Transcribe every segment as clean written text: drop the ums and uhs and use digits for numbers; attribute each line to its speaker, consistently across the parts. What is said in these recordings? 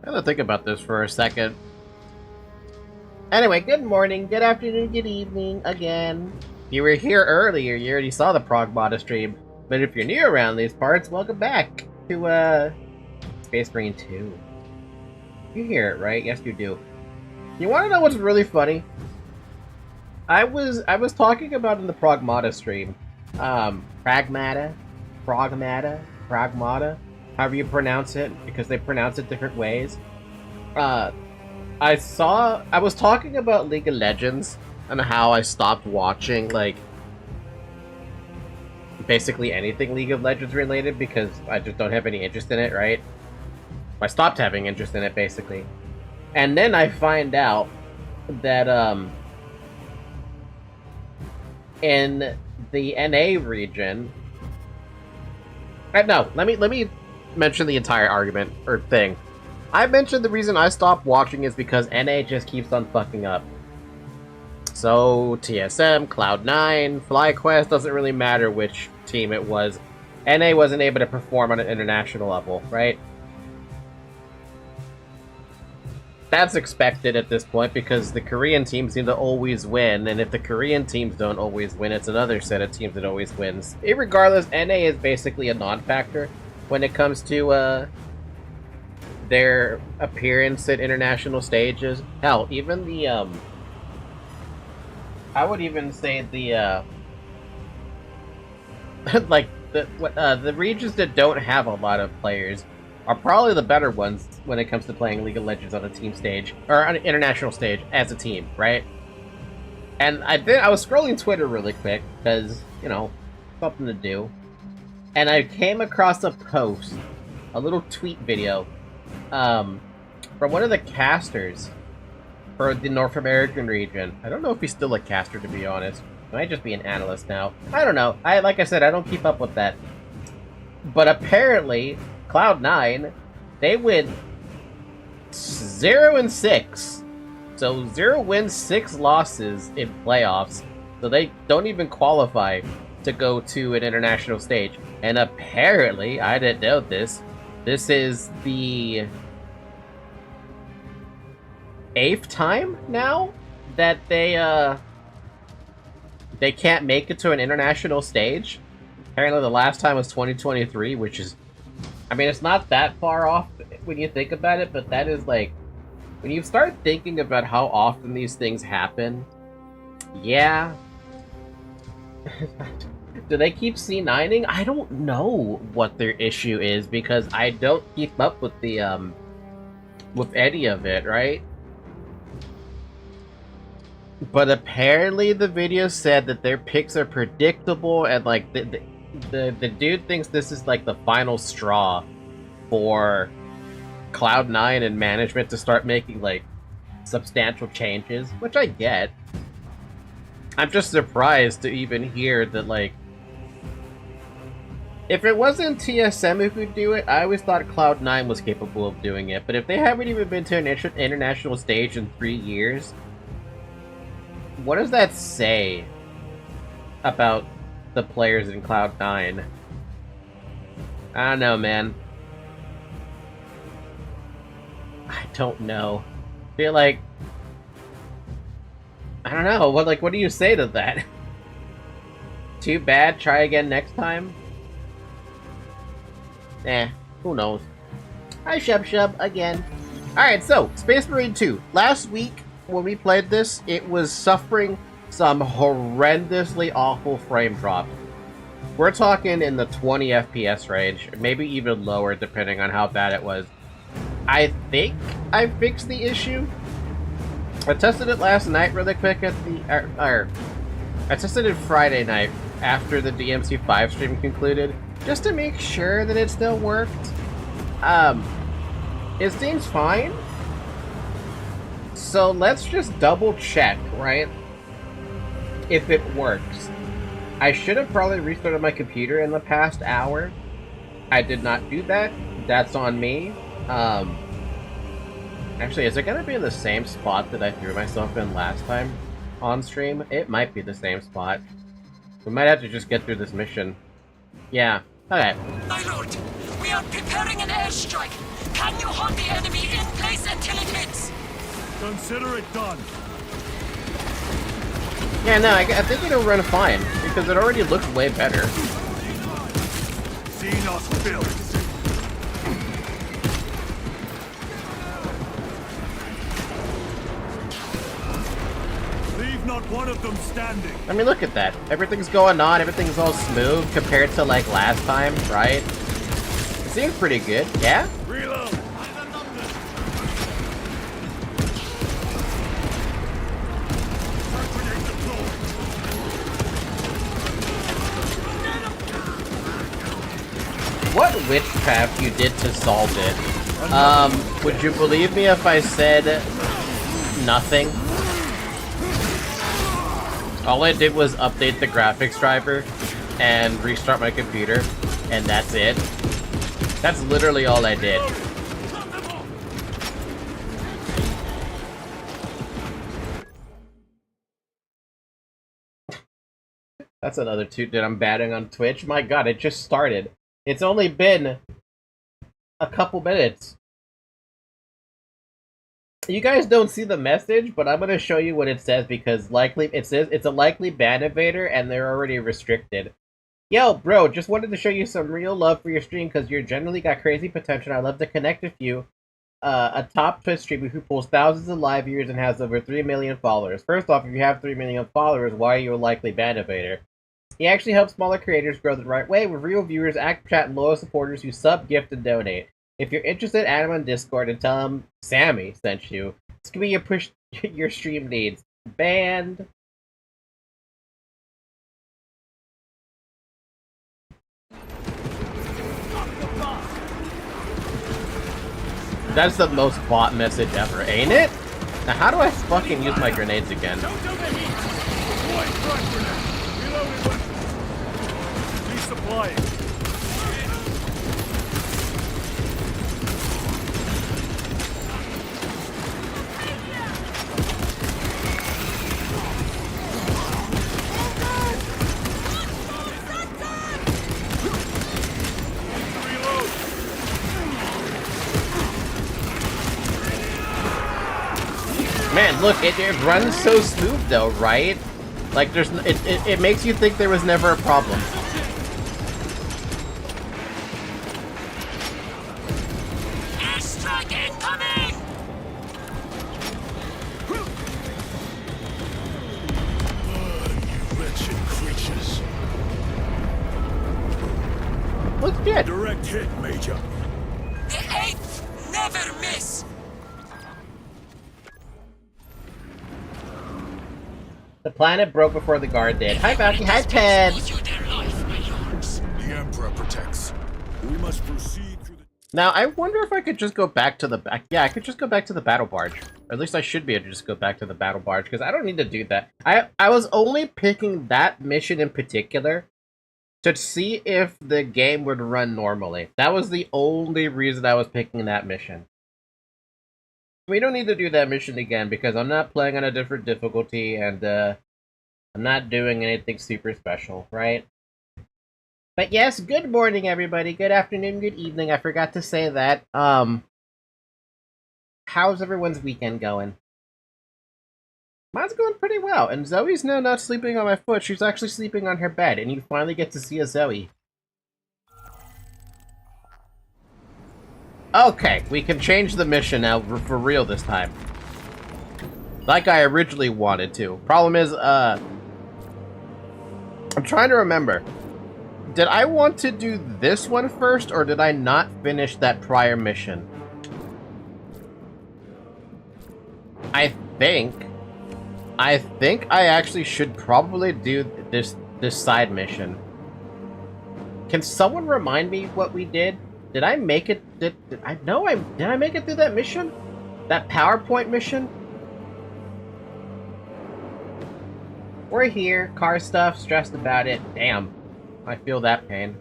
Speaker 1: I gotta think about this for a second. Anyway, good morning, good afternoon, good evening again. If you were here earlier, you already saw the Progmata stream. But if you're new around these parts, welcome back to Space Marine 2. You hear it, right? Yes, you do. You want to know what's really funny? I was talking about in the Progmata stream, Pragmata, however you pronounce it, because they pronounce it different ways. I was talking about League of Legends and how I stopped watching, like, basically anything League of Legends related because I just don't have any interest in it, right? I stopped having interest in it, basically. And then I find out that, in the NA region... No, let me mention the entire argument, or thing. I mentioned the reason I stopped watching is because NA just keeps on fucking up. So, TSM, Cloud9, FlyQuest, doesn't really matter which team it was. NA wasn't able to perform on an international level, right? That's expected at this point because the Korean teams seem to always win, and if the Korean teams don't always win, it's another set of teams that always wins. Irregardless, NA is basically a non-factor when it comes to their appearance at international stages. Hell, even the I would even say the like the regions that don't have a lot of players are probably the better ones when it comes to playing League of Legends on a team stage or on an international stage as a team, right? And I was scrolling Twitter really quick because, you know, something to do, and I came across a post, a little tweet video, from one of the casters for the North American region. I don't know if he's still a caster, to be honest. He might just be an analyst now. I don't know. Like I said, I don't keep up with that. But apparently, Cloud9, they went 0-6. So 0 wins, 6 losses in playoffs. So they don't even qualify to go to an international stage. And apparently, I didn't know this is the 8th time now that they can't make it to an international stage. Apparently the last time was 2023, which is, I mean, it's not that far off when you think about it, but that is like, when you start thinking about how often these things happen, yeah. Do they keep C9ing? I don't know what their issue is, because I don't keep up with the, with any of it, right? But apparently the video said that their picks are predictable, and like the dude thinks this is like the final straw for Cloud9 and management to start making like substantial changes, which I get. I'm just surprised to even hear that, like, if it wasn't TSM who could do it, I always thought Cloud9 was capable of doing it. But if they haven't even been to an international stage in 3 years, what does that say about the players in Cloud9? I don't know, man. I don't know. I feel like, I don't know. What do you say to that? Too bad. Try again next time. Who knows? Hi, Shub again. Alright, so, Space Marine 2. Last week, when we played this, it was suffering some horrendously awful frame drops. We're talking in the 20 FPS range, maybe even lower depending on how bad it was. I think I fixed the issue. I tested it last night really quick at the... I tested it Friday night after the DMC5 stream concluded, just to make sure that it still worked. It seems fine. So let's just double check, right? If it works. I should have probably restarted my computer in the past hour. I did not do that. That's on me. Actually, is it gonna be in the same spot that I threw myself in last time on stream? It might be the same spot. We might have to just get through this mission. Yeah. Okay.
Speaker 2: My lord, we are preparing an airstrike. Can you hold the enemy in place until it hits?
Speaker 3: Consider it done.
Speaker 1: Yeah, no, I think it'll run fine, because it already looks way better.
Speaker 3: See us built. Leave not one of them standing.
Speaker 1: I mean, look at that. Everything's going on, everything's all smooth compared to, like, last time, right? It seems pretty good, yeah?
Speaker 3: Reload.
Speaker 1: What witchcraft you did to solve it? Would you believe me if I said nothing? All I did was update the graphics driver and restart my computer, and that's it. That's literally all I did. That's another toot that I'm batting on Twitch. My god, it just started. It's only been a couple minutes. You guys don't see the message, but I'm gonna show you what it says, because likely it says it's a likely ban invader and they're already restricted. Yo, bro, just wanted to show you some real love for your stream because you're generally got crazy potential. I'd love to connect with you. A top Twitch streamer who pulls thousands of live viewers and has over 3 million followers. First off, if you have 3 million followers, why are you a likely ban invader? He actually helps smaller creators grow the right way with real viewers, active chat, and loyal supporters who sub, gift, and donate. If you're interested, add him on Discord and tell him Sammy sent you. This can be your push your stream needs. Banned. That's the most bot message ever, ain't it? Now how do I fucking use my grenades again?
Speaker 3: Resupplying.
Speaker 1: Man, look, it runs so smooth though, right? Like, it makes you think there was never a problem.
Speaker 2: Airstrike incoming!
Speaker 3: You wretched creatures.
Speaker 1: Look dead.
Speaker 3: Direct hit, Major.
Speaker 2: The 8th never miss!
Speaker 1: The planet broke before the guard did. Hi, Valky. Hi, Ted.
Speaker 3: The Emperor protects. We must proceed through the...
Speaker 1: Now, I wonder if I could just go back to the back. Yeah, I could just go back to the battle barge. Or at least I should be able to just go back to the battle barge, because I don't need to do that. I was only picking that mission in particular to see if the game would run normally. That was the only reason I was picking that mission. We don't need to do that mission again, because I'm not playing on a different difficulty, and I'm not doing anything super special, right? But yes, good morning, everybody. Good afternoon, good evening. I forgot to say that. How's everyone's weekend going? Mine's going pretty well, and Zoe's now not sleeping on my foot. She's actually sleeping on her bed, and you finally get to see a Zoe. Okay, we can change the mission now for real this time. Like I originally wanted to. Problem is, I'm trying to remember. Did I want to do this one first, or did I not finish that prior mission? I think I actually should probably do this side mission. Can someone remind me what we did? Did I make it? Did I make it through that mission? That PowerPoint mission? We're here, car stuff, stressed about it. Damn, I feel that pain.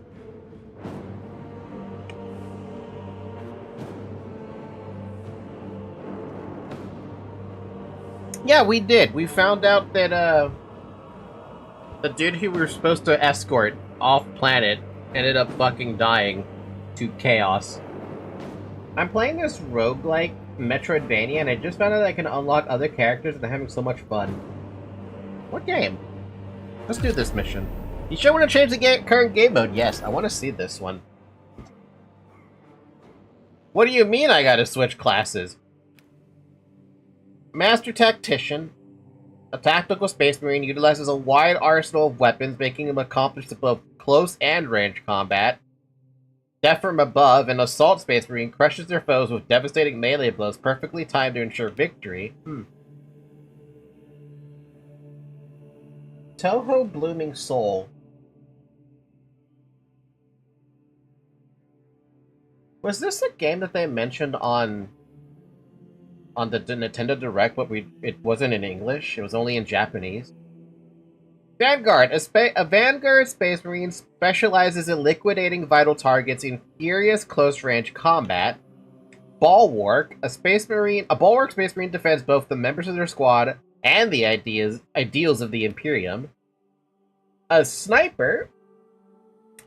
Speaker 1: Yeah, we did. We found out that the dude who we were supposed to escort off planet ended up fucking dying to chaos. I'm playing this roguelike Metroidvania, and I just found out I can unlock other characters, and I'm having so much fun. What game? Let's do this mission. You sure want to change the current game mode? Yes, I want to see this one. What do you mean I gotta switch classes? Master Tactician. A tactical space marine utilizes a wide arsenal of weapons, making him accomplished at both close and range combat. Death from above, an assault space marine crushes their foes with devastating melee blows, perfectly timed to ensure victory. Toho Blooming Soul. Was this a game that they mentioned on the Nintendo Direct, but it wasn't in English? It was only in Japanese. Vanguard. A Vanguard Space Marine specializes in liquidating vital targets in furious close-range combat. Bulwark. A Bulwark Space Marine defends both the members of their squad and the ideals of the Imperium. A Sniper.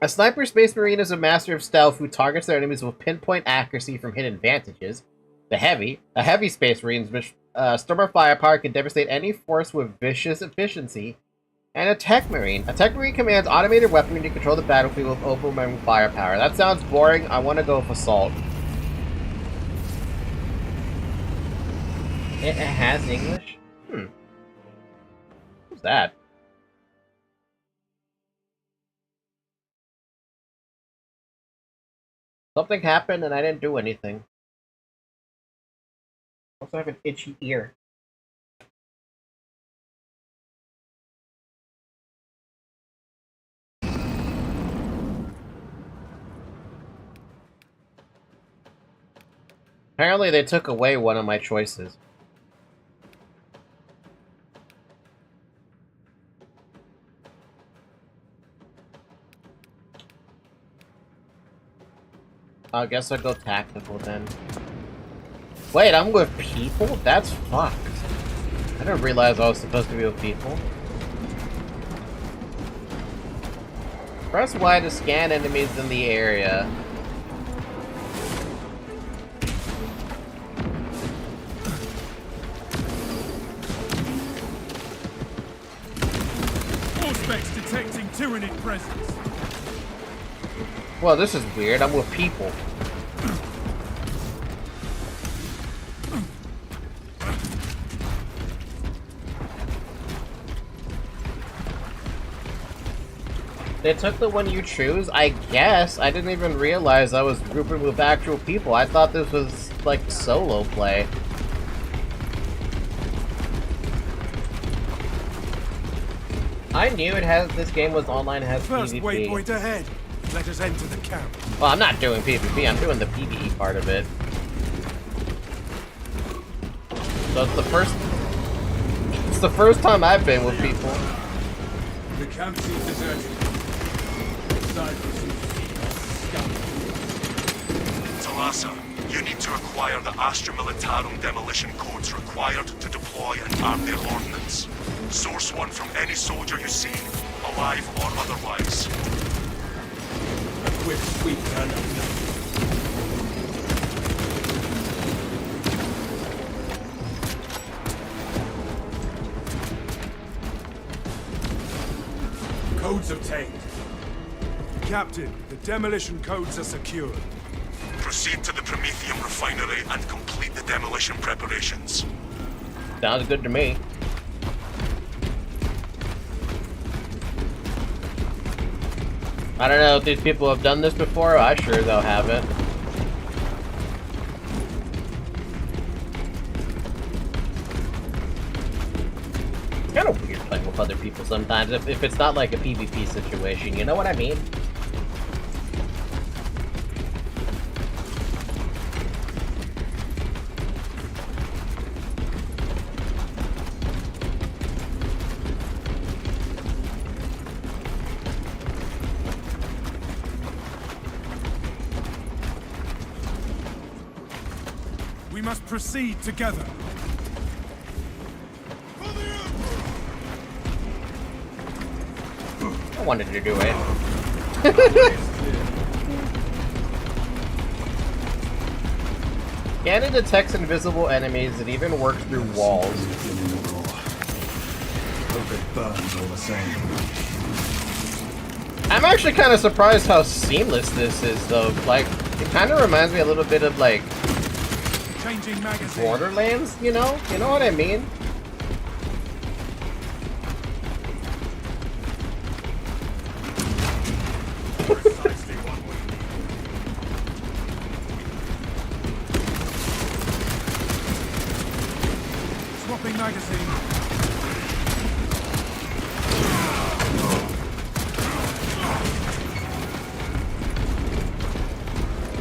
Speaker 1: A Sniper Space Marine is a master of stealth who targets their enemies with pinpoint accuracy from hidden vantages. A Heavy Space Marine's Stormer Firepower can devastate any force with vicious efficiency. And a Tech Marine. A Tech Marine commands automated weaponry to control the battlefield with overwhelming firepower. That sounds boring. I want to go with Assault. It has English? What's that? Something happened and I didn't do anything. Also, I have an itchy ear. Apparently they took away one of my choices. I guess I'll go tactical then. Wait, I'm with people? That's fucked. I didn't realize I was supposed to be with people. Press Y to scan enemies in the area.
Speaker 3: Auspex detecting Tyranid presence.
Speaker 1: Well, this is weird. I'm with people. They took the one you choose? I guess. I didn't even realize I was grouping with actual people. I thought this was, like, solo play. I knew this game was online, has
Speaker 3: First
Speaker 1: PvP.
Speaker 3: waypoint ahead. Let us enter the camp.
Speaker 1: Well, I'm not doing PvP, I'm doing the PvE part of it. So it's the first time I've been with people.
Speaker 3: The camp seems deserted.
Speaker 4: Talassa, you need to acquire the Astra Militarum demolition codes required to deploy and arm their ordnance. Source one from any soldier you see, alive or otherwise.
Speaker 3: A quick sweep turn up. Codes obtained. Captain, the demolition codes are secured.
Speaker 4: Proceed to the Prometheum refinery and complete the demolition preparations.
Speaker 1: Sounds good to me. I don't know if these people have done this before. I sure they'll have it. It's kind of weird playing with other people sometimes, if it's not like a PvP situation, you know what I mean?
Speaker 3: We must proceed together.
Speaker 1: I wanted to do it. Scanning detects invisible enemies. It even works through walls.
Speaker 3: Hope it burns all the same.
Speaker 1: I'm actually kind of surprised how seamless this is, though. Like, it kind of reminds me a little bit of, like,
Speaker 3: Changing magazine.
Speaker 1: Borderlands, you know? You know what I mean?
Speaker 3: Swapping magazine.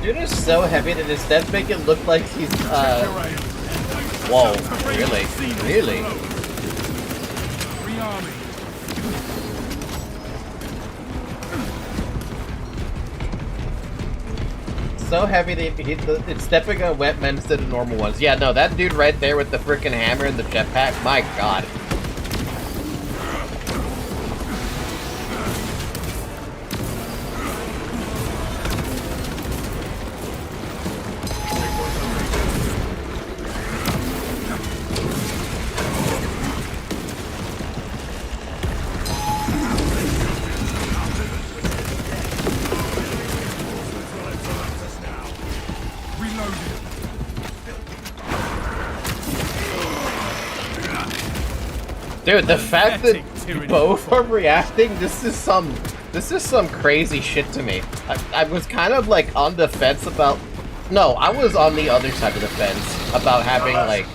Speaker 1: Dude is so heavy that his steps make it look like he's, whoa, really? Really?
Speaker 3: Rearming.
Speaker 1: So heavy that it's stepping on wet men instead of normal ones. Yeah, no, that dude right there with the freaking hammer and the jetpack, my god. Dude, the fact that both are reacting, this is some This is some crazy shit to me. I was kind of like on the fence about... No, I was on the other side of the fence about having like...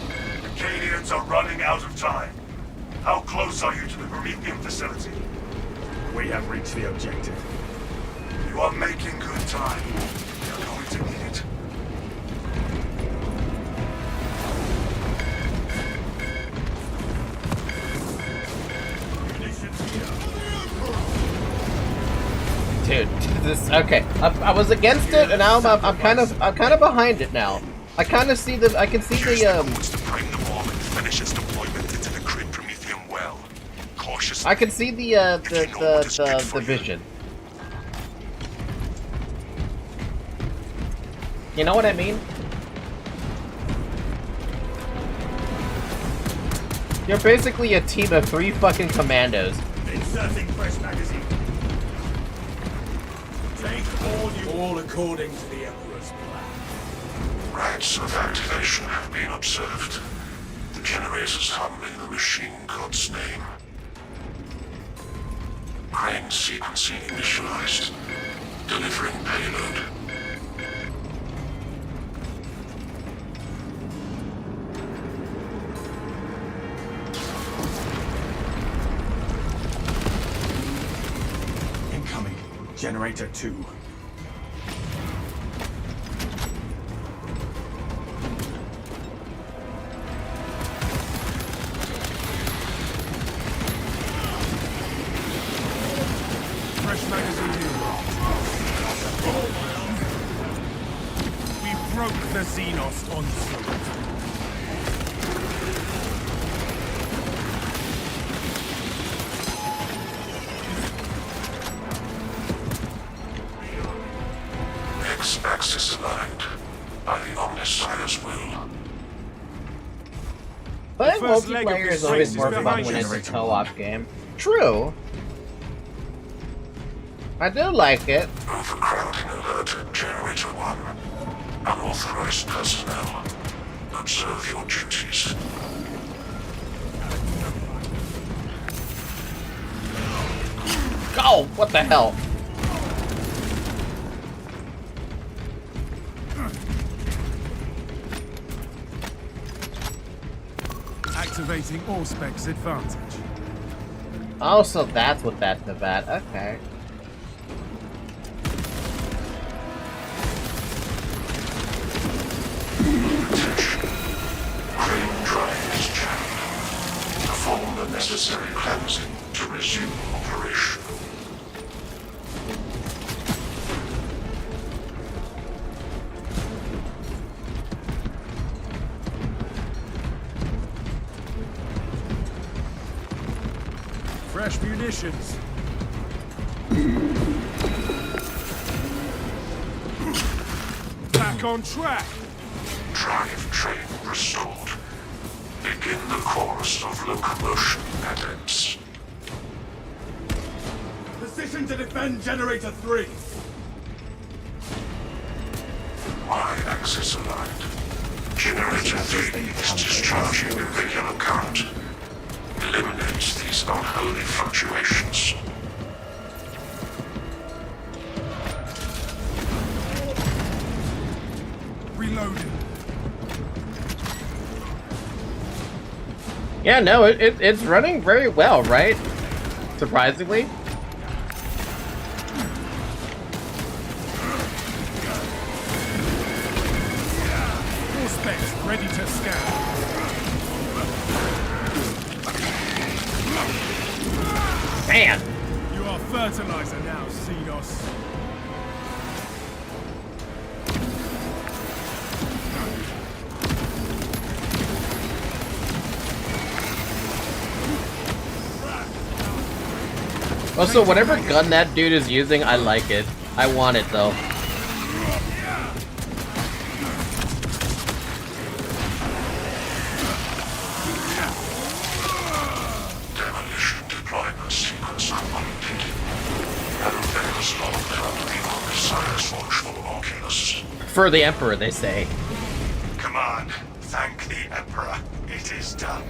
Speaker 4: The Cadians are running out of time. How close are you to the Prometheum facility?
Speaker 3: We have reached the objective.
Speaker 4: You are making good time. You're going to need it.
Speaker 1: Dude, this okay. I was against it, and now I'm kind of behind it now. I kind of see the. I can see the
Speaker 4: Wants to prime the bomb and finish its deployment into the crude Prometheum well. Cautiously.
Speaker 1: I can see the vision. You know what I mean? You're basically a team of 3 fucking commandos.
Speaker 3: Inserting fresh magazine. Take all according to the Emperor's plan.
Speaker 4: Rites of activation have been observed. The generators humbling the machine god's name. Crane sequencing initialized. Delivering payload.
Speaker 3: Incoming. Generator 2. Fresh magazine here. We broke the Xenos onslaught.
Speaker 4: X-axis aligned by the Omnissiah's will.
Speaker 1: Playing
Speaker 3: The first leg of
Speaker 1: multiplayer
Speaker 3: the
Speaker 1: is always
Speaker 3: race
Speaker 1: more
Speaker 3: is
Speaker 1: fun
Speaker 3: behind
Speaker 1: when
Speaker 3: us.
Speaker 1: it's a co-op game. True. I do like it.
Speaker 4: Overcrowding alert. Generator 1. Unauthorized personnel. Observe your duties.
Speaker 1: Oh, what the hell?
Speaker 3: Activating all specs advantage.
Speaker 1: Oh, so that's what that's about. Okay.
Speaker 4: Crane drying is channeled. Perform the necessary cleansing to resume operation.
Speaker 3: Fresh munitions. Back on track.
Speaker 4: Drive train restored. Begin the course of locomotion, adepts.
Speaker 3: Position to defend generator 3.
Speaker 4: Y-axis aligned. Generator 3 is discharging irregular current. Eliminates these unholy fluctuations.
Speaker 3: Reloading.
Speaker 1: Yeah, no, it's running very well, right? Surprisingly.
Speaker 3: All specs ready to scan.
Speaker 1: Man!
Speaker 3: You are fertilizer now, Xenos.
Speaker 1: Also, whatever gun that dude is using, I like it. I want it, though.
Speaker 4: Demolition deployment sequence completed. Elevators locked under the Omnissiah's watchful oculus.
Speaker 1: For the Emperor, they say.
Speaker 4: Come on, thank the Emperor. It is done.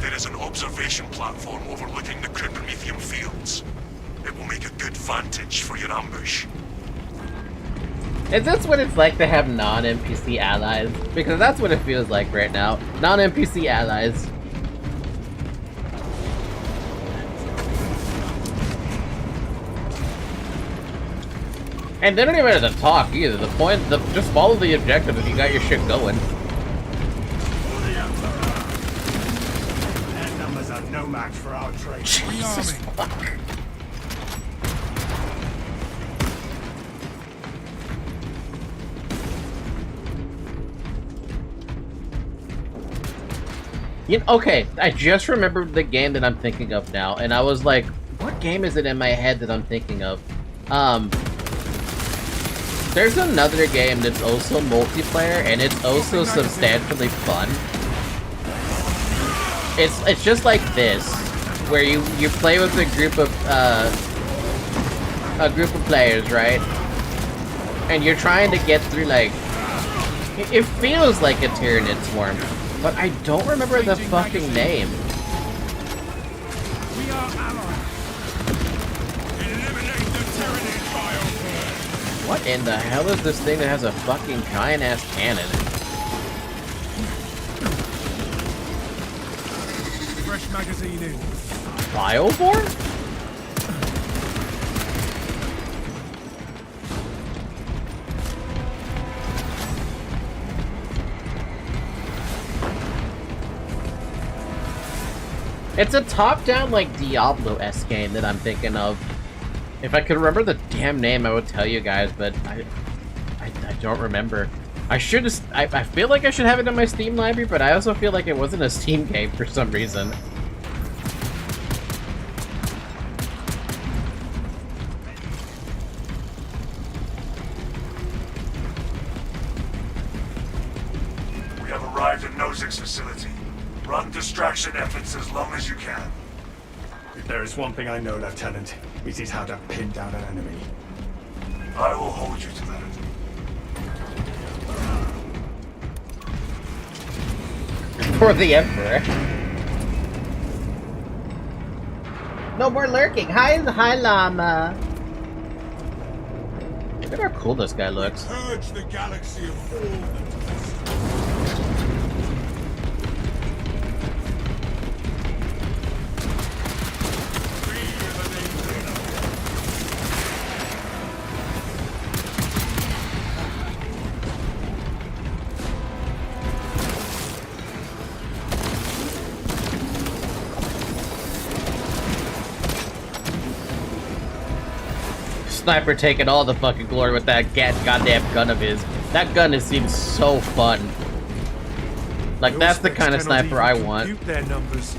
Speaker 4: There is an observation platform overlooking the crude Prometheum fields. It will make a good vantage for your ambush.
Speaker 1: Is this what it's like to have non-NPC allies? Because that's what it feels like right now. Non-NPC allies. And they don't even have to talk either. The point, just follow the objective if you got your shit going.
Speaker 3: Their numbers are no match for our trade.
Speaker 1: Jesus fuck. Okay, I just remembered the game that I'm thinking of now, and I was like, what game is it in my head that I'm thinking of? There's another game that's also multiplayer, and it's also substantially fun. It's just like this, where you play with a group of players, right? And you're trying to get through, like, it feels like a Tyranid swarm, but I don't remember the fucking name.
Speaker 3: We are allies. Eliminate the Tyranid bioform.
Speaker 1: What in the hell is this thing that has a fucking giant-ass cannon?
Speaker 3: Fresh magazine in.
Speaker 1: Bioform? It's a top-down, like, Diablo-esque game that I'm thinking of. If I could remember the damn name, I would tell you guys, but I don't remember. I should have... I feel like I should have it in my Steam library, but I also feel like it wasn't a Steam game for some reason.
Speaker 4: We have arrived at Nozick's facility. Run distraction efforts as long as you can.
Speaker 3: If there is one thing I know, Lieutenant, it is how to pin down an enemy.
Speaker 4: I will hold you to that.
Speaker 1: For the Emperor. No more lurking. Hi, Llama. Look at how cool this guy looks.
Speaker 3: Purge the galaxy of all that
Speaker 1: Sniper taking all the fucking glory with that goddamn gun of his. That gun seems so fun. Like, that's the kind of sniper I want.
Speaker 3: Their numbers.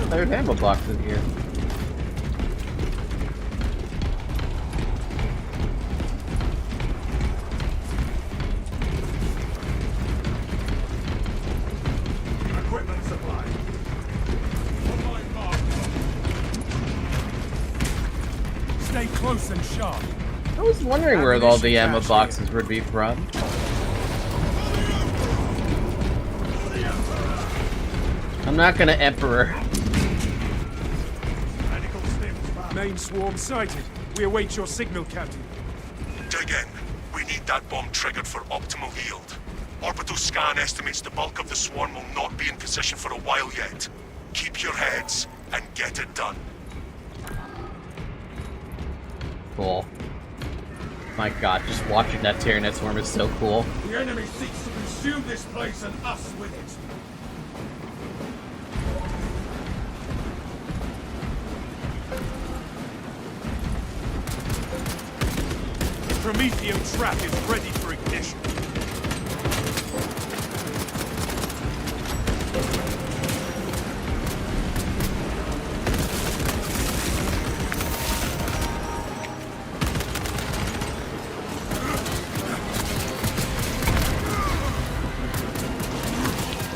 Speaker 1: There's ammo boxes here.
Speaker 3: Equipment supply. Online mark. Stay close and sharp.
Speaker 1: I was wondering where all the ammo boxes would be from. I'm not gonna Emperor.
Speaker 3: Main swarm sighted. We await your signal, Captain.
Speaker 4: Dig in. We need that bomb triggered for optimal yield. Orbital scan estimates the bulk of the swarm will not be in position for a while yet. Keep your heads and get it done.
Speaker 1: Cool. My god, just watching that Tyranid swarm is so cool.
Speaker 3: The enemy seeks to consume this place and us with it. Prometeo trap is ready for ignition.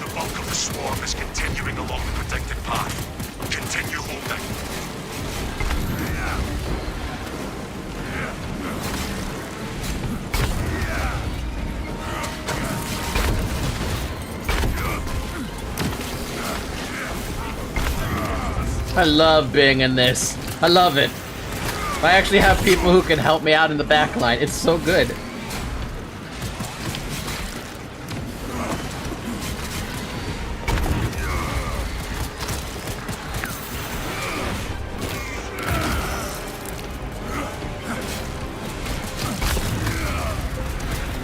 Speaker 4: The bulk of the swarm is continuing along the predicted path. Continue holding.
Speaker 1: I love being in this. I love it. I actually have people who can help me out in the back line. It's so good.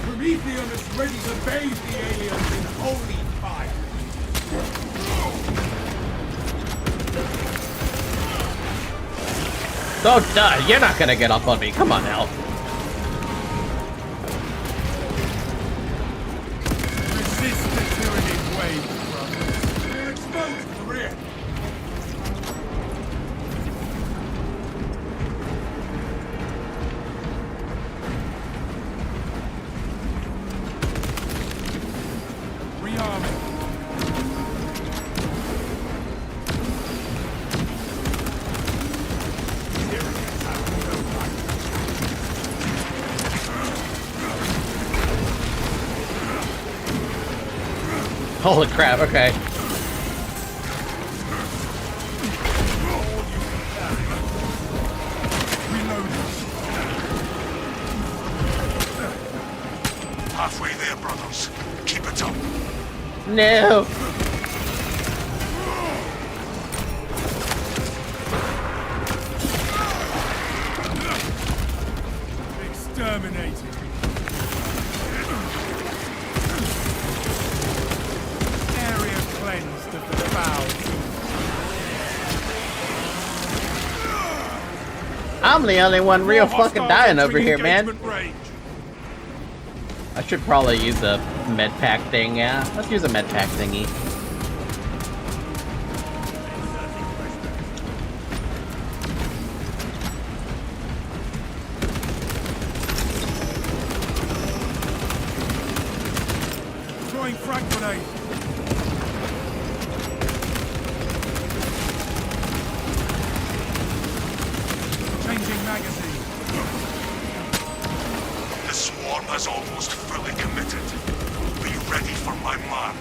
Speaker 3: Prometheum is ready to bathe the aliens in holy fire.
Speaker 1: Don't die. You're not gonna get up on me. Come on now.
Speaker 3: Resist the tyranny's wave, brothers. We're exposed to the rear. Rearming.
Speaker 1: Holy crap, okay.
Speaker 4: Halfway there, brothers. Keep it up.
Speaker 1: No.
Speaker 3: Exterminated. Area cleansed of the foul.
Speaker 1: I'm the only one real fucking dying over here, man.
Speaker 3: Engagement range.
Speaker 1: I should probably use a med pack thing, yeah. Let's use a med pack thingy.
Speaker 3: Throwing frag grenade. Changing magazine.
Speaker 4: The swarm has almost fully committed. Be ready for my mark.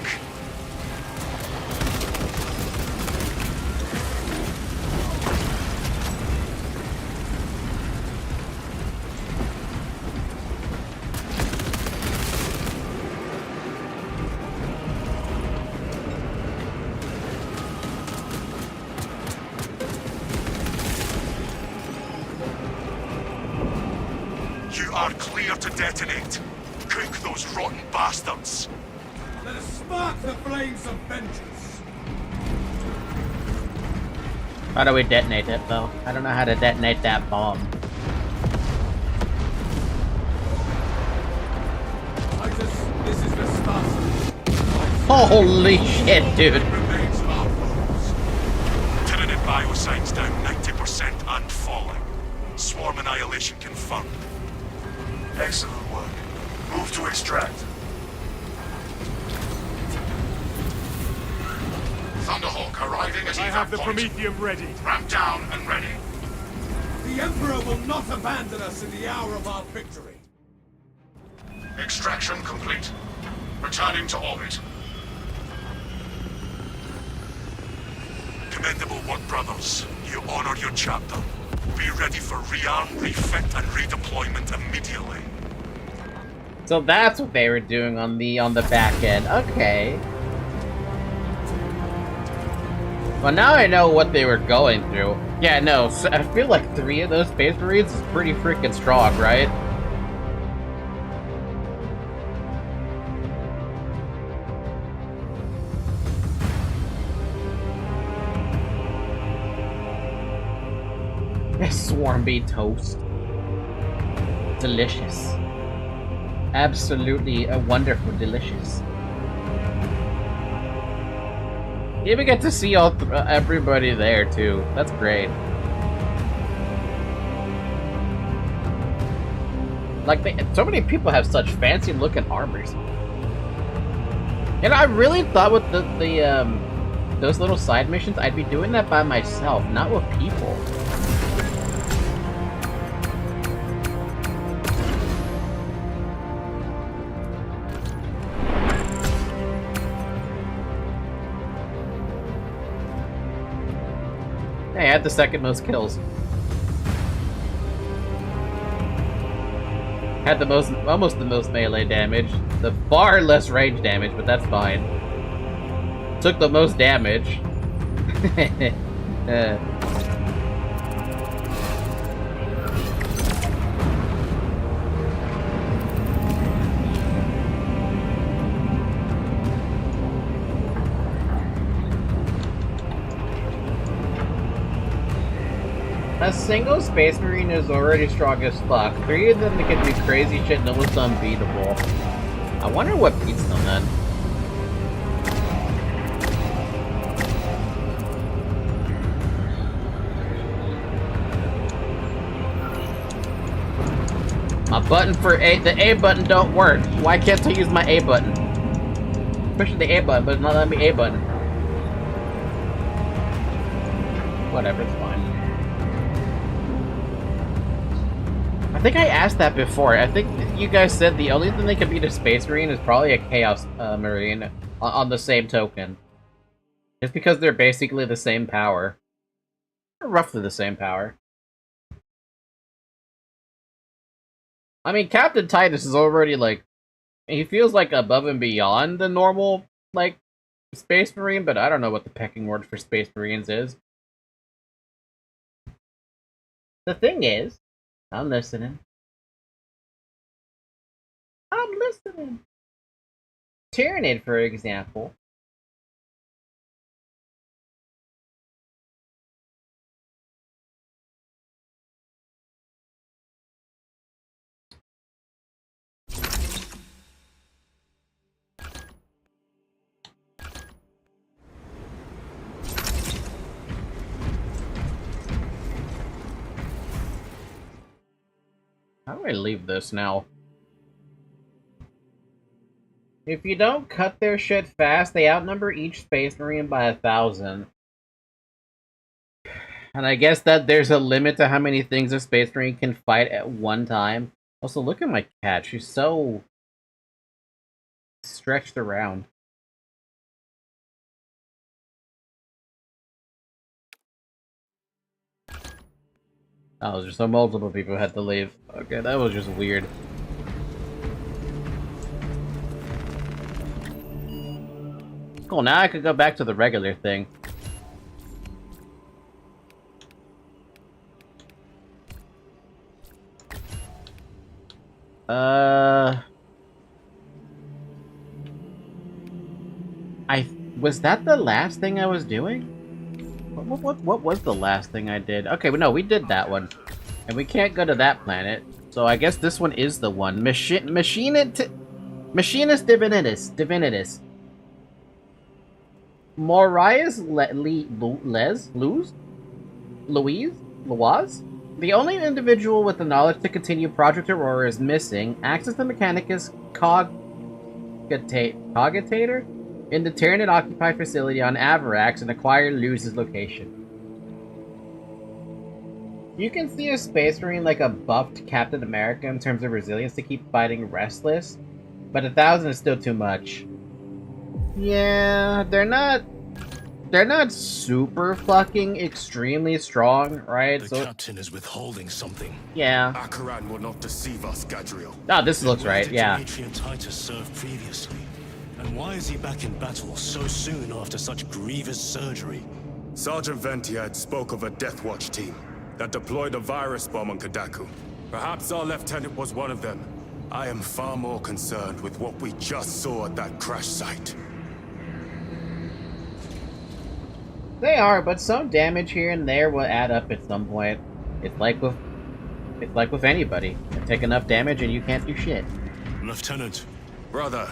Speaker 4: You are clear to detonate. Cook those rotten bastards.
Speaker 3: Let us spark the flames of vengeance.
Speaker 1: How do we detonate it, though? I don't know how to detonate that bomb.
Speaker 3: This is the start.
Speaker 1: Holy shit, dude.
Speaker 4: Remains our foes. Tyranid biocides down 90% and falling. Swarm annihilation confirmed. Excellent work. Move to extract. Thunderhawk arriving at
Speaker 3: I
Speaker 4: evac
Speaker 3: have the
Speaker 4: point.
Speaker 3: Prometheum ready.
Speaker 4: Ramp down and ready.
Speaker 3: The Emperor will not abandon us in the hour of our victory.
Speaker 4: Extraction complete. Returning to orbit. Commendable work, brothers. You honor your chapter. Be ready for rearm, refit, and redeployment immediately.
Speaker 1: So that's what they were doing on the back end. Okay. Well, now I know what they were going through. Yeah, no, so I feel like 3 of those Space Marines is pretty freaking strong, right? Swarm bee toast. Delicious. Absolutely a wonderful delicious. You even get to see all everybody there too. That's great. Like so many people have such fancy looking armors. And I really thought with those little side missions, I'd be doing that by myself, not with people. had the second most kills. Had the most, almost the most melee damage. The far less range damage, but that's fine. Took the most damage. A single Space Marine is already strong as fuck. 3 of them that can do crazy shit and almost unbeatable. I wonder what beats them then. My button for the A button don't work. Why can't I use my A button? Pushing the A button, but it's not letting me A button. Whatever, it's fine. I think I asked that before. I think you guys said the only thing they could beat a Space Marine is probably a Chaos Marine on the same token. Just because they're basically the same power. Or roughly the same power. I mean, Captain Titus is already, like... He feels like above and beyond the normal, like, Space Marine, but I don't know what the pecking order for Space Marines is. The thing is... I'm listening. I'm listening. Tyrannid, for example. How do I leave this now? If you don't cut their shit fast, they outnumber each Space Marine by 1,000. And I guess that there's a limit to how many things a Space Marine can fight at one time. Also, look at my cat. She's so... stretched around. Oh, just so multiple people had to leave. Okay, that was just weird. Cool, now I could go back to the regular thing. Was that the last thing I was doing? What was the last thing I did? Okay, well, no, we did that one. And we can't go to that planet. So I guess this one is the one. Machinist Divinitas. Marias Louise? The only individual with the knowledge to continue Project Aurora is missing. Access the Mechanicus Cogitator in the Tyrannid occupied facility on Avarax and acquire Luz's location. You can see a Space Marine like a buffed Captain America in terms of resilience to keep fighting restless, but 1,000 is still too much. Yeah, they're not super fucking extremely strong, right?
Speaker 4: The captain is withholding something.
Speaker 1: Yeah.
Speaker 3: Akaran will not deceive us, Gadriel.
Speaker 1: Oh, this looks right, yeah.
Speaker 4: DeviantART served previously. And why is he back in battle so soon after such grievous surgery?
Speaker 3: Sergeant Ventiad spoke of a Death Watch team that deployed a virus bomb on Kadaku. Perhaps our lieutenant was one of them. I am far more concerned with what we just saw at that crash site.
Speaker 1: They are, but some damage here and there will add up at some point. It's like with anybody. You take enough damage and you can't do shit.
Speaker 4: Lieutenant.
Speaker 3: Brother,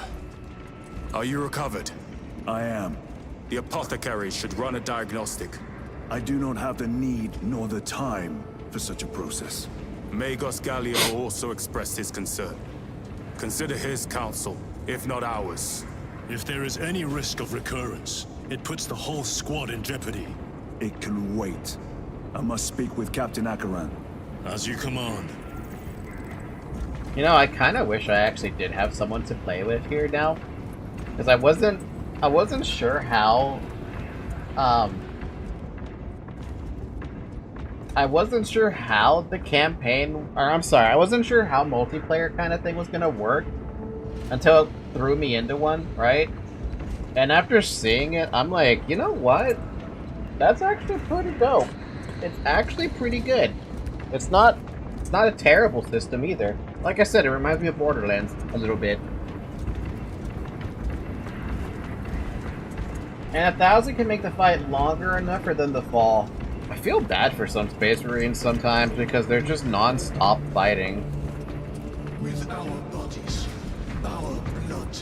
Speaker 3: are you recovered?
Speaker 5: I am.
Speaker 3: The apothecary should run a diagnostic.
Speaker 5: I do not have the need nor the time for such a process.
Speaker 3: Magos Gallio also expressed his concern. Consider his counsel, if not ours.
Speaker 4: If there is any risk of recurrence, it puts the whole squad in jeopardy.
Speaker 5: It can wait. I must speak with Captain Akaran.
Speaker 4: As you command.
Speaker 1: You know, I kind of wish I actually did have someone to play with here now, because I wasn't sure how I wasn't sure how the campaign, or I'm sorry, I wasn't sure how multiplayer kind of thing was gonna work until it threw me into one, right? And after seeing it, I'm like, you know what? That's actually pretty dope. It's actually pretty good. It's not a terrible system either. Like I said, it reminds me of Borderlands a little bit. And 1,000 can make the fight longer enough for them to fall. I feel bad for some Space Marines sometimes because they're just non-stop fighting.
Speaker 6: With our bodies, our blood,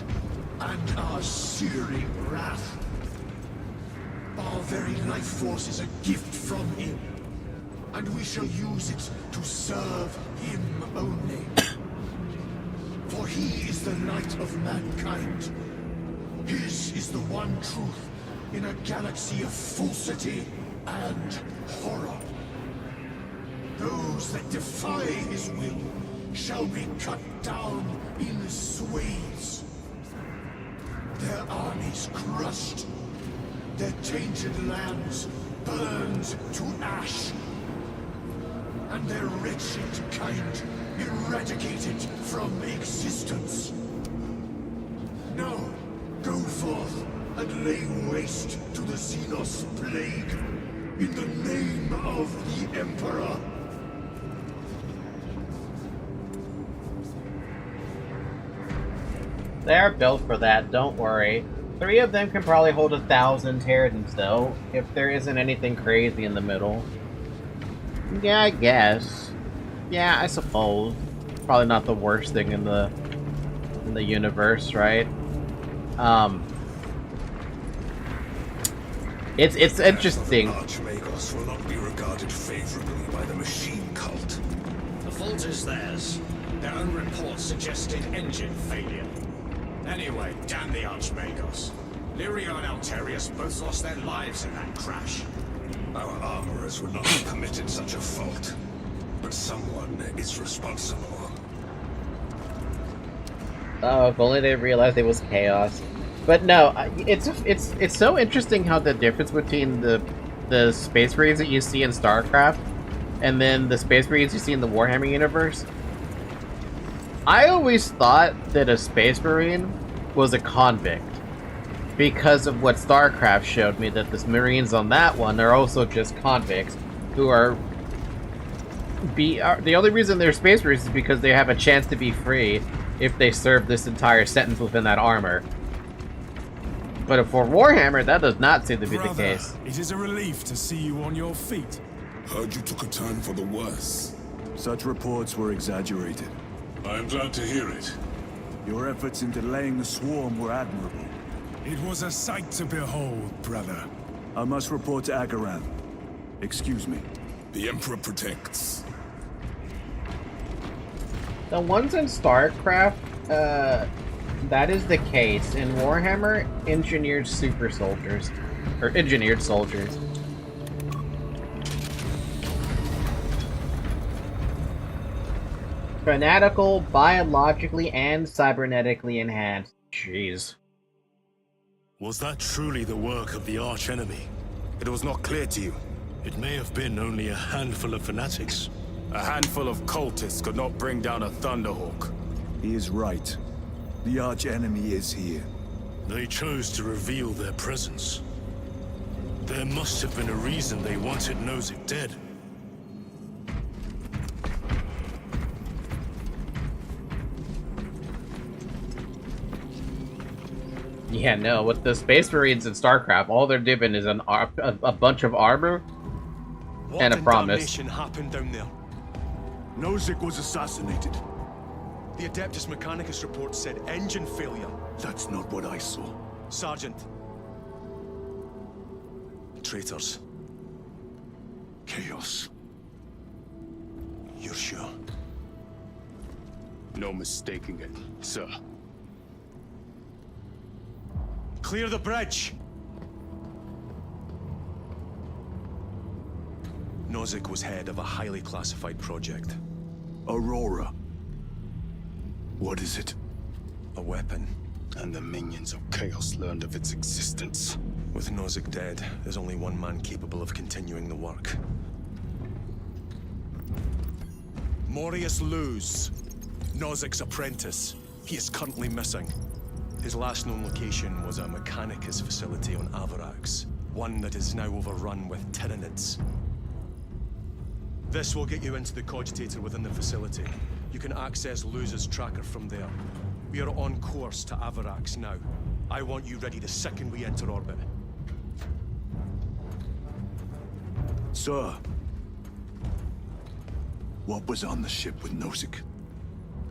Speaker 6: and our searing wrath, our very life force is a gift from him, and we shall use it to serve him only. For he is the light of mankind. His is the one truth in a galaxy of falsity and horror. Those that defy his will shall be cut down in swathes, their armies crushed, their tainted lands burned to ash, and their wretched kind eradicated from existence. Now, go forth and lay waste to the Xenos plague in the name of the Emperor.
Speaker 1: They are built for that, don't worry. 3 of them can probably hold 1,000 Terrans though, if there isn't anything crazy in the middle. Yeah, I guess. Yeah, I suppose. Probably not the worst thing in the universe, right? It's interesting.
Speaker 7: Archmagos will not be regarded favorably by the machine cult.
Speaker 8: The fault is theirs. Their own reports suggested engine failure. Anyway, damn the Archmagos. Lyria and Alterius both lost their lives in that crash.
Speaker 7: Our armorers would not have permitted such a fault. But someone is responsible.
Speaker 1: Oh, if only they realized it was chaos. But no, it's so interesting how the difference between the Space Marines that you see in StarCraft and then the Space Marines you see in the Warhammer universe. I always thought that a Space Marine was a convict because of what StarCraft showed me, that the Marines on that one are also just convicts who are the only reason they're Space Marines is because they have a chance to be free if they serve this entire sentence within that armor. But for Warhammer, that does not seem to be the case.
Speaker 3: It is a relief to see you on your feet.
Speaker 9: Heard you took a turn for the worse.
Speaker 5: Such reports were exaggerated.
Speaker 9: I am glad to hear it.
Speaker 5: Your efforts in delaying the swarm were admirable.
Speaker 3: It was a sight to behold, brother.
Speaker 5: I must report to Agaran. Excuse me.
Speaker 9: The Emperor protects.
Speaker 1: The ones in StarCraft, that is the case. In Warhammer, engineered super soldiers. Or engineered soldiers. Fanatical, biologically, and cybernetically enhanced. Jeez.
Speaker 4: Was that truly the work of the archenemy?
Speaker 3: It was not clear to you.
Speaker 4: It may have been only a handful of fanatics.
Speaker 3: A handful of cultists could not bring down a Thunderhawk.
Speaker 5: He is right. The arch-enemy is here.
Speaker 4: They chose to reveal their presence. There must have been a reason they wanted Nozick dead.
Speaker 1: Yeah, no, with the Space Marines in StarCraft, all they're given is a bunch of armor and a promise.
Speaker 10: What happened down there?
Speaker 5: Nozick was assassinated.
Speaker 10: The Adeptus Mechanicus report said engine failure.
Speaker 5: That's not what I saw.
Speaker 10: Sergeant. Traitors.
Speaker 5: Chaos.
Speaker 10: You're sure?
Speaker 3: No mistaking it, sir.
Speaker 10: Clear the bridge! Nozick was head of a highly classified project.
Speaker 5: Aurora. What is it?
Speaker 10: A weapon.
Speaker 3: And the minions of Chaos learned of its existence.
Speaker 10: With Nozick dead, there's only one man capable of continuing the work.
Speaker 3: Morius Luz, Nozik's apprentice. He is currently missing. His last known location was a Mechanicus facility on Apegrixs, one that is now overrun with Tyranids. This will get you into the cogitator within the facility. You can access Luz's tracker from there. We are on course to Apegrixs now. I want you ready the second we enter orbit.
Speaker 5: Sir, what was on the ship with Nozick?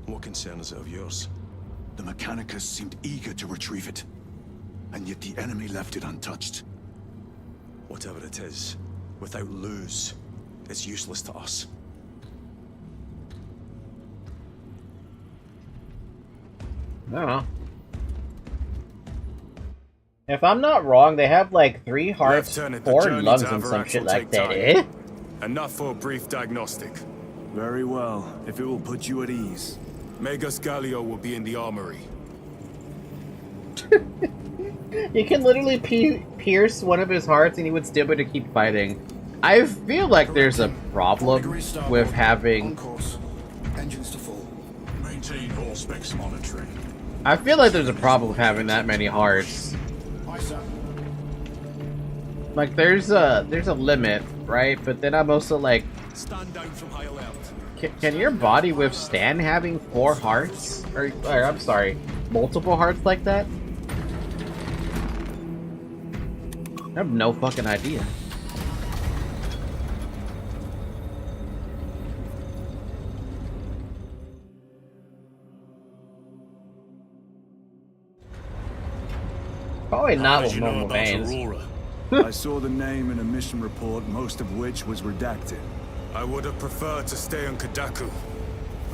Speaker 3: What concern is it of yours?
Speaker 5: The Mechanicus seemed eager to retrieve it, and yet the enemy left it untouched.
Speaker 3: Whatever it is, without Luz, it's useless to us.
Speaker 1: I don't know. If I'm not wrong, they have like 3 hearts,
Speaker 3: Lieutenant, the
Speaker 1: 4
Speaker 3: journey
Speaker 1: lungs,
Speaker 3: to
Speaker 1: and some
Speaker 3: Apegrixs
Speaker 1: shit
Speaker 3: will
Speaker 1: like
Speaker 3: take
Speaker 1: that,
Speaker 3: time.
Speaker 1: eh?
Speaker 3: Enough for a brief diagnostic.
Speaker 5: Very well, if it will put you at ease.
Speaker 3: Magus Gallio will be in the armory.
Speaker 1: You can literally pierce one of his hearts and he would still be able to keep fighting. I feel like there's a problem with having...
Speaker 6: On course. Engines to full.
Speaker 7: Maintain all specs monitoring.
Speaker 1: I feel like there's a problem with having that many hearts.
Speaker 6: Aye, sir.
Speaker 1: Like, there's a limit, right? But then I'm also like...
Speaker 3: Stand down from high alert.
Speaker 1: Can your body withstand having 4 hearts? Or I'm sorry, multiple hearts like that? I have no fucking idea. Probably not with normal veins.
Speaker 5: I saw the name in a mission report, most of which was redacted.
Speaker 3: I would have preferred to stay on Kadaku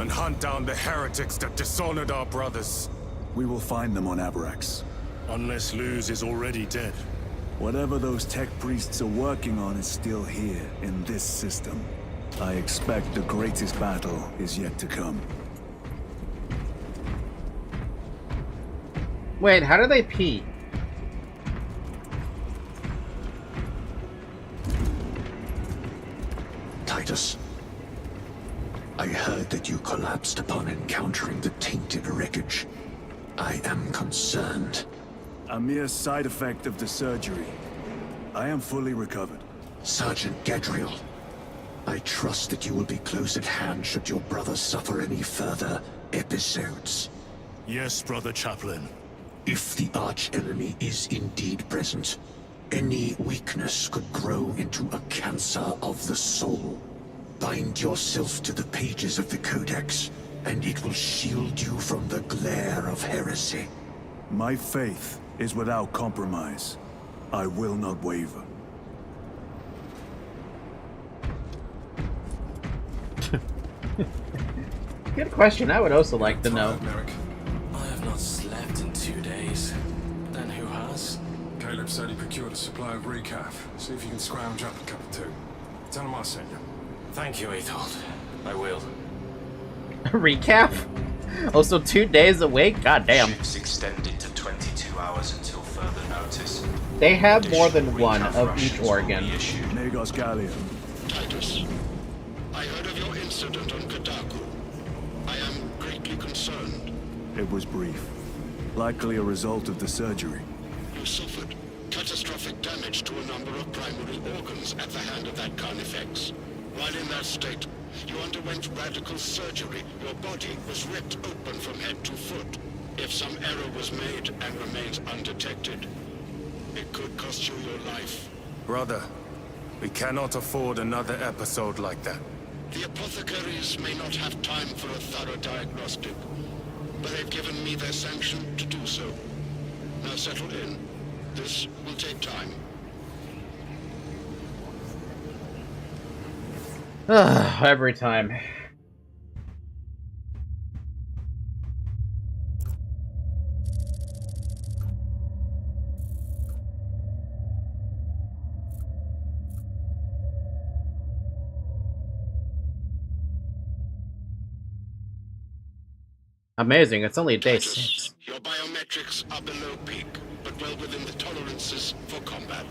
Speaker 3: and hunt down the heretics that dishonored our brothers.
Speaker 5: We will find them on Apegrixs.
Speaker 7: Unless Luz is already dead.
Speaker 5: Whatever those tech priests are working on is still here, in this system. I expect the greatest battle is yet to come.
Speaker 1: Wait, how do they pee?
Speaker 6: Titus, I heard that you collapsed upon encountering the tainted wreckage. I am concerned.
Speaker 5: A mere side effect of the surgery. I am fully recovered.
Speaker 6: Sergeant Gadriel, I trust that you will be close at hand should your brother suffer any further episodes.
Speaker 7: Yes, Brother Chaplain.
Speaker 6: If the arch-enemy is indeed present, any weakness could grow into a cancer of the soul. Bind yourself to the pages of the Codex, and it will shield you from the glare of heresy.
Speaker 5: My faith is without compromise. I will not waver.
Speaker 1: Good question. I would also like to know.
Speaker 11: Merrick. I have not slept in 2 days. Then who has?
Speaker 9: Caleb said he procured a supply of recaf. See if you can scrounge up a cup or two. Tell him I sent you.
Speaker 11: Thank you, Ethold. I will.
Speaker 1: Recap? Also 2 days awake? God damn.
Speaker 12: Ships extended to 22 hours until further notice.
Speaker 1: They have more than one of each organ.
Speaker 5: Negos Gallia.
Speaker 6: Titus, I heard of your incident on Kadaku. I am greatly concerned.
Speaker 5: It was brief. Likely a result of the surgery.
Speaker 6: You suffered catastrophic damage to a number of primary organs at the hand of that Carnifex. While in that state, you underwent radical surgery. Your body was ripped open from head to foot. If some error was made and remains undetected, it could cost you your life.
Speaker 3: Brother, we cannot afford another episode like that.
Speaker 6: The apothecaries may not have time for a thorough diagnostic, but they've given me their sanction to do so. Now settle in. This will take time.
Speaker 1: Every time. Amazing, it's only day 6.
Speaker 6: Your biometrics are below peak, but well within the tolerances for combat.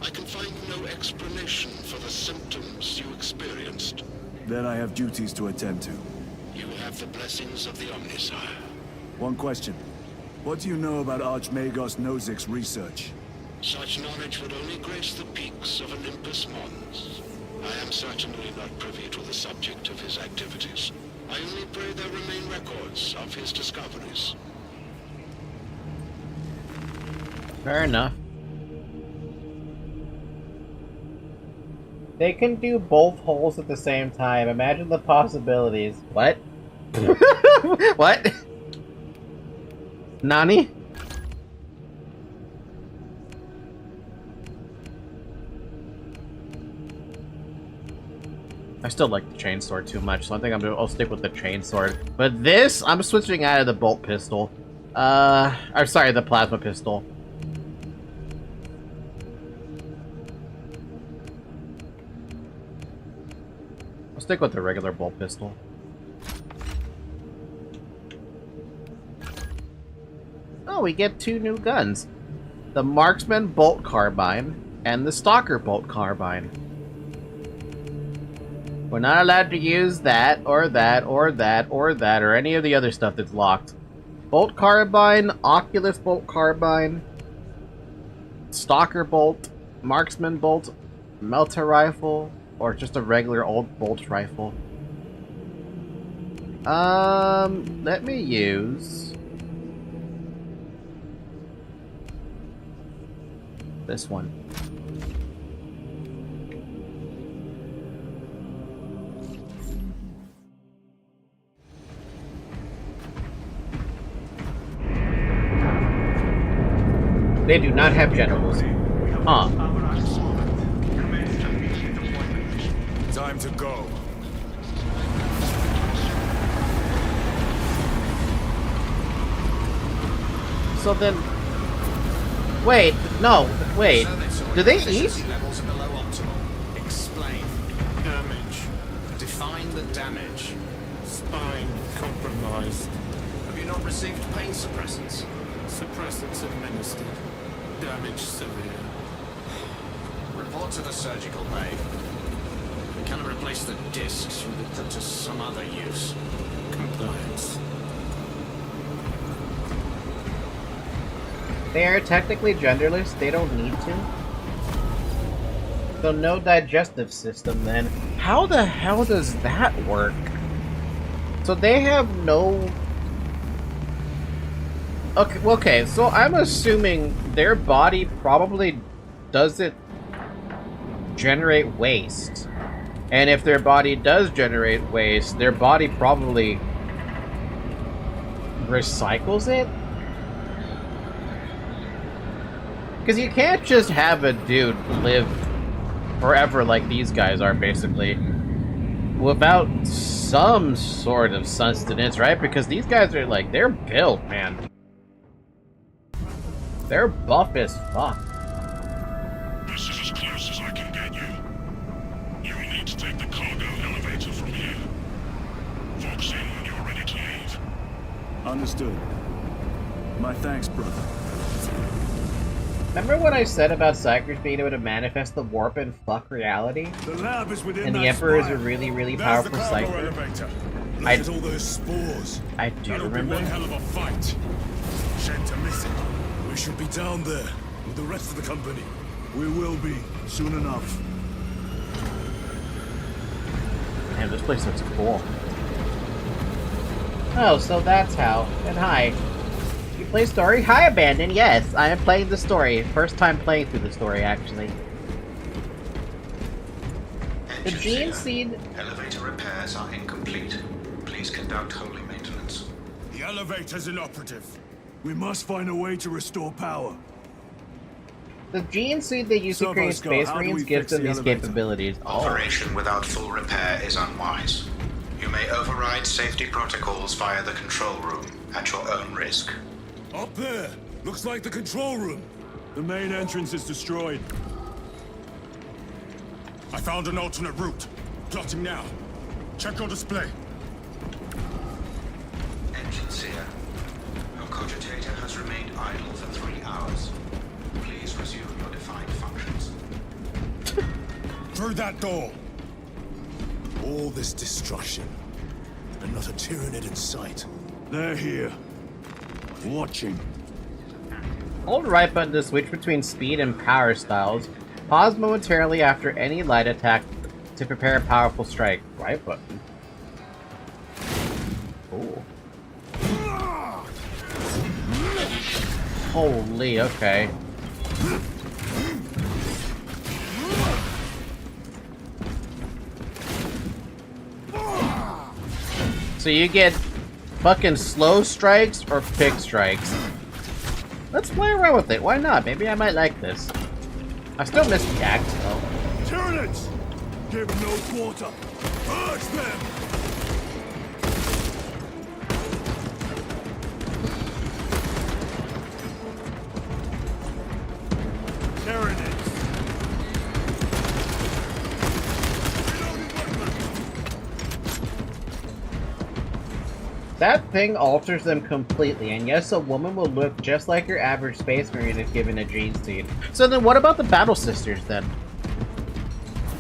Speaker 6: I can find no explanation for the symptoms you experienced.
Speaker 5: Then I have duties to attend to.
Speaker 7: You have the blessings of the Omnisire.
Speaker 5: One question. What do you know about Archmagos Nozik's research?
Speaker 7: Such knowledge would only grace the peaks of Olympus Mons. I am certainly not privy to the subject of his activities. I only pray there remain records of his discoveries.
Speaker 1: Fair enough. They can do both holes at the same time. Imagine the possibilities. What? What? Nani? I still like the chainsword too much, so I think I'll stick with the chainsword. But this, I'm switching out of the bolt pistol. I'm sorry, the plasma pistol. I'll stick with the regular bolt pistol. Oh, we get 2 new guns. The Marksman Bolt Carbine and the Stalker Bolt Carbine. We're not allowed to use that, or that, or that, or that, or any of the other stuff that's locked. Bolt Carbine, Oculus Bolt Carbine, Stalker Bolt, Marksman Bolt, Melter Rifle, or just a regular old bolt rifle. Let me use this one. They do not have generals. Huh.
Speaker 3: Time to go.
Speaker 1: So then... Wait, no, wait. Do they eat?
Speaker 8: Levels are below optimal. Explain. Damage. Define the damage.
Speaker 9: Spine compromised.
Speaker 8: Have you not received pain suppressants?
Speaker 9: Suppressants administered. Damage severe.
Speaker 8: Report to the surgical bay. We cannot replace the discs. We could put to some other use.
Speaker 9: Compliance.
Speaker 1: They are technically genderless, they don't need to. So no digestive system then. How the hell does that work? So they have no... Okay, so I'm assuming their body probably doesn't generate waste. And if their body does generate waste, their body probably recycles it? Because you can't just have a dude live forever like these guys are, basically, without some sort of sustenance, right? Because these guys are like, they're built, man. They're buff as fuck.
Speaker 7: This is as close as I can get you. You will need to take the cargo elevator from here. Fox in when you're ready to leave.
Speaker 5: Understood. My thanks, brother.
Speaker 1: Remember what I said about Cycers being able to manifest the warp and fuck reality?
Speaker 5: The lab is within
Speaker 1: and the Emperor is a really, really powerful Cypher.
Speaker 3: Look at all those spores.
Speaker 1: I do
Speaker 3: That'll
Speaker 1: remember.
Speaker 3: be one hell of a fight. Shame to miss it. We should be down there with the rest of the company.
Speaker 5: We will be soon enough.
Speaker 1: Man, this place looks cool. Oh, so that's how. And hi. You play story? Hi, Abandon. Yes, I am playing the story. First time playing through the story, actually. The gene seed...
Speaker 12: Elevator repairs are incomplete. Please conduct holy maintenance.
Speaker 3: The elevator's inoperative.
Speaker 5: We must find a way to restore power.
Speaker 1: The gene seed they use to create Space Marines gives them these capabilities.
Speaker 12: Operation without full repair is unwise. You may override safety protocols via the control room at your own risk.
Speaker 3: Up there! Looks like the control room.
Speaker 5: The main entrance is destroyed.
Speaker 3: I found an alternate route. Plotting now. Check your display.
Speaker 12: Engine seer. Your cogitator has remained idle for 3 hours. Please resume your defined functions.
Speaker 3: Through that door.
Speaker 6: All this destruction, and not a Tyranid in sight.
Speaker 5: They're here. Watching.
Speaker 1: Hold right button to switch between speed and power styles. Pause momentarily after any light attack to prepare a powerful strike. Right button. Ooh. Holy, okay. So you get fucking slow strikes or pick strikes. Let's play around with it. Why not? Maybe I might like this. I still miss the axe though.
Speaker 5: Tyranids! Give no quarter. Urge them! Tyranids!
Speaker 1: That thing alters them completely, and yes, a woman will look just like your average Space Marine if given a gene seed. So then what about the Battle Sisters, then?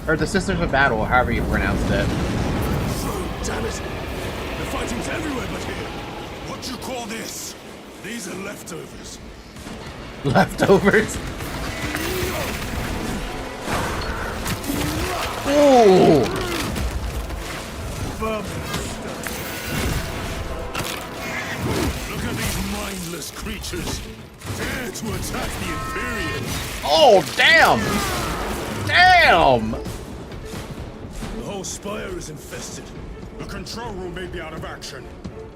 Speaker 1: Or the Sisters of Battle, however you pronounced it.
Speaker 6: Damn it! The fighting's everywhere but here. What you call this? These are leftovers.
Speaker 1: Leftovers? Ooh!
Speaker 6: Look at these mindless creatures. Dare to attack the Imperials.
Speaker 1: Oh, damn! Damn!
Speaker 6: The whole spire is infested.
Speaker 3: The control room may be out of action.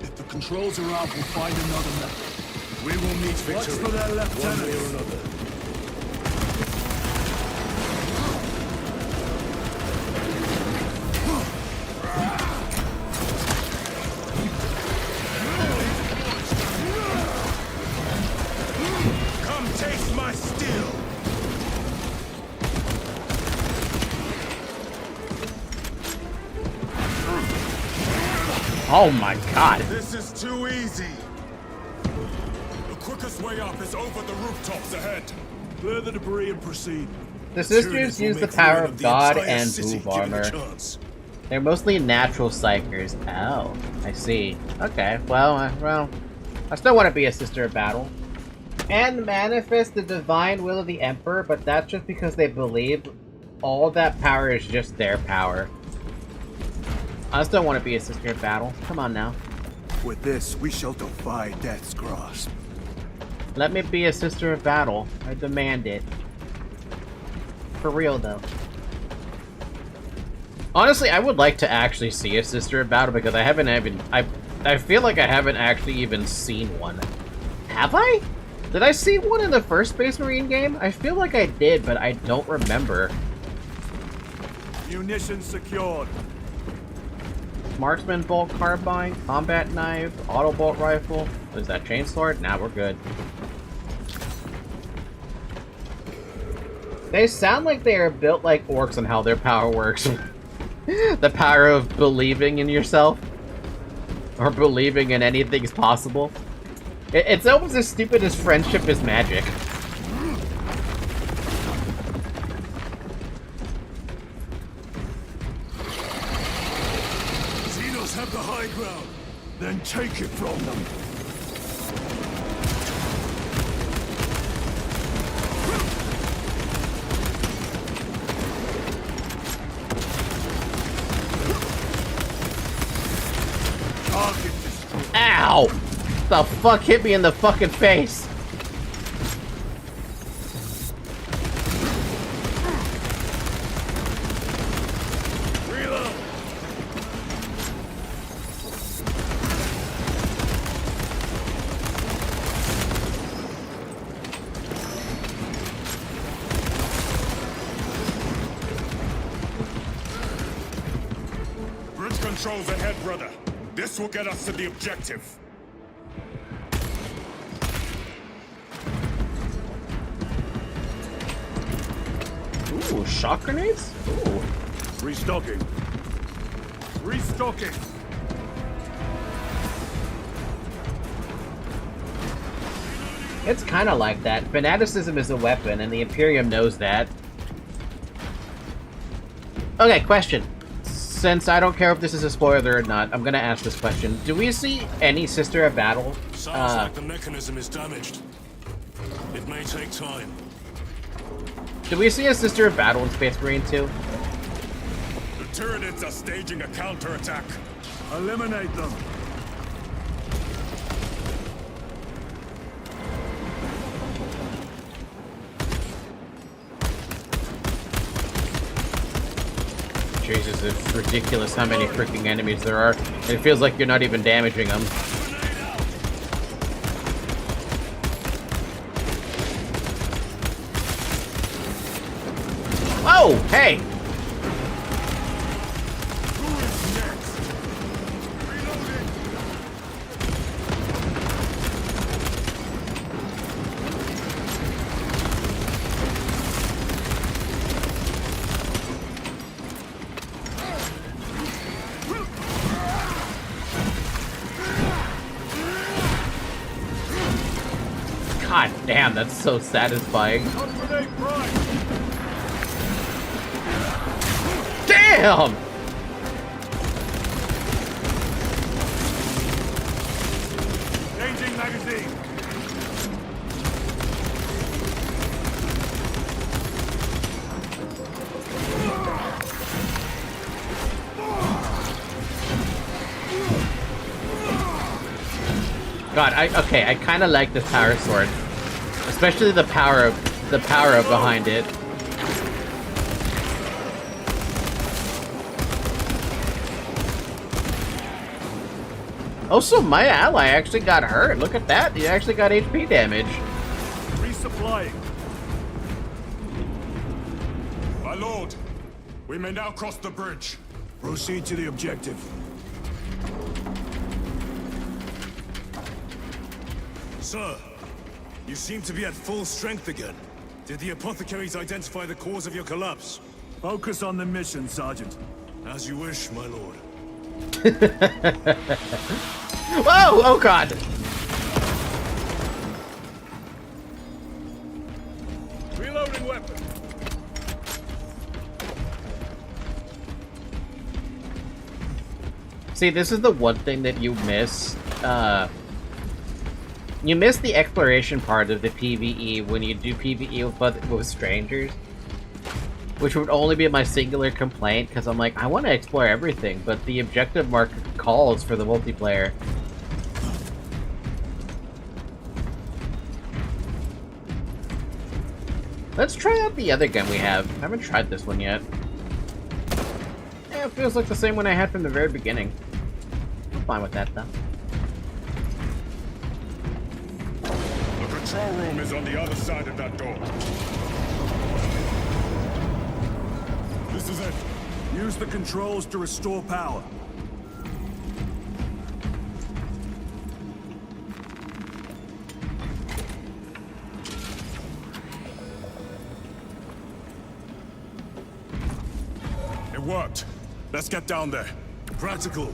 Speaker 5: If the controls are out, we'll find another method.
Speaker 6: We will meet victory.
Speaker 5: Watch for their
Speaker 6: one way or
Speaker 5: lieutenants.
Speaker 6: another.
Speaker 3: Come taste my steel.
Speaker 1: Oh my god.
Speaker 3: This is too easy. The quickest way up is over the rooftops ahead.
Speaker 5: Clear the debris and proceed.
Speaker 1: The sisters use the power of God and boob armor. They're mostly natural psychers. Oh, I see. Okay, well, I still want to be a Sister of Battle. And manifest the divine will of the Emperor, but that's just because they believe all that power is just their power. I still want to be a Sister of Battle. Come on now.
Speaker 5: With this, we shall defy death's grasp.
Speaker 1: Let me be a Sister of Battle. I demand it. For real, though. Honestly, I would like to actually see a Sister of Battle because I haven't even... I feel like I haven't actually even seen one. Have I? Did I see one in the first Space Marine game? I feel like I did, but I don't remember.
Speaker 5: Munitions secured.
Speaker 1: Marksman bolt carbine, combat knife, auto bolt rifle. What is that, chainsword? Nah, we're good. They sound like they are built like orcs and how their power works. The power of believing in yourself. Or believing in anything's possible. It's almost as stupid as friendship is magic.
Speaker 6: Xenos have the high ground.
Speaker 5: Then take it from them.
Speaker 1: Ow! The fuck hit me in the fucking face?
Speaker 6: Reload.
Speaker 3: Bridge controls ahead, brother. This will get us to the objective.
Speaker 1: Ooh, shock grenades? Ooh.
Speaker 5: Restocking. Restocking.
Speaker 1: It's kind of like that. Fanaticism is a weapon, and the Imperium knows that. Okay, question. since I don't care if this is a spoiler or not, I'm gonna ask this question. Do we see any Sister of Battle?
Speaker 3: Sounds like the mechanism is damaged. It may take time.
Speaker 1: Do we see a Sister of Battle in Space Marine 2?
Speaker 3: The Tyranids are staging a counterattack.
Speaker 5: Eliminate them.
Speaker 1: Jesus, it's ridiculous how many freaking enemies there are. And it feels like you're not even damaging them. Oh, hey! God damn, that's so satisfying. Damn!
Speaker 3: Changing magazine.
Speaker 1: God, I kind of like this power sword, especially the power behind it. Also, my ally actually got hurt. Look at that. He actually got HP damage.
Speaker 3: Resupplying. My lord, we may now cross the bridge.
Speaker 5: Proceed to the objective.
Speaker 3: Sir, you seem to be at full strength again. Did the apothecaries identify the cause of your collapse?
Speaker 5: Focus on the mission, Sergeant.
Speaker 3: As you wish, my lord.
Speaker 1: Whoa! Oh god!
Speaker 3: Reloading weapon.
Speaker 1: See, this is the one thing that you miss. You miss the exploration part of the PvE when you do PvE with strangers. Which would only be my singular complaint, because I'm like, I want to explore everything, but the objective market calls for the multiplayer. Let's try out the other gun we have. I haven't tried this one yet. Yeah, it feels like the same one I had from the very beginning. I'm fine with that, though.
Speaker 3: The control room is on the other side of that door. This is it.
Speaker 5: Use the controls to restore power.
Speaker 3: It worked. Let's get down there. Practical.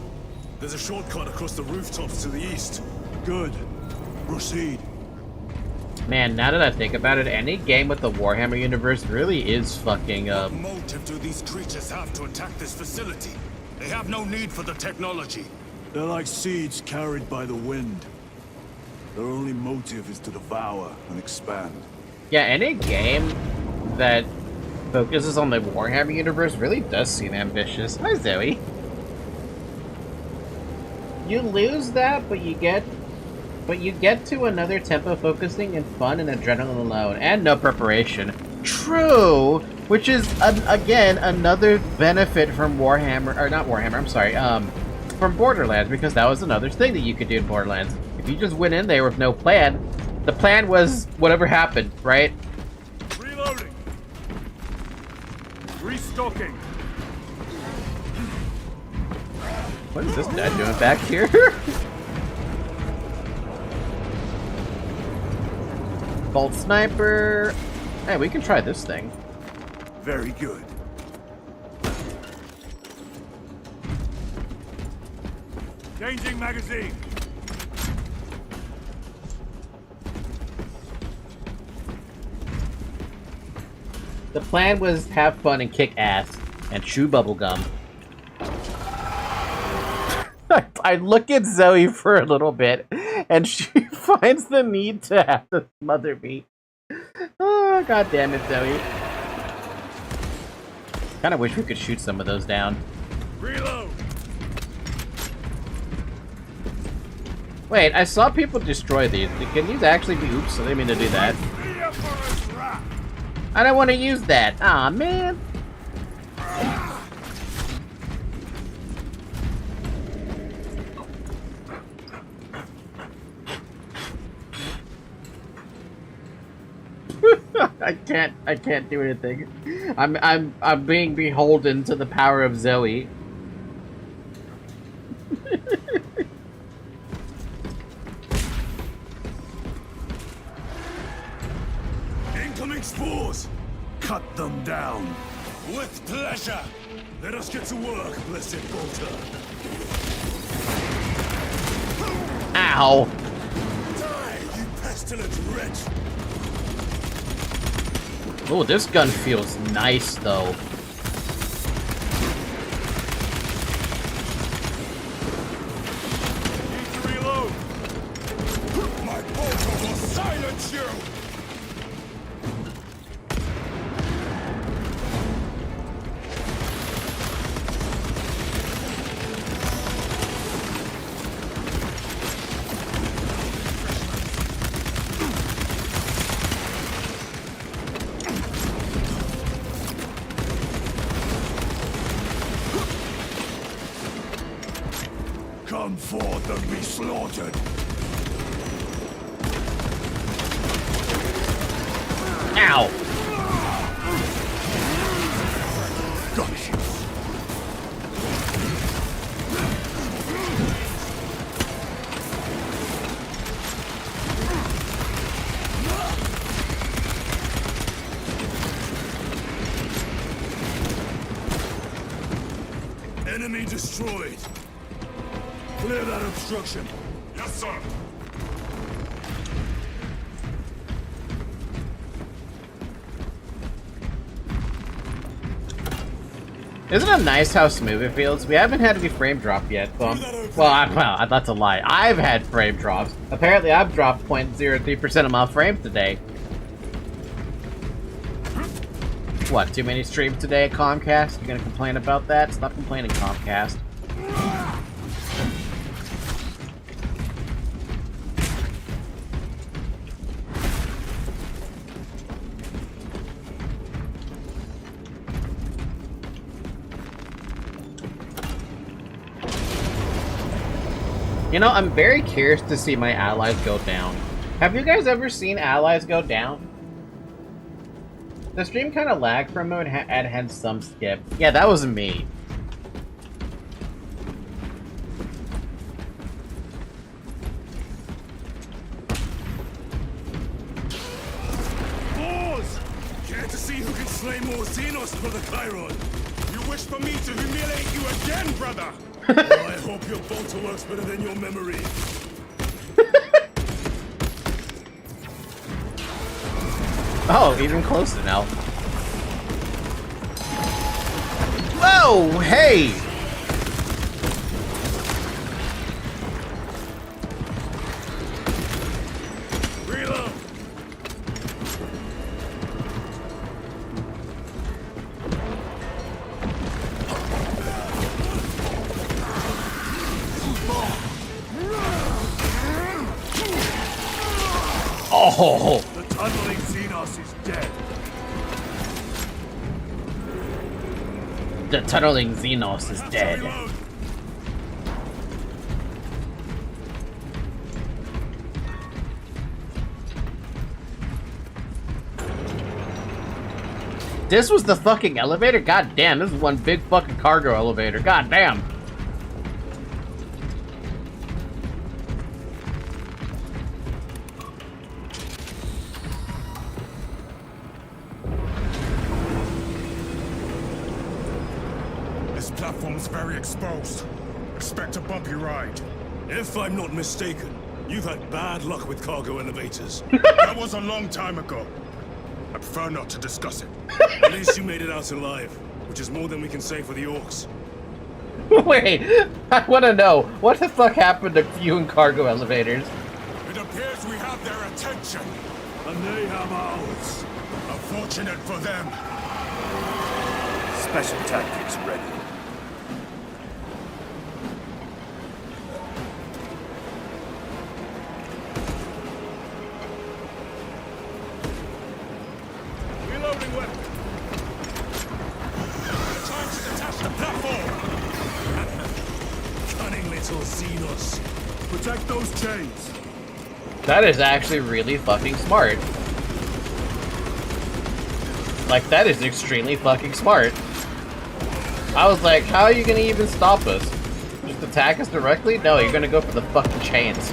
Speaker 3: There's a shortcut across the rooftops to the east.
Speaker 5: Good. Proceed.
Speaker 1: Man, now that I think about it, any game with the Warhammer universe really is fucking
Speaker 3: What motive do these creatures have to attack this facility? They have no need for the technology.
Speaker 5: They're like seeds carried by the wind. Their only motive is to devour and expand.
Speaker 1: Yeah, any game that focuses on the Warhammer universe really does seem ambitious. Hi, Zoe. You lose that, but you get to another tempo focusing and fun and adrenaline alone, and no preparation. True, which is again another benefit from Warhammer, or not Warhammer. I'm sorry, from Borderlands, because that was another thing that you could do in Borderlands. If you just went in there with no plan, the plan was whatever happened, right?
Speaker 3: Reloading. Restocking.
Speaker 1: What is this guy doing back here? Bolt sniper. Hey, we can try this thing.
Speaker 5: Very good.
Speaker 3: Changing magazine.
Speaker 1: The plan was have fun and kick ass and chew bubblegum. I look at Zoe for a little bit, and she finds the need to have to smother me. Oh, god damn it, Zoe. Kinda wish we could shoot some of those down.
Speaker 3: Reload!
Speaker 1: Wait, I saw people destroy these. Can these actually be... Oops, I didn't mean to do that. I don't want to use that. Aw, man. I can't do anything. I'm being beholden to the power of Zoe.
Speaker 3: Incoming spores! Cut them down. With pleasure. Let us get to work, blessed Bolter.
Speaker 1: Ow.
Speaker 3: Die, you pestilent wretch!
Speaker 1: Oh, this gun feels nice, though.
Speaker 3: Need to reload! My bolter will silence you! Come forth and be slaughtered!
Speaker 1: Ow!
Speaker 3: Gotcha! Enemy destroyed! Clear that obstruction. Yes, sir.
Speaker 1: Isn't it nice how smooth it feels? We haven't had any frame drop yet. Well, that's a lie. I've had frame drops. Apparently, I've dropped 0.03% of my frames today. What, too many streams today, Comcast? You gonna complain about that? Stop complaining, Comcast. You know, I'm very curious to see my allies go down. Have you guys ever seen allies go down? The stream kind of lagged for a moment and had some skip. Yeah, that was me.
Speaker 3: Pause! Care to see who can slay more Xenos for the Chiron? You wish for me to humiliate you again, brother? Well, I hope your bolter works better than your memory.
Speaker 1: Oh, even closer now. Whoa! Hey!
Speaker 3: Reload!
Speaker 1: Oh!
Speaker 3: The tunneling Xenos is dead.
Speaker 1: The tunneling Xenos is dead. This was the fucking elevator? God damn, this is one big fucking cargo elevator. God damn.
Speaker 3: This platform's very exposed. Expect a bumpy ride. If I'm not mistaken, you've had bad luck with cargo elevators. That was a long time ago. I prefer not to discuss it. At least you made it out alive, which is more than we can say for the orcs.
Speaker 1: Wait, I want to know, what the fuck happened to fuel cargo elevators?
Speaker 3: It appears we have their attention. And they have ours. Unfortunate for them.
Speaker 5: Special tactics ready.
Speaker 3: Reloading weapon. Time to detach the platform. Cunning little Xenos. Protect those chains.
Speaker 1: That is actually really fucking smart. Like, that is extremely fucking smart. I was like, how are you gonna even stop us? Just attack us directly? No, you're gonna go for the fucking chains.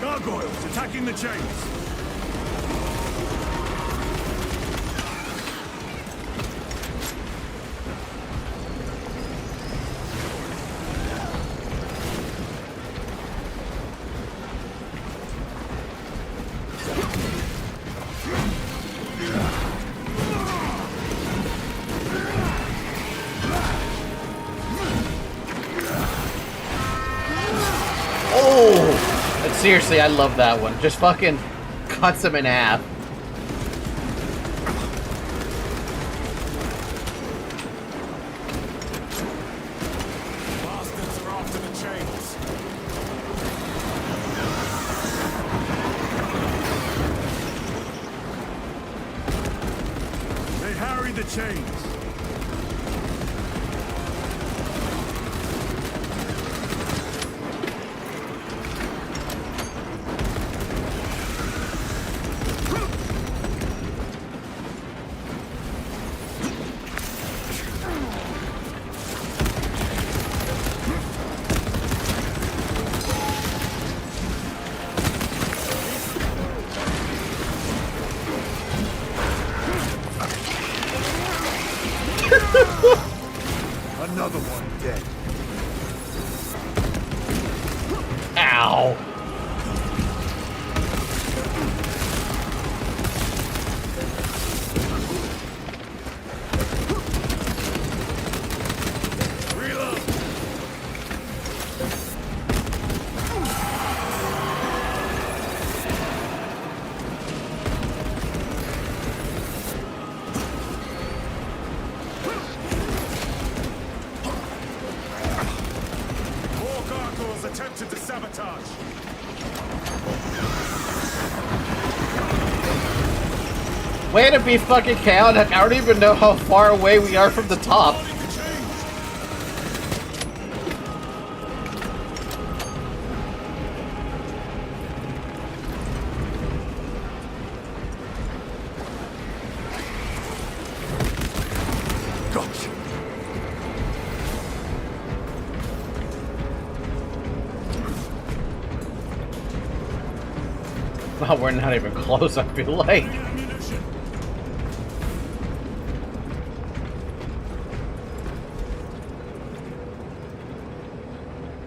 Speaker 3: Gargoyles attacking the chains.
Speaker 1: Seriously, I love that one. Just fucking cuts him in half.
Speaker 3: Bastards are after the chains. They harry the chains. Another one dead.
Speaker 1: Ow.
Speaker 3: Reload. Attempted to sabotage.
Speaker 1: Way to be fucking chaotic. I don't even know how far away we are from the top.
Speaker 3: Gotcha.
Speaker 1: Oh, we're not even close, I feel like.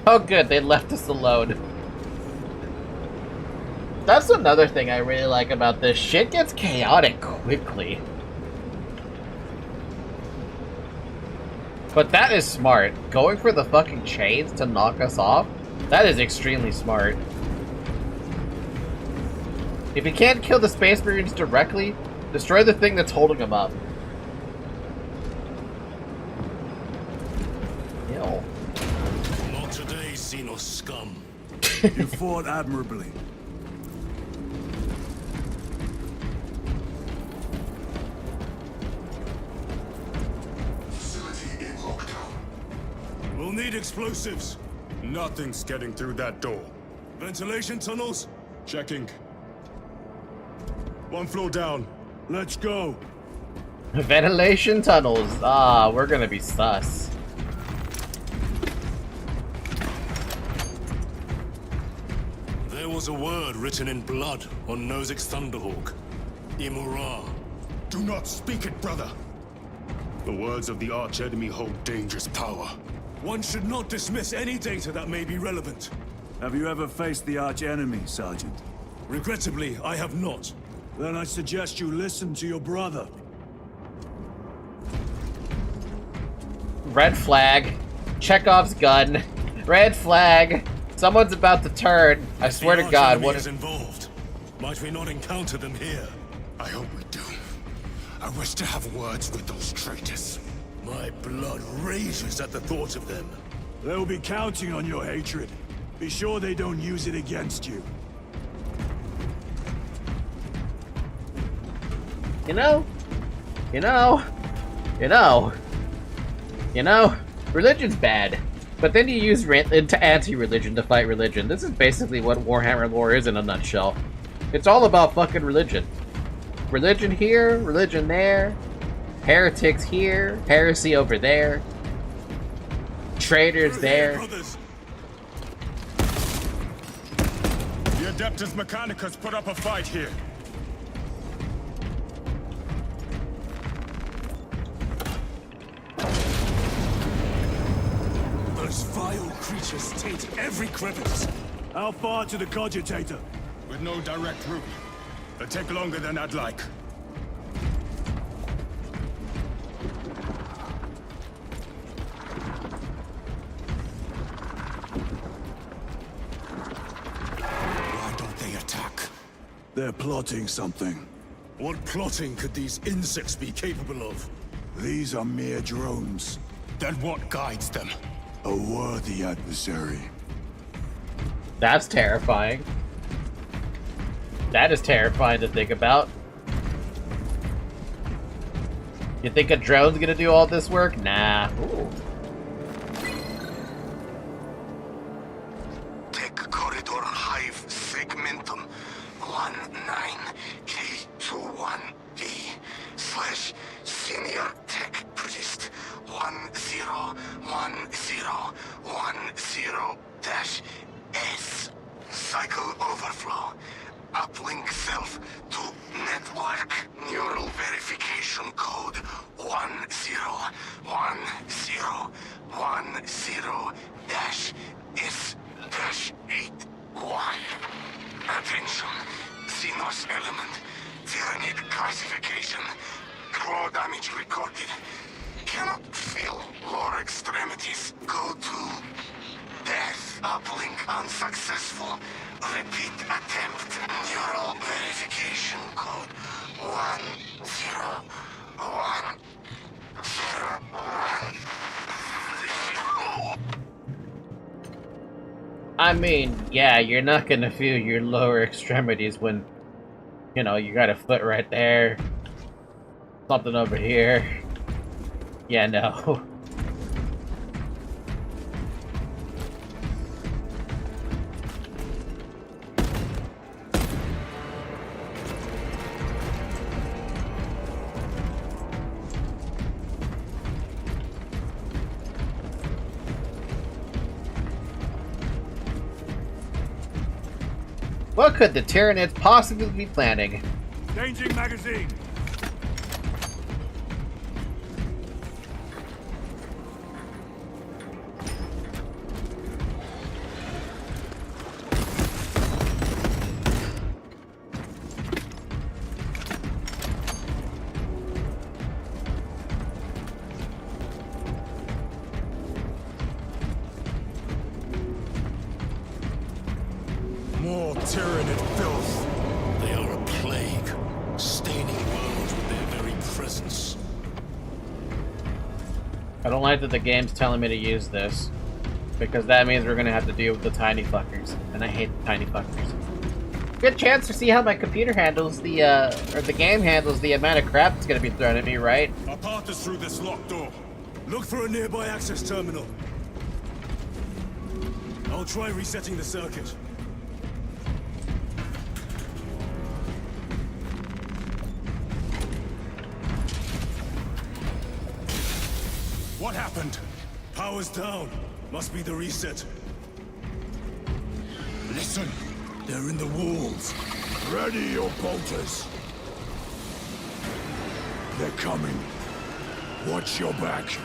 Speaker 1: Oh good, they left us alone. That's another thing I really like about this. Shit gets chaotic quickly. But that is smart. Going for the fucking chains to knock us off, that is extremely smart. If you can't kill the Space Marines directly, destroy the thing that's holding them up. Ew.
Speaker 3: Not today, Xenos scum.
Speaker 5: You fought admirably.
Speaker 3: Facility in lockdown. We'll need explosives. Nothing's getting through that door. Ventilation tunnels? Checking. One floor down.
Speaker 5: Let's go.
Speaker 1: Ventilation tunnels. Ah, we're gonna be sus.
Speaker 3: There was a word written in blood on Nozick's Thunderhawk. Imura. Do not speak it, brother. The words of the arch-enemy hold dangerous power. One should not dismiss any data that may be relevant.
Speaker 5: Have you ever faced the arch-enemy, Sergeant?
Speaker 3: Regrettably, I have not.
Speaker 5: Then I suggest you listen to your brother.
Speaker 1: Red flag. Chekhov's gun. Red flag. Someone's about to turn. I swear to God, what is
Speaker 3: involved? Might we not encounter them here? I hope we do. I wish to have words with those traitors. My blood rages at the thought of them.
Speaker 5: They'll be counting on your hatred. Be sure they don't use it against you.
Speaker 1: religion's bad. But then you use anti-religion to fight religion. This is basically what Warhammer lore is in a nutshell. It's all about fucking religion. Religion here, religion there. Heretics here, heresy over there. Traitors there.
Speaker 3: The Adeptus Mechanicus put up a fight here. Those vile creatures taint every crevice.
Speaker 5: How far to the cogitator?
Speaker 3: With no direct route. It'll take longer than I'd like. Why don't they attack?
Speaker 5: They're plotting something.
Speaker 3: What plotting could these insects be capable of?
Speaker 5: These are mere drones.
Speaker 3: Then what guides them?
Speaker 5: A worthy adversary.
Speaker 1: That's terrifying. That is terrifying to think about. You think a drone's gonna do all this work? Nah. Ooh.
Speaker 4: Tech corridor hive segmentum 19K21D/senior tech priest 101010-S cycle overflow. Uplink self to network neural verification code 1010-S-81. Attention, Xenos element, Tyranid classification, claw damage recorded. Cannot feel lower extremities. Go to death. Uplink unsuccessful. Repeat attempt. Neural verification code 101010.
Speaker 1: I mean, yeah, you're not gonna feel your lower extremities when, you know, you got a foot right there. Something over here. Yeah, no. What could the Tyranids possibly be planning?
Speaker 5: Changing magazine.
Speaker 3: More Tyranid filth. They are a plague, staining worlds with their very presence.
Speaker 1: I don't like that the game's telling me to use this, because that means we're gonna have to deal with the tiny fuckers, and I hate the tiny fuckers. Good chance to see how my computer handles the, or the game handles the amount of crap that's gonna be thrown at me, right?
Speaker 3: Our path is through this locked door. Look for a nearby access terminal. I'll try resetting the circuit. What happened? Power's down. Must be the reset. Listen, they're in the walls. Ready your bolters. They're coming. Watch your back.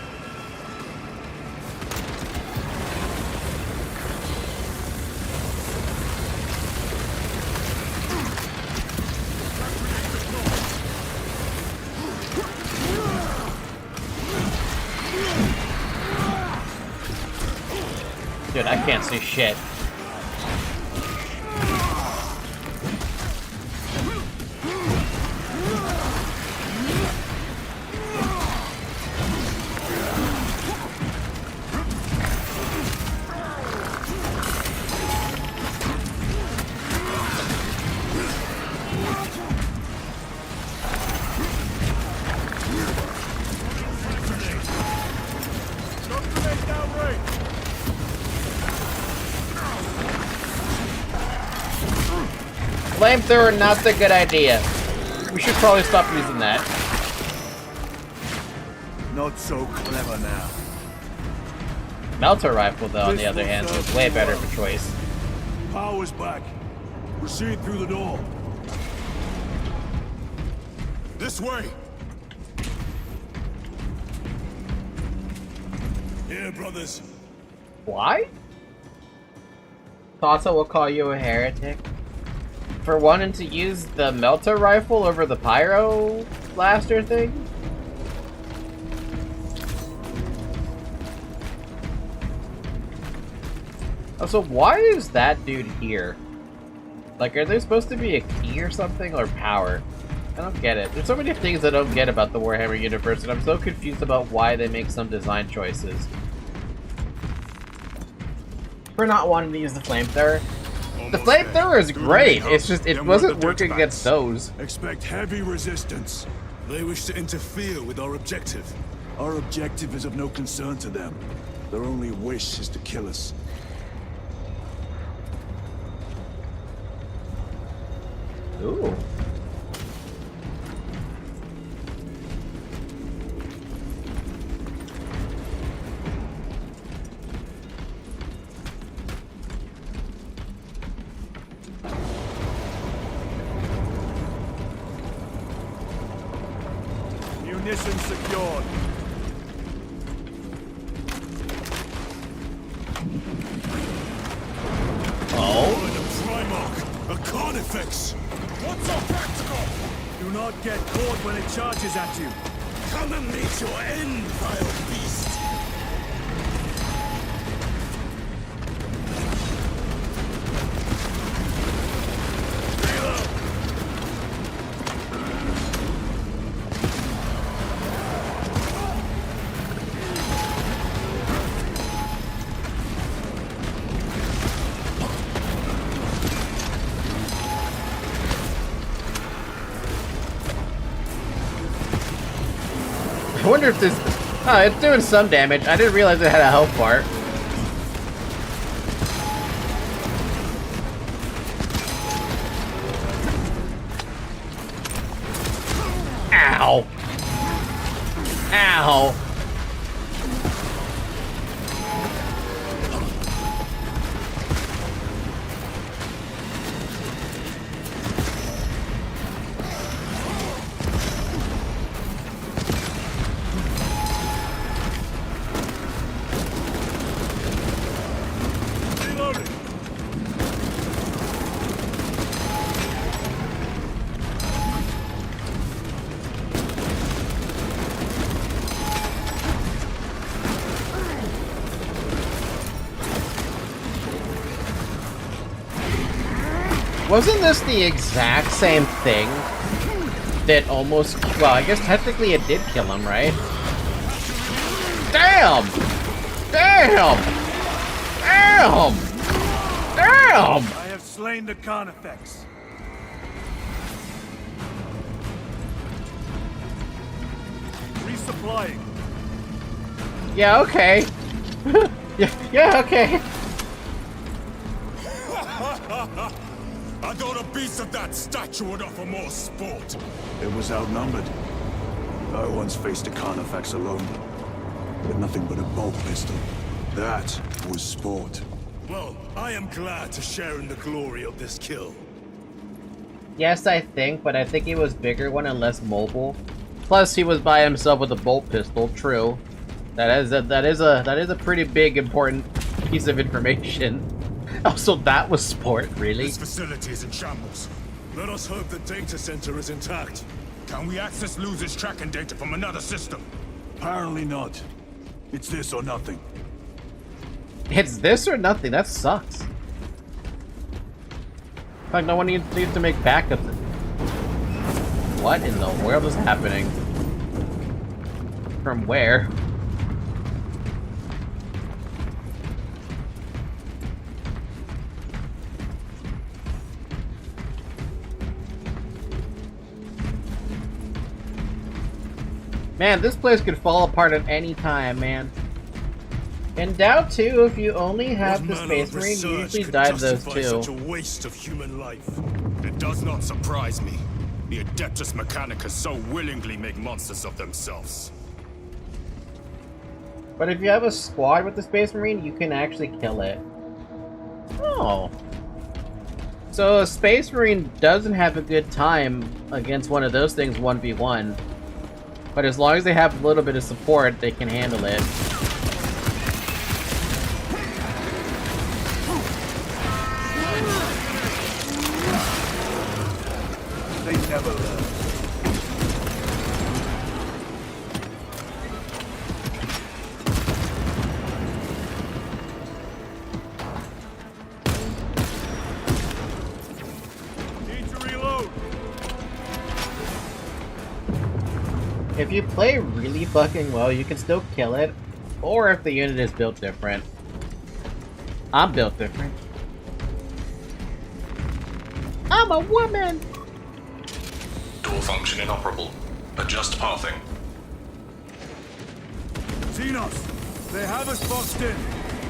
Speaker 1: Dude, I can't see shit. Flamethrower, not the good idea. We should probably stop using that.
Speaker 5: Not so clever now.
Speaker 1: Melter rifle, though, on the other hand, is way better of a choice.
Speaker 3: Power's back. Proceed through the door. This way. Here, brothers.
Speaker 1: Why? Thassa will call you a heretic for wanting to use the melter rifle over the pyro blaster thing? Also, why is that dude here? Like, are there supposed to be a key or something, or power? I don't get it. There's so many things I don't get about the Warhammer universe, and I'm so confused about why they make some design choices. For not wanting to use the flamethrower. The flamethrower is great, it's just, it wasn't working against those.
Speaker 3: Expect heavy resistance. They wish to interfere with our objective.
Speaker 5: Our objective is of no concern to them. Their only wish is to kill us.
Speaker 1: Ooh.
Speaker 3: Munitions secured.
Speaker 1: Oh?
Speaker 3: A Carnifex! What's so practical?
Speaker 5: Do not get caught when it charges at you.
Speaker 3: Come and meet your end, vile beast!
Speaker 1: I wonder if this... Oh, it's doing some damage. I didn't realize it had a health bar. Ow! Ow! Wasn't this the exact same thing that almost... Well, I guess technically it did kill him, right? Damn! Damn! Damn! Damn!
Speaker 5: I have slain the Carnifex. Resupplying.
Speaker 1: Yeah, okay. yeah, okay.
Speaker 3: I thought a beast of that stature would offer more sport.
Speaker 5: It was outnumbered. I once faced a Carnifex alone. with nothing but a bolt pistol. That was sport.
Speaker 3: Well, I am glad to share in the glory of this kill.
Speaker 1: Yes, I think, but I think he was bigger one and less mobile. Plus, he was by himself with a bolt pistol. True, that is a pretty big important piece of information. Also, that was sport, really.
Speaker 3: This facility is in shambles. Let us hope the data center is intact. Can we access losers tracking data from another system?
Speaker 5: Apparently not. It's this or nothing.
Speaker 1: It's this or nothing. That sucks. In fact, no one needs to make backups. What in the world is happening? From where? Man, this place could fall apart at any time, man. In doubt too, if you only have the Space Marine, you usually dive those too.
Speaker 3: Such a waste of human life. It does not surprise me. The Adeptus Mechanicus so willingly make monsters of themselves.
Speaker 1: But if you have a squad with the Space Marine, you can actually kill it. Oh. So a Space Marine doesn't have a good time against one of those things 1v1. But as long as they have a little bit of support, they can handle it.
Speaker 5: They never learn.
Speaker 3: Need to reload.
Speaker 1: If you play really fucking well, you can still kill it. Or if the unit is built different. I'm built different. I'm a woman!
Speaker 4: Door function inoperable. Adjust pathing.
Speaker 3: Xenos, they have us boxed in.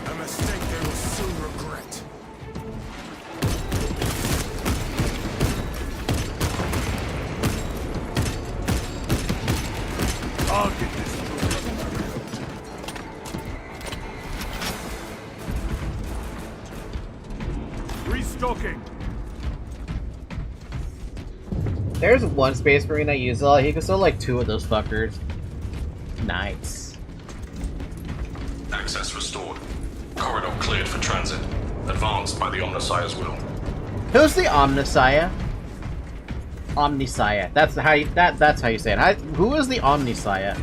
Speaker 3: A mistake they will soon regret.
Speaker 5: Target this.
Speaker 3: Restocking.
Speaker 1: There's one Space Marine I use a lot. He can sell like 2 of those fuckers. Nice.
Speaker 4: Access restored. Corridor cleared for transit. Advanced by the Omnissiah's will.
Speaker 1: Who's the Omnissiah? Omnissiah. That's how you say it. Who is the Omnissiah?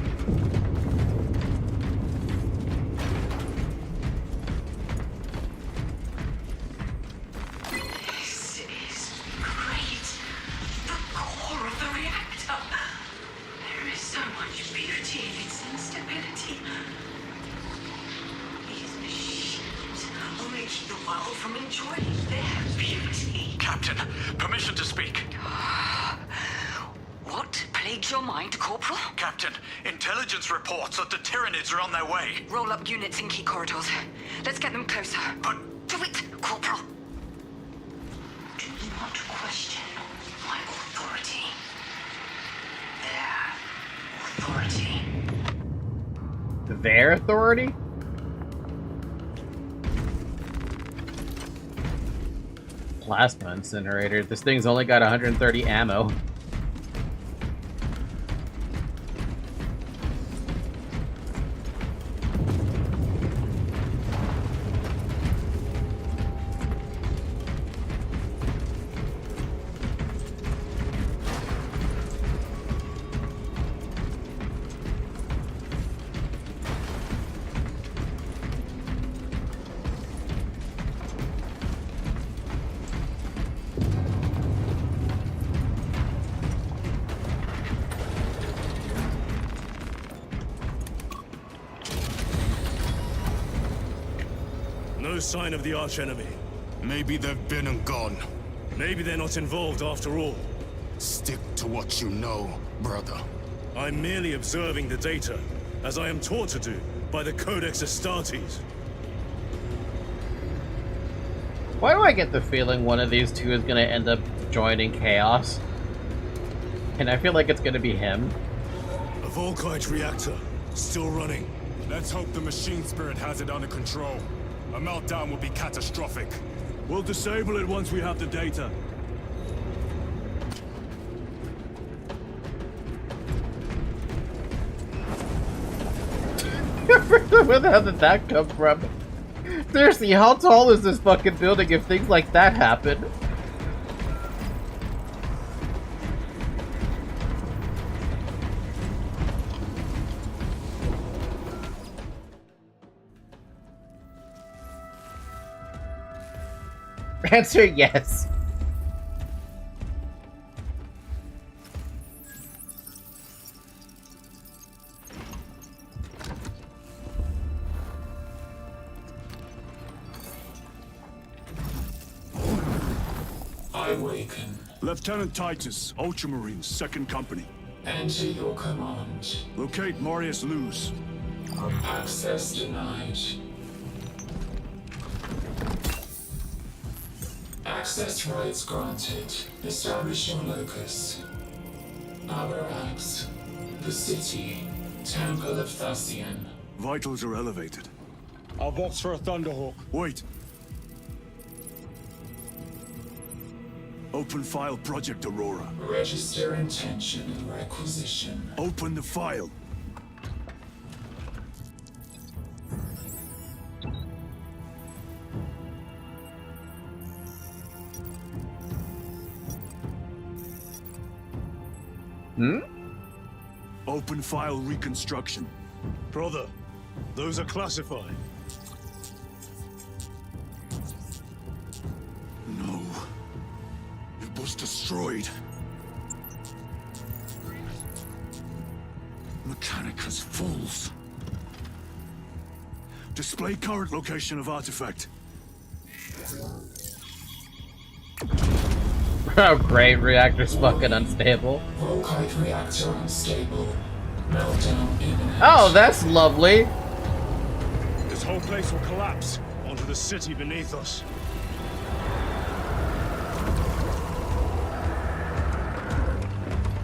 Speaker 2: This is great. The core of the reactor. There is so much beauty in its instability. These machines only keep the world from enjoying their beauty.
Speaker 13: Captain, permission to speak.
Speaker 2: What plagues your mind, Corporal?
Speaker 13: Captain, intelligence reports that the Tyranids are on their way.
Speaker 2: Roll up units in key corridors. Let's get them closer.
Speaker 13: But...
Speaker 2: Do it, Corporal. Do not question my authority. Their authority.
Speaker 1: Their authority? Plasma incinerator. This thing's only got 130 ammo.
Speaker 3: No sign of the archenemy. Maybe they've been and gone. Maybe they're not involved after all. Stick to what you know, brother. I'm merely observing the data, as I am taught to do by the Codex Astartes.
Speaker 1: Why do I get the feeling one of these two is gonna end up joining Chaos? And I feel like it's gonna be him.
Speaker 3: A Volkite reactor, still running. Let's hope the machine spirit has it under control. A meltdown will be catastrophic.
Speaker 5: We'll disable it once we have the data.
Speaker 1: Where the hell did that come from? Seriously, how tall is this fucking building if things like that happen? Answer yes.
Speaker 14: I awaken.
Speaker 5: Lieutenant Titus, Ultramarines, 2nd Company.
Speaker 14: Enter your command.
Speaker 5: Locate Marius Luz.
Speaker 14: Access denied. Access rights granted. Establish your locus. Apegrixs. The city. Temple of Thasian.
Speaker 5: Vitals are elevated.
Speaker 10: I'll box for a Thunderhawk.
Speaker 5: Wait. Open file Project Aurora.
Speaker 14: Register intention and requisition.
Speaker 5: Open the file. Open file reconstruction.
Speaker 10: Brother, those are classified.
Speaker 5: No. It was destroyed. Mechanicus fools. Display current location of artifact.
Speaker 1: Oh great, reactor's fucking unstable.
Speaker 14: Volkite reactor unstable. Meltdown imminent.
Speaker 1: Oh, that's lovely.
Speaker 10: This whole place will collapse onto the city beneath us.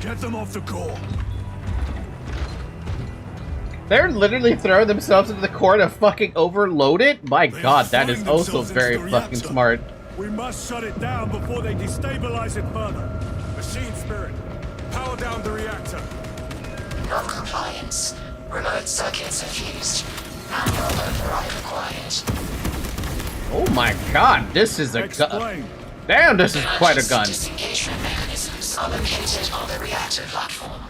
Speaker 5: Get them off the core.
Speaker 1: They're literally throwing themselves into the core to fucking overload it? My god, that is also very fucking smart.
Speaker 3: We must shut it down before they destabilize it further. Machine spirit, power down the reactor.
Speaker 2: Non-compliance. Remote circuits are fused. Manual override required.
Speaker 1: Oh my god, this is a gun. Damn, this is quite a gun.
Speaker 2: Disengagement mechanisms are located on the reactor platform.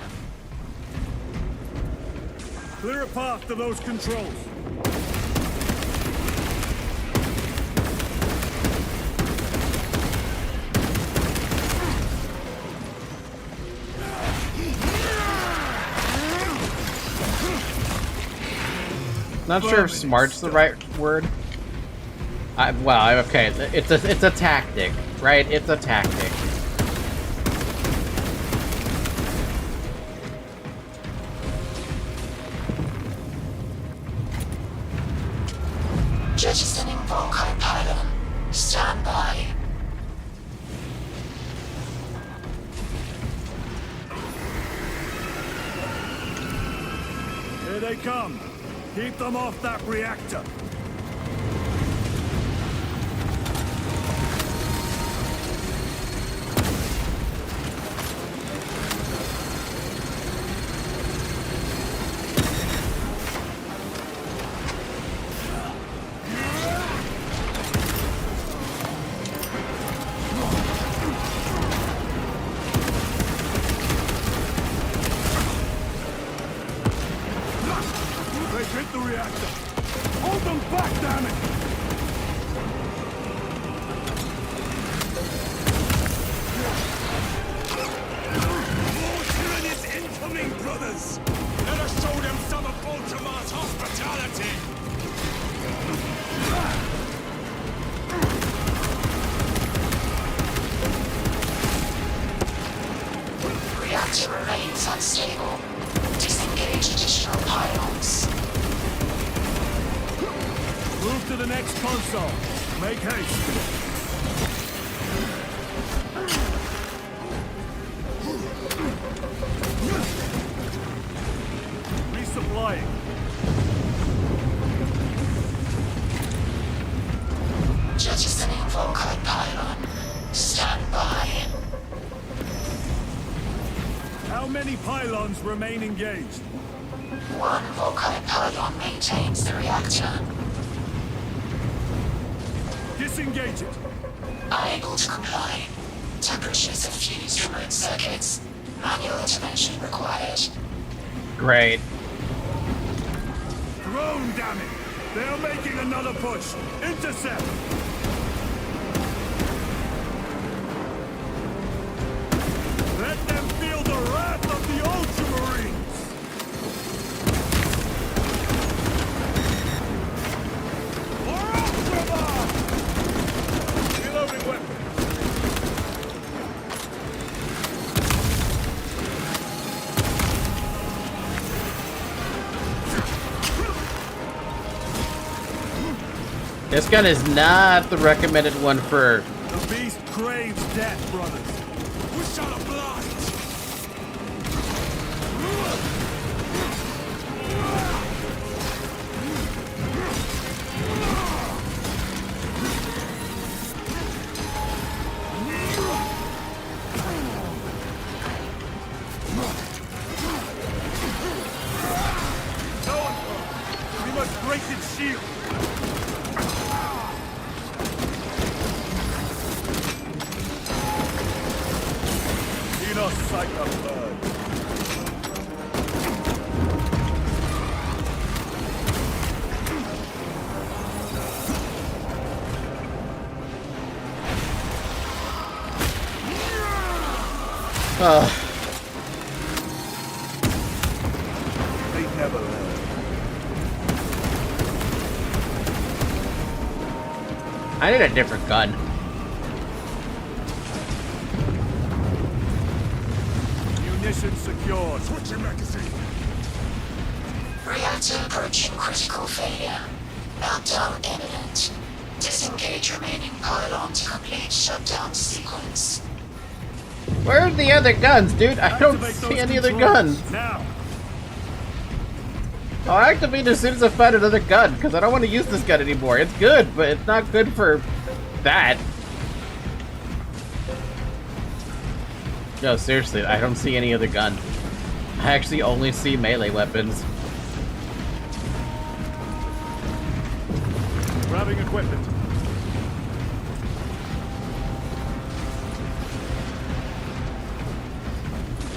Speaker 3: Clear a path to those controls.
Speaker 1: Not sure if smart's the right word. Well, okay, it's a tactic, right? It's a tactic.
Speaker 2: Jettisoning Volkite pylon. Stand by.
Speaker 3: Here they come. Keep them off that reactor. Hit the reactor! Hold them back, damn it! More tyrannies incoming, brothers! Let us show them some of Ultramar's hospitality!
Speaker 2: Reactor remains unstable. Disengage additional pylons.
Speaker 3: Move to the next console. Make haste. Resupplying.
Speaker 10: any pylons remain engaged?
Speaker 2: One volcanic pylon maintains the reactor.
Speaker 10: Disengage it.
Speaker 2: Unable to comply. Temperatures have fused remote circuits. Manual intervention required.
Speaker 1: Great.
Speaker 10: Drone, damn it! They are making another push. Intercept. Let them feel the wrath of the Ultramarines! Reloading weapon!
Speaker 1: This gun is not the recommended one for...
Speaker 10: The beast craves death, brothers. We shall oblige. We must break its shield. Like a bird. They never learn.
Speaker 1: I need a different gun.
Speaker 10: Munitions secured. Switching magazine.
Speaker 2: Reactor approaching critical failure. Meltdown imminent. Disengage remaining pylon to complete shutdown sequence.
Speaker 1: Where are the other guns, dude? I don't see any other guns.
Speaker 10: Now.
Speaker 1: I'll activate as soon as I find another gun, because I don't want to use this gun anymore. It's good, but it's not good for that. No, seriously, I don't see any other gun. I actually only see melee weapons.
Speaker 10: Grabbing equipment.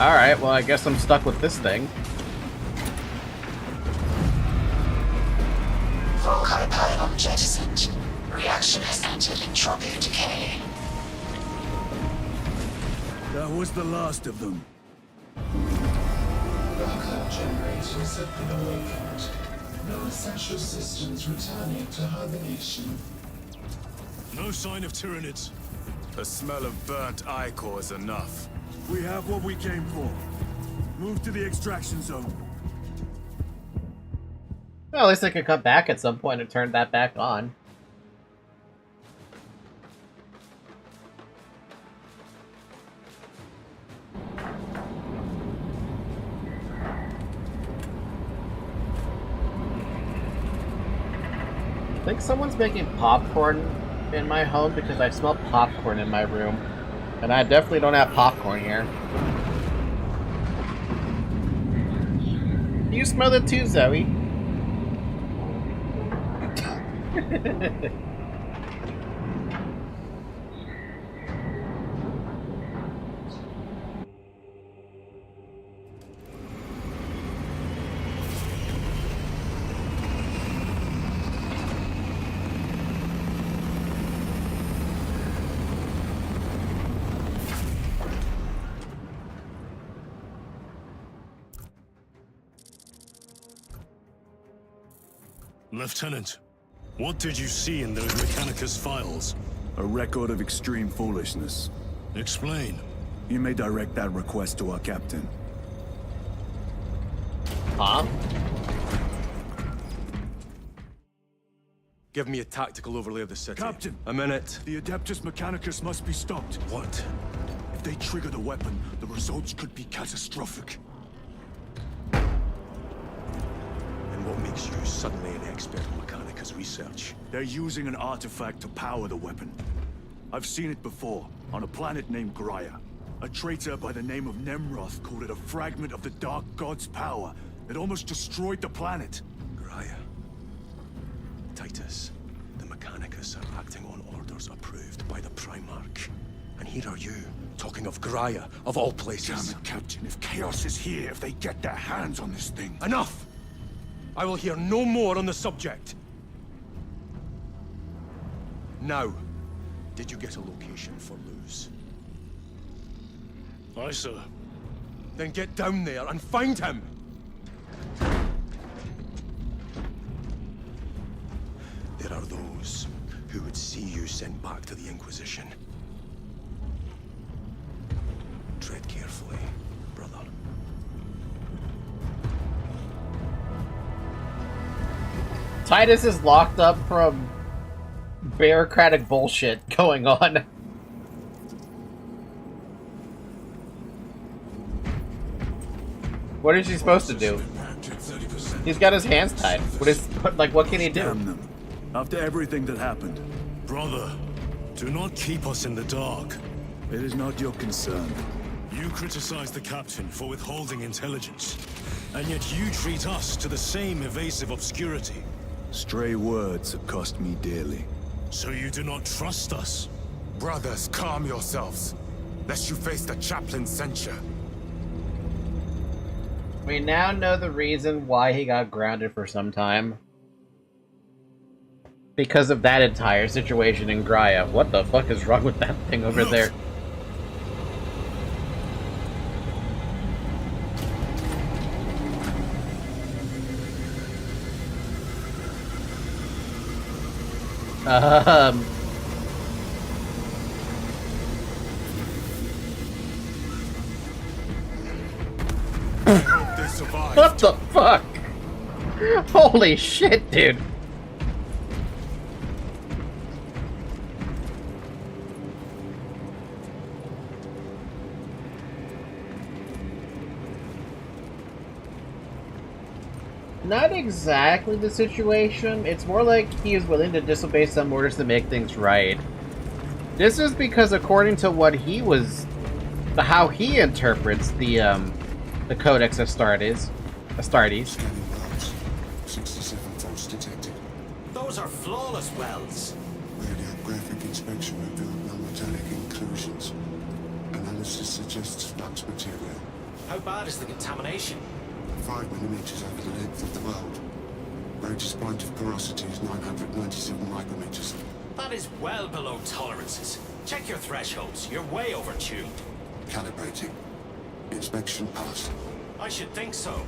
Speaker 1: Alright, well I guess I'm stuck with this thing.
Speaker 2: Volcanic pylon jettisoned. Reaction has entered entropy decay.
Speaker 5: That was the last of them.
Speaker 14: Backup generators have been awakened. No essential systems returning to hibernation.
Speaker 10: No sign of Tyranids.
Speaker 3: The smell of burnt ichor is enough.
Speaker 5: We have what we came for. Move to the extraction zone.
Speaker 1: Well, at least I could come back at some point and turn that back on. I think someone's making popcorn in my home because I smell popcorn in my room. And I definitely don't have popcorn here. Do you smell it too, Zoe?
Speaker 10: Lieutenant, what did you see in those Mechanicus files?
Speaker 5: A record of extreme foolishness.
Speaker 10: Explain.
Speaker 5: You may direct that request to our captain.
Speaker 1: Huh?
Speaker 15: Give me a tactical overlay of the city.
Speaker 5: Captain!
Speaker 15: A minute.
Speaker 5: The Adeptus Mechanicus must be stopped.
Speaker 15: What?
Speaker 5: If they trigger the weapon, the results could be catastrophic.
Speaker 15: And what makes you suddenly an expert in Mechanicus research?
Speaker 5: They're using an artifact to power the weapon. I've seen it before, on a planet named Graia. A traitor by the name of Nemroth called it a fragment of the Dark God's power. It almost destroyed the planet.
Speaker 15: Graia. Titus, the Mechanicus are acting on orders approved by the Primarch. And here are you, talking of Graia, of all places.
Speaker 5: Damn it, Captain. If Chaos is here, if they get their hands on this thing...
Speaker 15: Enough! I will hear no more on the subject. Now, did you get a location for Luz?
Speaker 10: Aye, sir.
Speaker 15: Then get down there and find him! There are those who would see you sent back to the Inquisition. Tread carefully, brother.
Speaker 1: Titus is locked up from bureaucratic bullshit going on. What is he supposed to do? He's got his hands tied. What can he do?
Speaker 5: Damn them. After everything that happened.
Speaker 10: Brother, do not keep us in the dark.
Speaker 5: It is not your concern.
Speaker 10: You criticize the captain for withholding intelligence, and yet you treat us to the same evasive obscurity.
Speaker 5: Stray words have cost me dearly.
Speaker 10: So you do not trust us?
Speaker 3: Brothers, calm yourselves, lest you face the chaplain's censure.
Speaker 1: We now know the reason why he got grounded for some time. Because of that entire situation in Graia. What the fuck is wrong with that thing over there? What the fuck? Holy shit, dude. Not exactly the situation. It's more like he is willing to disobey some orders to make things right. This is because according to what he was... how he interprets the Codex Astartes.
Speaker 6: 67 faults detected.
Speaker 8: Those are flawless wells.
Speaker 6: Radiographic inspection revealed non-metallic inclusions. Analysis suggests flux material.
Speaker 8: How bad is the contamination?
Speaker 6: 5 millimeters over the length of the world. Greatest point of porosity is 997 micrometers.
Speaker 8: That is well below tolerances. Check your thresholds. You're way overtuned.
Speaker 6: Calibrating. Inspection passed.
Speaker 8: I should think so.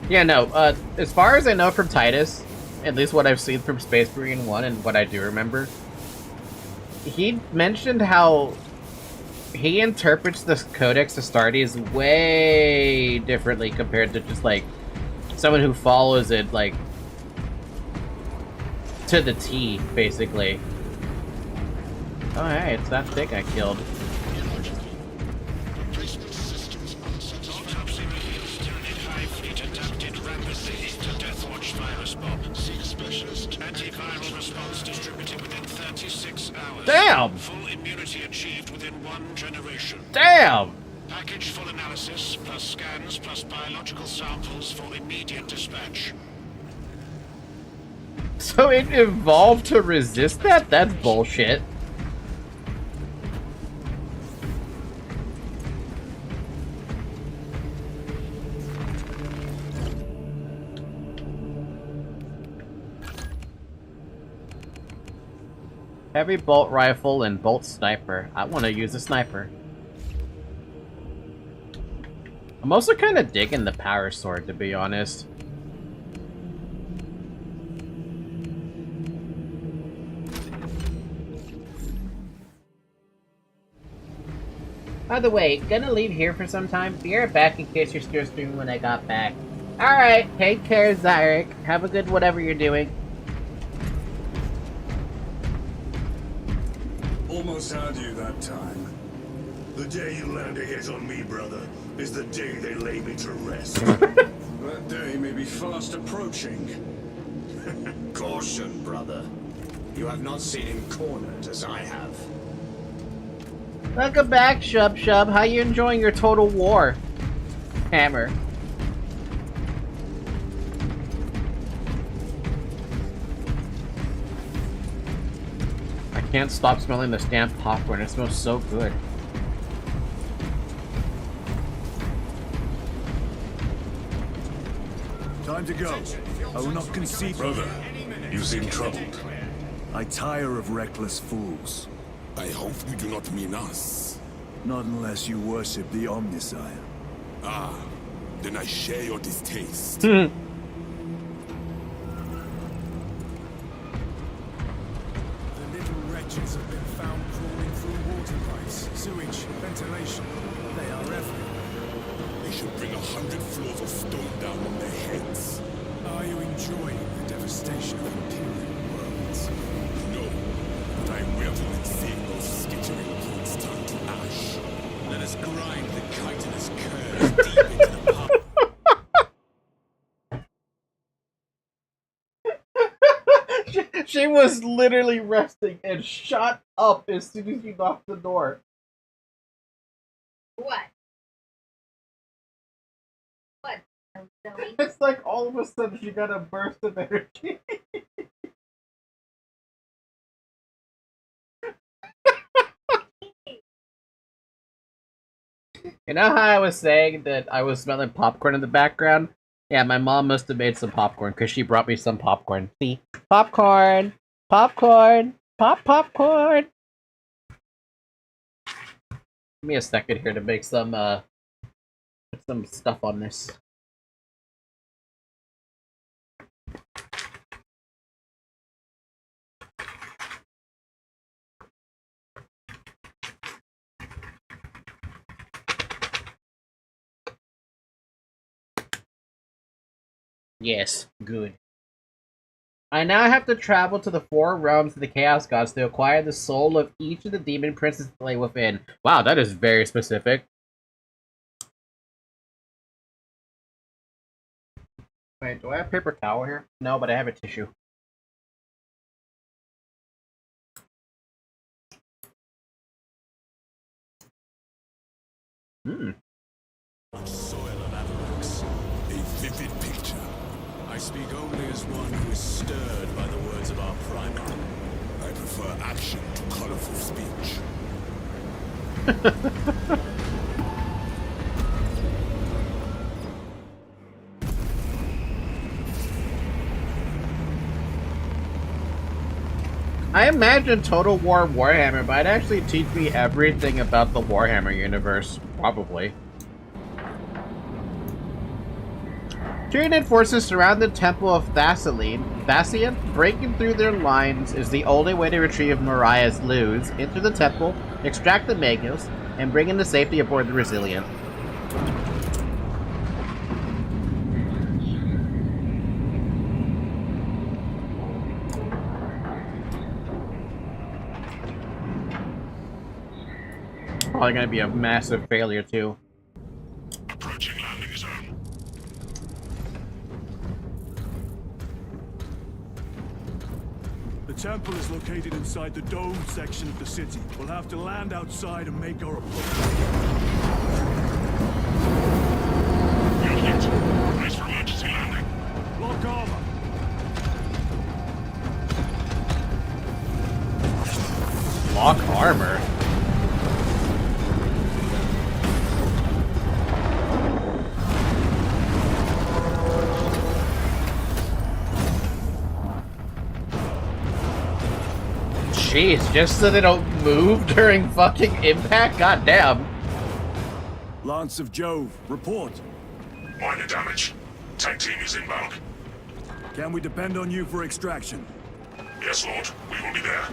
Speaker 1: Yeah, no, as far as I know from Titus, at least what I've seen from Space Marine 1 and what I do remember, he mentioned how he interprets the Codex Astartes way differently compared to just, like, someone who follows it, like, to the T, basically. Oh, hey, it's that thing I killed. Damn!
Speaker 7: Full immunity achieved within 1 generation.
Speaker 1: Damn!
Speaker 7: Package full analysis, plus scans, plus biological samples for immediate dispatch.
Speaker 1: So it evolved to resist that? That's bullshit. Heavy bolt rifle and bolt sniper. I want to use a sniper. I'm also kind of digging the power sword, to be honest. By the way, gonna leave here for some time. Be right back in case you're still streaming when I got back. Alright, take care, Zyrek. Have a good whatever you're doing.
Speaker 6: Almost had you that time. The day you land a hit on me, brother, is the day they lay me to rest. That day may be fast approaching.
Speaker 8: Caution, brother. You have not seen him cornered as I have.
Speaker 1: Welcome back, Shub Shub. How you enjoying your Total War Hammer? I can't stop smelling the stamped popcorn. It smells so good.
Speaker 5: Time to go. I will not concede.
Speaker 10: Brother, you seem troubled.
Speaker 5: I tire of reckless fools.
Speaker 3: I hope you do not mean us.
Speaker 5: Not unless you worship the Omniscient.
Speaker 3: Ah, then I share your distaste.
Speaker 1: Hmm.
Speaker 9: The little wretches have been found crawling through water pipes, sewage, ventilation. They are everywhere.
Speaker 3: They should bring 100 floors of stone down on their heads.
Speaker 9: Are you enjoying the devastation of Imperial worlds?
Speaker 3: No, but I will let seeing those skittering points turn to ash.
Speaker 10: Let us grind the chitinous curve deep into the pub.
Speaker 1: She was literally resting and shot up as soon as you knocked the door.
Speaker 16: What? What?
Speaker 1: It's like all of a sudden she got a burst of energy. You know how I was saying that I was smelling popcorn in the background? Yeah, my mom must have made some popcorn because she brought me some popcorn. See? Popcorn! Popcorn! Popcorn! Give me a second here to make some, put some stuff on this. Yes, good. I now have to travel to the 4 realms of the Chaos Gods to acquire the soul of each of the demon princes that lay within. Wow, that is very specific. Wait, do I have paper towel here? No, but I have a tissue.
Speaker 3: Soil of Apegrixs, a vivid picture.
Speaker 10: I speak only as one who is stirred by the words of our Primarch.
Speaker 3: I prefer action to colorful speech.
Speaker 1: I imagine Total War Warhammer might actually teach me everything about the Warhammer universe. Probably. Tyranid forces surround the Temple of Thassaline. Breaking through their lines is the only way to retrieve Mariah's loot. Enter the temple, extract the Magus, and bring into safety aboard the Resilient. Probably gonna be a massive failure too.
Speaker 4: Approaching landing zone.
Speaker 6: The temple is located inside the dome section of the city. We'll have to land outside and make our approach.
Speaker 4: Unit, brace for emergency landing.
Speaker 6: Lock armor.
Speaker 1: Lock armor? Jeez, just so they don't move during fucking impact? Goddamn.
Speaker 5: Lance of Jove, report.
Speaker 4: Minor damage. Tank team is inbound.
Speaker 5: Can we depend on you for extraction?
Speaker 4: Yes, Lord. We will be there.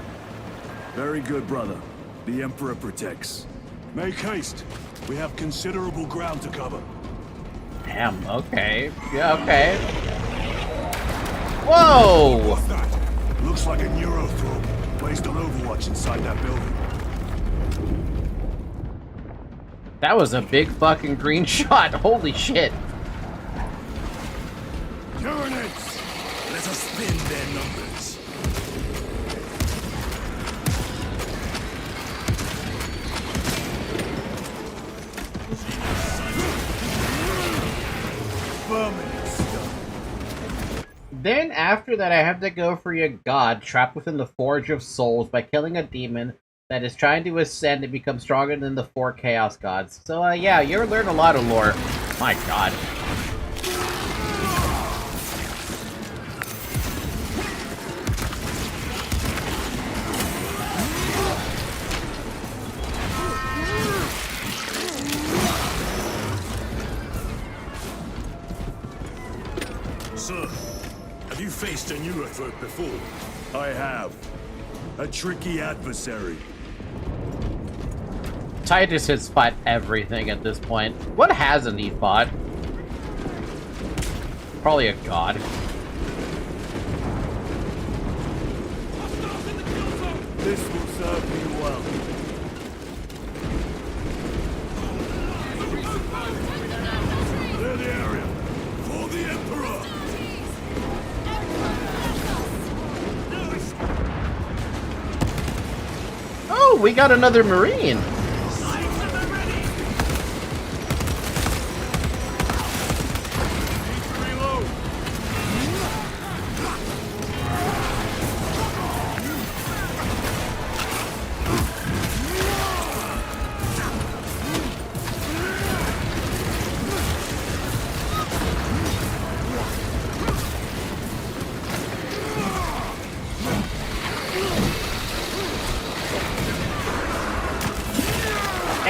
Speaker 5: Very good, brother. The Emperor protects.
Speaker 6: Make haste. We have considerable ground to cover.
Speaker 1: Damn, okay. Yeah, okay. Whoa!
Speaker 6: What's that? Looks like a neurothrope. Placed on Overwatch inside that building.
Speaker 1: That was a big fucking green shot. Holy shit.
Speaker 6: Tyranids!
Speaker 3: Let us spin their numbers.
Speaker 1: Then after that, I have to go free a god trapped within the Forge of Souls by killing a demon that is trying to ascend and become stronger than the 4 Chaos Gods. So yeah, you learn a lot of lore. My god.
Speaker 10: Sir, have you faced a neurothroat before?
Speaker 5: I have. A tricky adversary.
Speaker 1: Titus has fought everything at this point. What hasn't he fought? Probably a god.
Speaker 5: This will serve me well.
Speaker 10: Clear the area. For the Emperor!
Speaker 1: Oh, we got another Marine!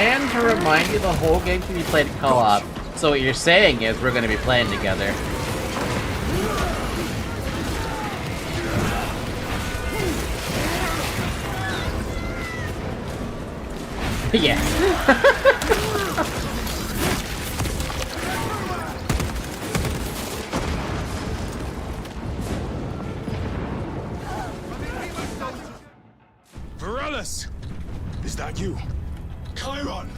Speaker 1: And to remind you, the whole game can be played co-op. So what you're saying is we're going to be playing together. Yeah.
Speaker 10: Varellus! Is that you?
Speaker 6: Chiron!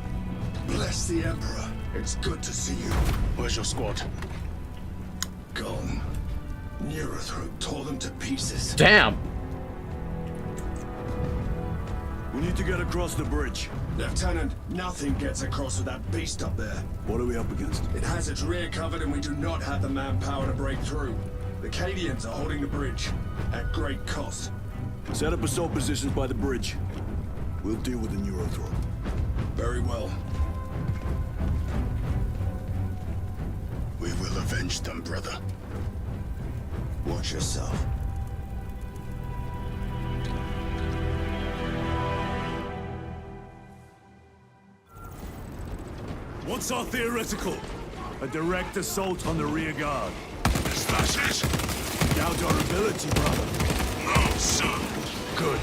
Speaker 6: Bless the Emperor. It's good to see you.
Speaker 10: Where's your squad?
Speaker 6: Gone. Neurothroat tore them to pieces.
Speaker 1: Damn!
Speaker 5: We need to get across the bridge.
Speaker 6: Lieutenant, nothing gets across with that beast up there.
Speaker 5: What are we up against?
Speaker 6: It has its rear covered and we do not have the manpower to break through. The Cadians are holding the bridge, at great cost.
Speaker 5: Set up assault positions by the bridge. We'll deal with the neurothroat.
Speaker 6: Very well.
Speaker 4: We will avenge them, brother.
Speaker 6: Watch yourself.
Speaker 10: What's our theoretical?
Speaker 5: A direct assault on the rear guard.
Speaker 4: Is that it?
Speaker 5: Doubt our ability, brother.
Speaker 4: No, sir.
Speaker 5: Good.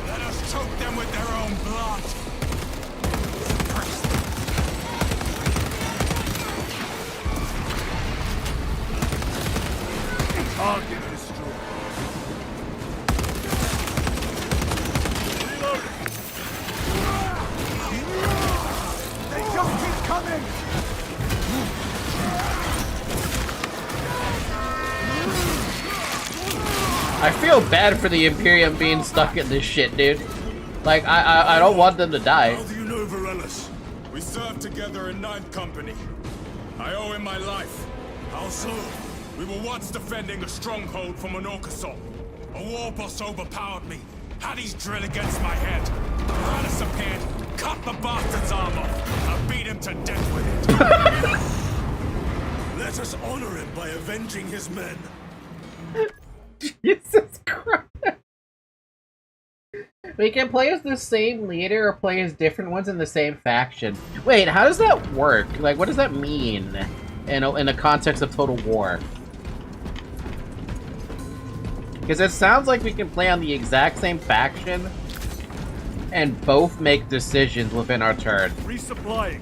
Speaker 4: Let us choke them with their own blood.
Speaker 5: Target destroyed. Reload. They just keep coming.
Speaker 1: I feel bad for the Imperium being stuck in this shit, dude. Like, I don't want them to die.
Speaker 10: How do you know Varellus?
Speaker 3: We served together in 9th Company. I owe him my life.
Speaker 10: How so?
Speaker 3: We were once defending a stronghold from an Orcasol. A war boss overpowered me, had his drill against my head. Varellus appeared, cut the bastard's arm off, and beat him to death with it.
Speaker 10: Let us honor him by avenging his men.
Speaker 1: Jesus Christ. We can play as the same leader or play as different ones in the same faction. Wait, how does that work? Like, what does that mean in the context of Total War? Because it sounds like we can play on the exact same faction and both make decisions within our turn.
Speaker 5: Resupplying.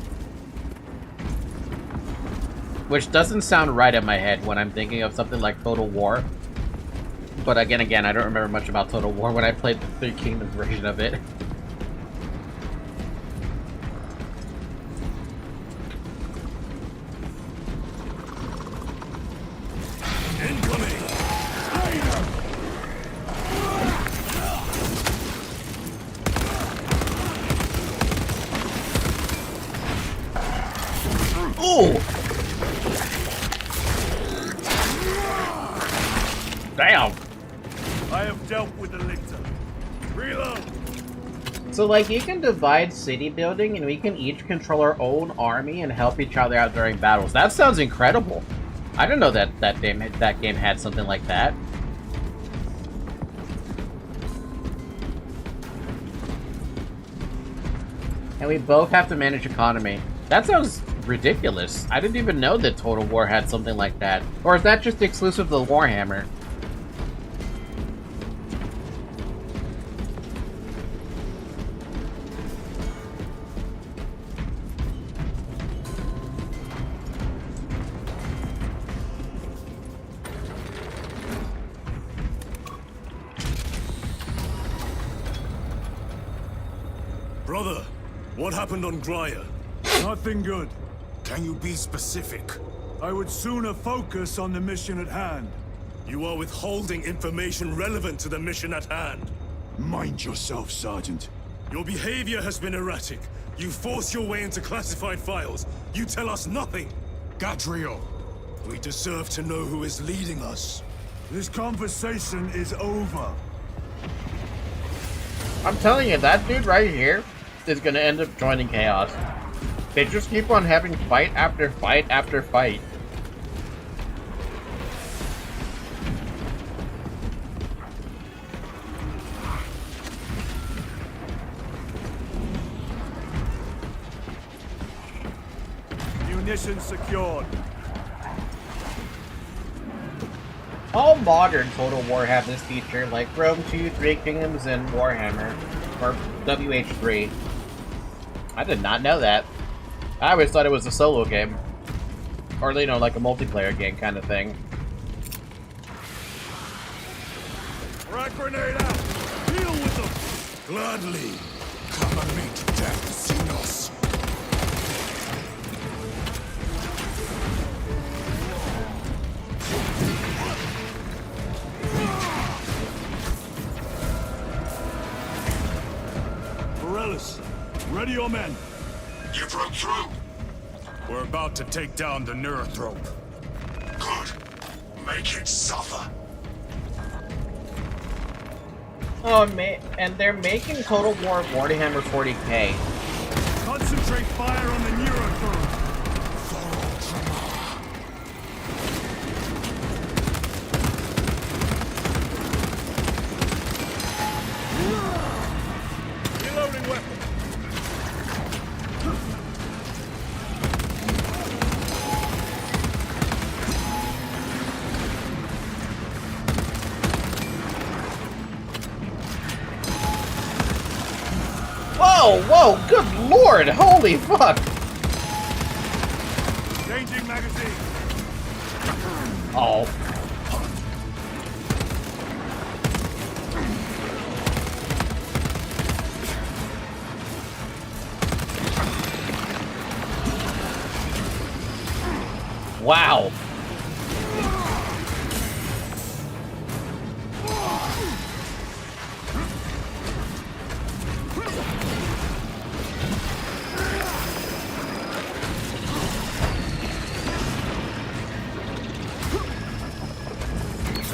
Speaker 1: Which doesn't sound right in my head when I'm thinking of something like Total War. But again, I don't remember much about Total War when I played the Three Kingdoms version of it.
Speaker 10: Incoming!
Speaker 1: Ooh! Damn.
Speaker 9: I have dealt with the lictor. Reload.
Speaker 1: So, like, you can divide city building, and we can each control our own army and help each other out during battles. That sounds incredible. I didn't know that game had something like that. And we both have to manage economy. That sounds ridiculous. I didn't even know that Total War had something like that. Or is that just exclusive to Warhammer?
Speaker 10: Brother, what happened on Graia?
Speaker 9: Nothing good.
Speaker 10: Can you be specific?
Speaker 9: I would sooner focus on the mission at hand.
Speaker 10: You are withholding information relevant to the mission at hand.
Speaker 9: Mind yourself, Sergeant.
Speaker 10: Your behavior has been erratic. You force your way into classified files. You tell us nothing.
Speaker 9: Gadriel.
Speaker 10: We deserve to know who is leading us.
Speaker 9: This conversation is over.
Speaker 1: I'm telling you, that dude right here is gonna end up joining Chaos. They just keep on having fight after fight after fight.
Speaker 9: Munitions secured.
Speaker 1: All modern Total War have this feature, like Rome 2, Three Kingdoms, and Warhammer, or WH3. I did not know that. I always thought it was a solo game. Or, you know, like a multiplayer game kind of thing.
Speaker 9: Frag grenade out! Deal with them!
Speaker 10: Gladly. Come and meet death, Xenos.
Speaker 9: Morellis, ready your men.
Speaker 4: You broke through.
Speaker 3: We're about to take down the Neurothrope.
Speaker 4: Good. Make it suffer.
Speaker 1: Oh, and they're making Total War Warhammer 40k.
Speaker 9: Concentrate fire on the Neurothrope.
Speaker 8: Reloading weapon.
Speaker 1: Whoa, whoa, good lord, holy fuck!
Speaker 9: Changing magazine.
Speaker 1: Oh. Wow.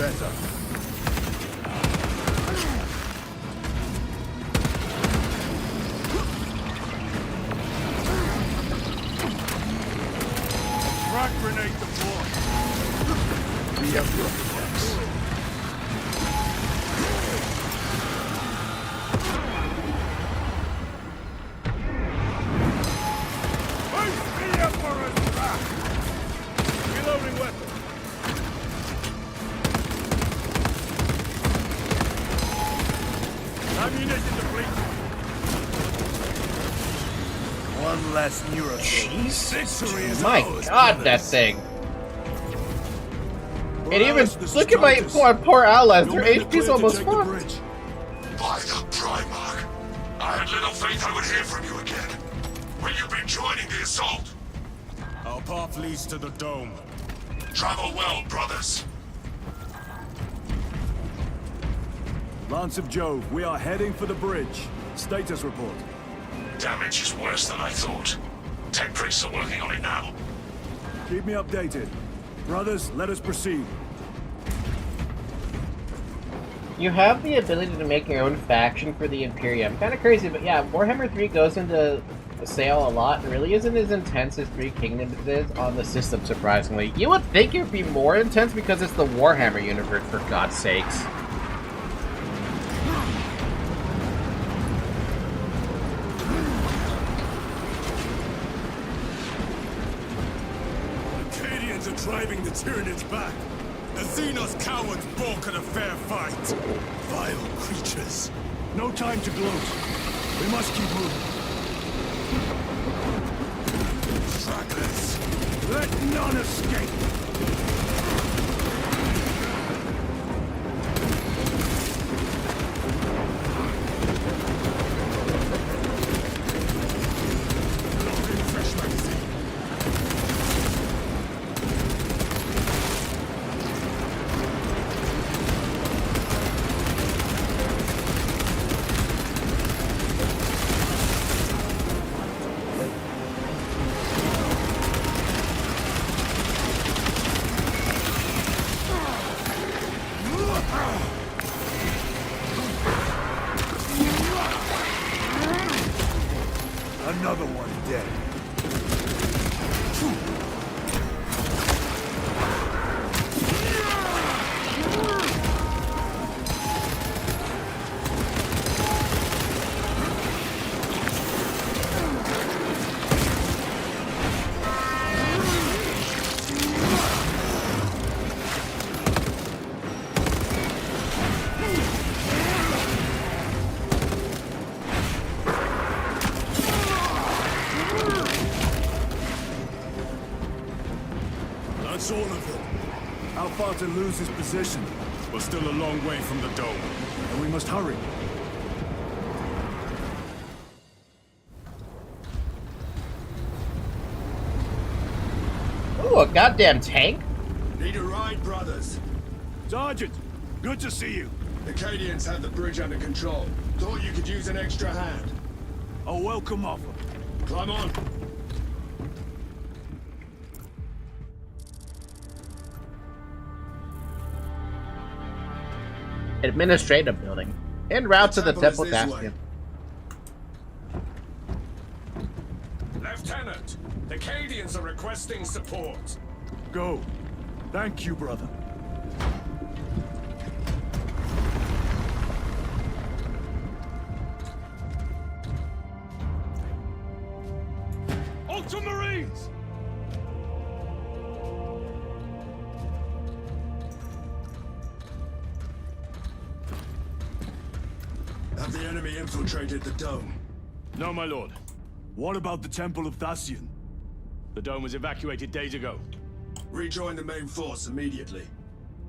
Speaker 9: Better. Frag grenade deployed. We have your effects. Face the Emperor's wrath! Reloading weapon. Ammunition depleted. One less Neurothrope.
Speaker 1: Jesus. My god, that thing. And even, look at my poor allies, their HP's almost fucked.
Speaker 4: By the Primarch. I had little faith I would hear from you again. Will you be joining the assault?
Speaker 3: Our path leads to the dome.
Speaker 4: Travel well, brothers.
Speaker 5: Lance of Jove, we are heading for the bridge. Status report.
Speaker 4: Damage is worse than I thought. Tech priests are working on it now.
Speaker 5: Keep me updated. Brothers, let us proceed.
Speaker 1: You have the ability to make your own faction for the Imperium. Kind of crazy, but yeah, Warhammer 3 goes into sale a lot and really isn't as intense as Three Kingdoms is on the system, surprisingly. You would think it would be more intense because it's the Warhammer universe, for God's sakes.
Speaker 3: Acadians are driving the Tyranids back. The Xenos cowards balk at a fair fight. Vile creatures.
Speaker 5: No time to gloat. We must keep moving.
Speaker 3: Stragglers.
Speaker 5: Let none escape.
Speaker 3: Loading fresh magazine.
Speaker 5: Another one dead.
Speaker 3: That's all of them.
Speaker 5: How far to lose his position?
Speaker 3: We're still a long way from the dome.
Speaker 5: And we must hurry.
Speaker 1: Ooh, a goddamn tank?
Speaker 6: Need a ride, brothers?
Speaker 5: Sergeant, good to see you.
Speaker 6: The Acadians have the bridge under control. Thought you could use an extra hand.
Speaker 5: A welcome offer.
Speaker 6: Climb on.
Speaker 1: Administrative building. En route to the Temple
Speaker 6: is this way.
Speaker 1: Bastion.
Speaker 8: Lieutenant, the Acadians are requesting support.
Speaker 5: Go. Thank you, brother.
Speaker 3: Ultramarines!
Speaker 6: Have the enemy infiltrated the dome?
Speaker 10: No, my lord.
Speaker 5: What about the Temple of Thasian?
Speaker 10: The dome was evacuated days ago.
Speaker 6: Rejoin the main force immediately.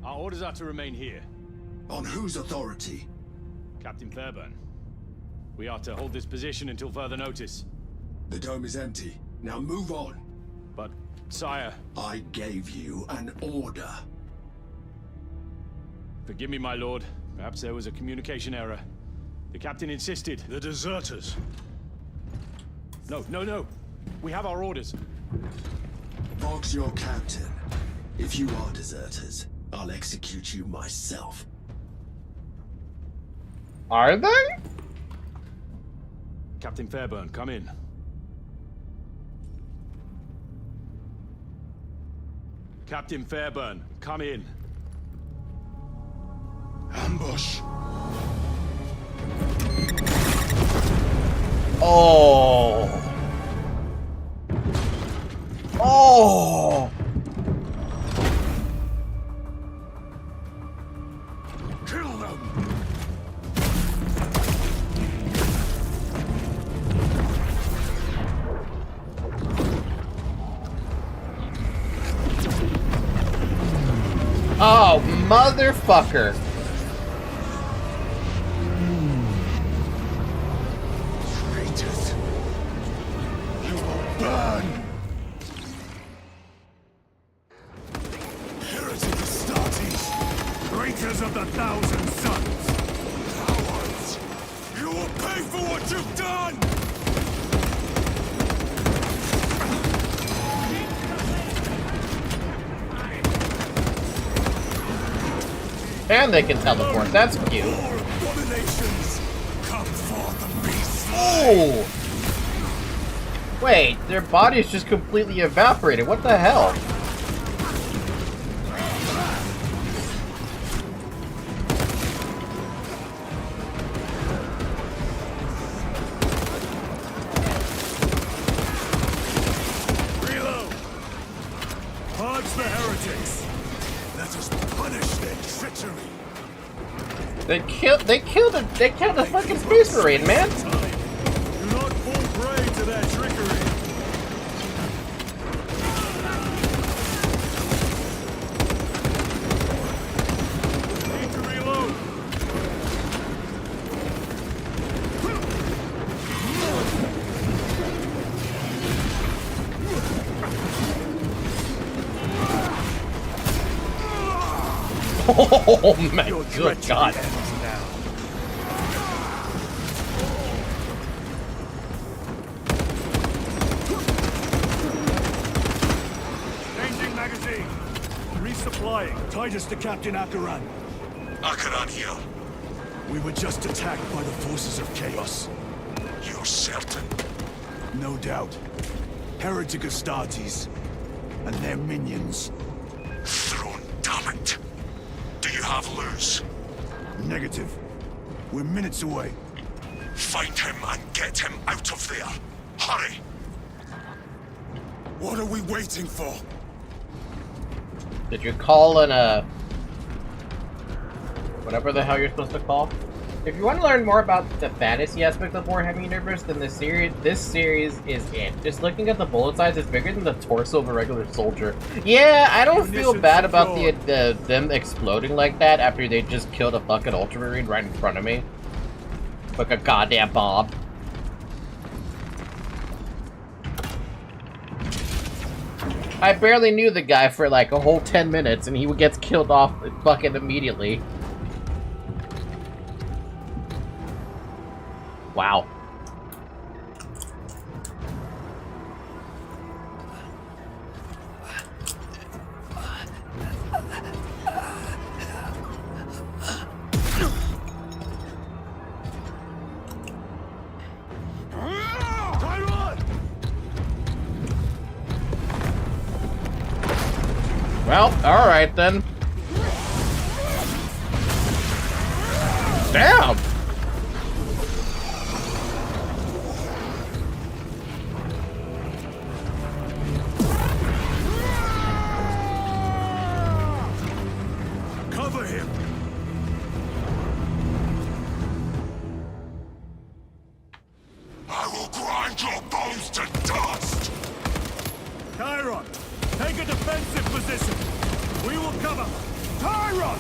Speaker 10: Our orders are to remain here.
Speaker 6: On whose authority?
Speaker 10: Captain Fairburn. We are to hold this position until further notice.
Speaker 6: The dome is empty. Now move on.
Speaker 10: But, sire...
Speaker 6: I gave you an order.
Speaker 10: Forgive me, my lord. Perhaps there was a communication error. The captain insisted.
Speaker 3: The deserters.
Speaker 10: No. We have our orders.
Speaker 6: Vox your captain. If you are deserters, I'll execute you myself.
Speaker 1: Are they?
Speaker 10: Captain Fairburn, come in. Captain Fairburn, come in.
Speaker 3: Ambush.
Speaker 1: Oh. Oh.
Speaker 3: Kill them.
Speaker 1: Oh, motherfucker.
Speaker 3: Traitors. You will burn. Heretic Astartes.
Speaker 5: Traitors of the Thousand Suns.
Speaker 3: Cowards. You will pay for what you've done.
Speaker 1: And they can teleport. That's cute. Oh! Wait, their bodies just completely evaporated. What the hell?
Speaker 10: Reload! Purge the heretics! Let us punish their treachery!
Speaker 1: They killed the fucking Space Marine, man!
Speaker 10: Do not fall prey to their trickery! Need to reload!
Speaker 1: Oh my good god.
Speaker 10: Changing magazine. Resupplying. Tide us to Captain Akaran.
Speaker 4: Akaran here.
Speaker 5: We were just attacked by the forces of chaos.
Speaker 4: You're certain?
Speaker 5: No doubt. Heretic Astartes and their minions.
Speaker 4: Throne, damn it. Do you have Luz?
Speaker 5: Negative. We're minutes away.
Speaker 4: Find him and get him out of there. Hurry!
Speaker 10: What are we waiting for?
Speaker 1: Did you call in whatever the hell you're supposed to call? If you want to learn more about the fantasy aspect of Warhammer universe, then this series is it. Just looking at the bullet size, it's bigger than the torso of a regular soldier. Yeah, I don't feel bad about them exploding like that after they just killed a fucking Ultramarine right in front of me. Like a goddamn bomb. I barely knew the guy for like a whole 10 minutes and he gets killed off fucking immediately. Wow. Well, alright then. Damn!
Speaker 10: Cover him!
Speaker 4: I will grind your bones to dust!
Speaker 10: Chiron, take a defensive position. We will cover. Chiron!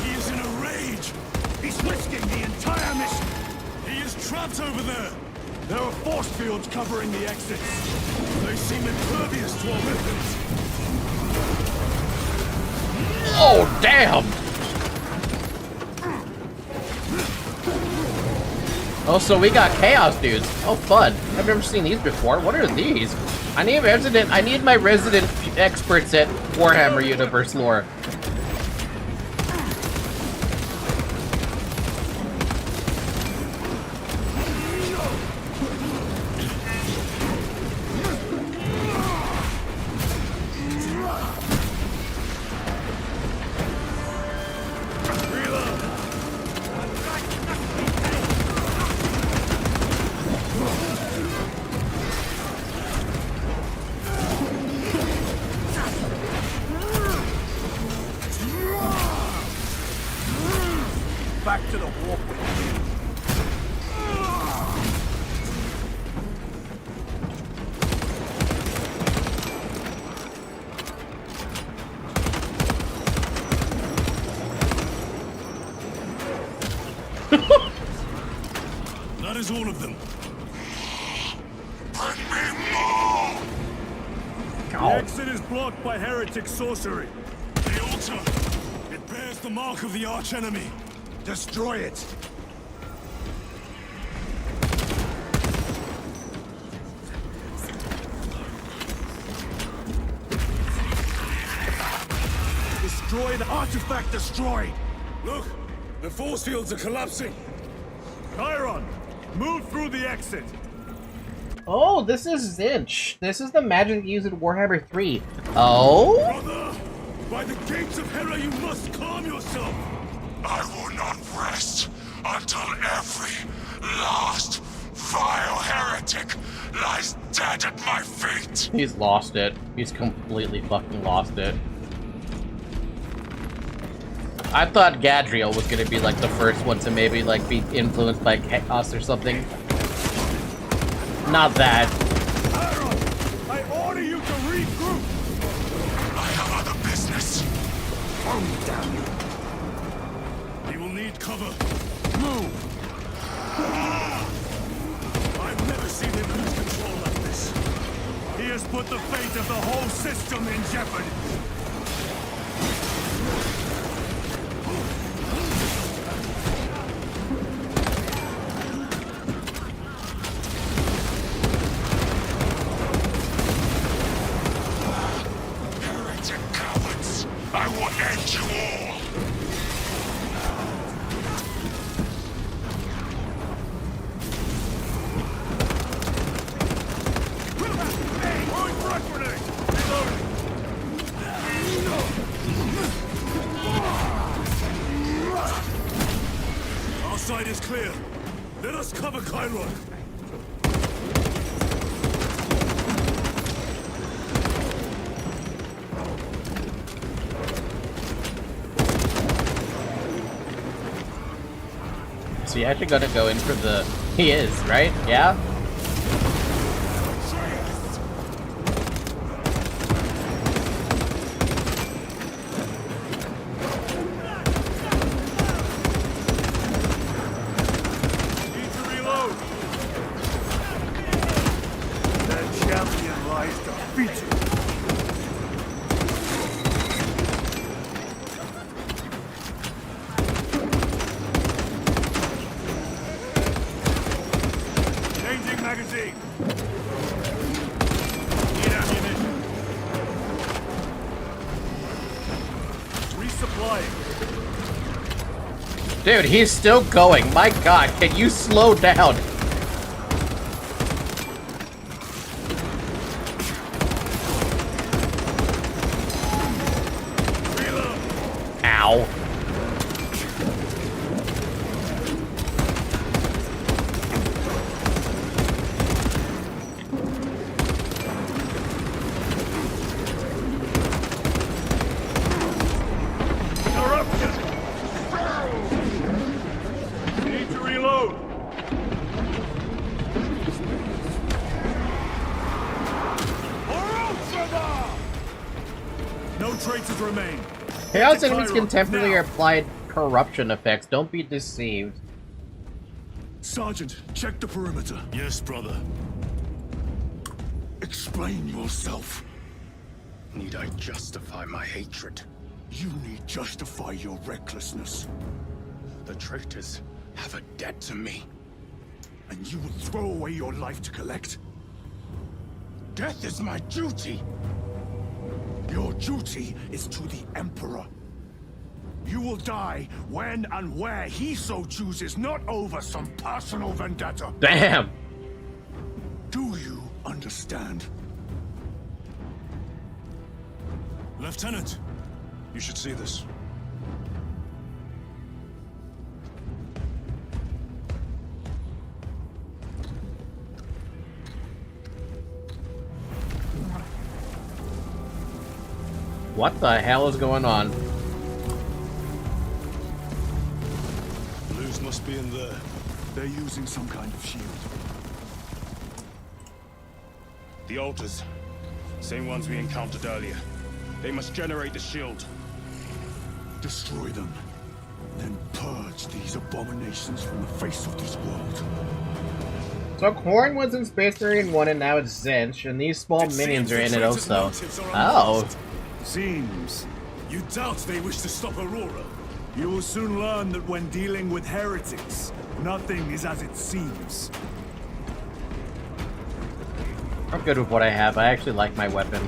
Speaker 10: He is in a rage. He's risking the entire mission. He is trapped over there. There are force fields covering the exits. They seem impervious to our weapons.
Speaker 1: Oh, damn! Oh, so we got Chaos dudes. Oh, fun. I've never seen these before. What are these? I need my resident experts at Warhammer universe lore.
Speaker 10: Back to the walkway.
Speaker 9: That is all of them.
Speaker 10: The exit is blocked by heretic sorcery.
Speaker 9: The altar. It bears the mark of the archenemy.
Speaker 5: Destroy it!
Speaker 10: destroy the artifact destroyed!
Speaker 9: Look! The force fields are collapsing!
Speaker 10: Chiron, move through the exit!
Speaker 1: Oh, this is Zinch. This is the magic used in Warhammer 3. Oh?
Speaker 9: Brother! By the gates of Hera, you must calm yourself!
Speaker 4: I will not rest until every last vile heretic lies dead at my feet.
Speaker 1: He's lost it. He's completely fucking lost it. I thought Gadriel was gonna be like the first one to maybe like be influenced by chaos or something. Not that.
Speaker 10: Chiron, I order you to regroup!
Speaker 4: I have other business.
Speaker 10: Oh, damn you!
Speaker 9: He will need cover.
Speaker 10: Move!
Speaker 9: I've never seen him lose control like this.
Speaker 10: He has put the fate of the whole system in jeopardy!
Speaker 4: Heretic cowards, I will end you all.
Speaker 9: Our side is clear. Let us cover Chiron.
Speaker 1: So you actually gotta go in for the... He is, right? Yeah?
Speaker 10: Need to reload! The champion lies defeated! Changing magazine! Need ammunition! Resupplying!
Speaker 1: Dude, he's still going. My god, can you slow down? Ow.
Speaker 10: Need to reload! No traitors remain.
Speaker 1: Chaos enemies can temporarily apply corruption effects. Don't be deceived.
Speaker 10: Sergeant, check the perimeter.
Speaker 9: Yes, brother.
Speaker 10: Explain yourself.
Speaker 15: Need I justify my hatred?
Speaker 10: You need justify your recklessness.
Speaker 15: The traitors have a debt to me.
Speaker 10: And you will throw away your life to collect?
Speaker 15: Death is my duty!
Speaker 10: Your duty is to the Emperor. You will die when and where he so chooses, not over some personal vendetta.
Speaker 1: Damn!
Speaker 10: Do you understand?
Speaker 9: Lieutenant, you should see this.
Speaker 1: What the hell is going on?
Speaker 9: Blues must be in there.
Speaker 10: They're using some kind of shield.
Speaker 3: The altars. Same ones we encountered earlier. They must generate the shield.
Speaker 10: Destroy them. Then purge these abominations from the face of this world.
Speaker 1: So Korn was in Space Marine 1 and now it's Zinch, and these small minions are in it also. Oh.
Speaker 10: Seems.
Speaker 9: You doubt they wish to stop Aurora?
Speaker 10: You will soon learn that when dealing with heretics, nothing is as it seems.
Speaker 1: I'm good with what I have. I actually like my weapon.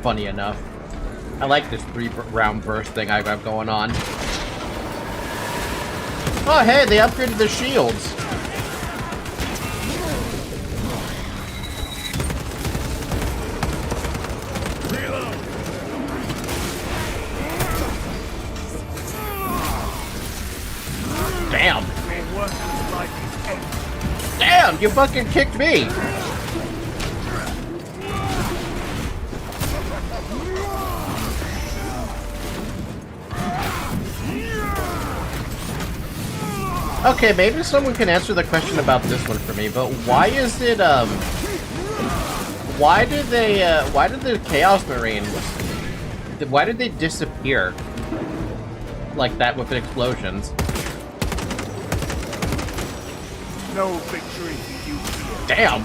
Speaker 1: Funny enough. I like this 3-round burst thing I got going on. Oh, hey, they upgraded the shields. Damn. Damn, you fucking kicked me. Okay, maybe someone can answer the question about this one for me, but why is it, why did the Chaos Marines, why did they disappear like that with explosions?
Speaker 10: No victory for you here.
Speaker 1: Damn!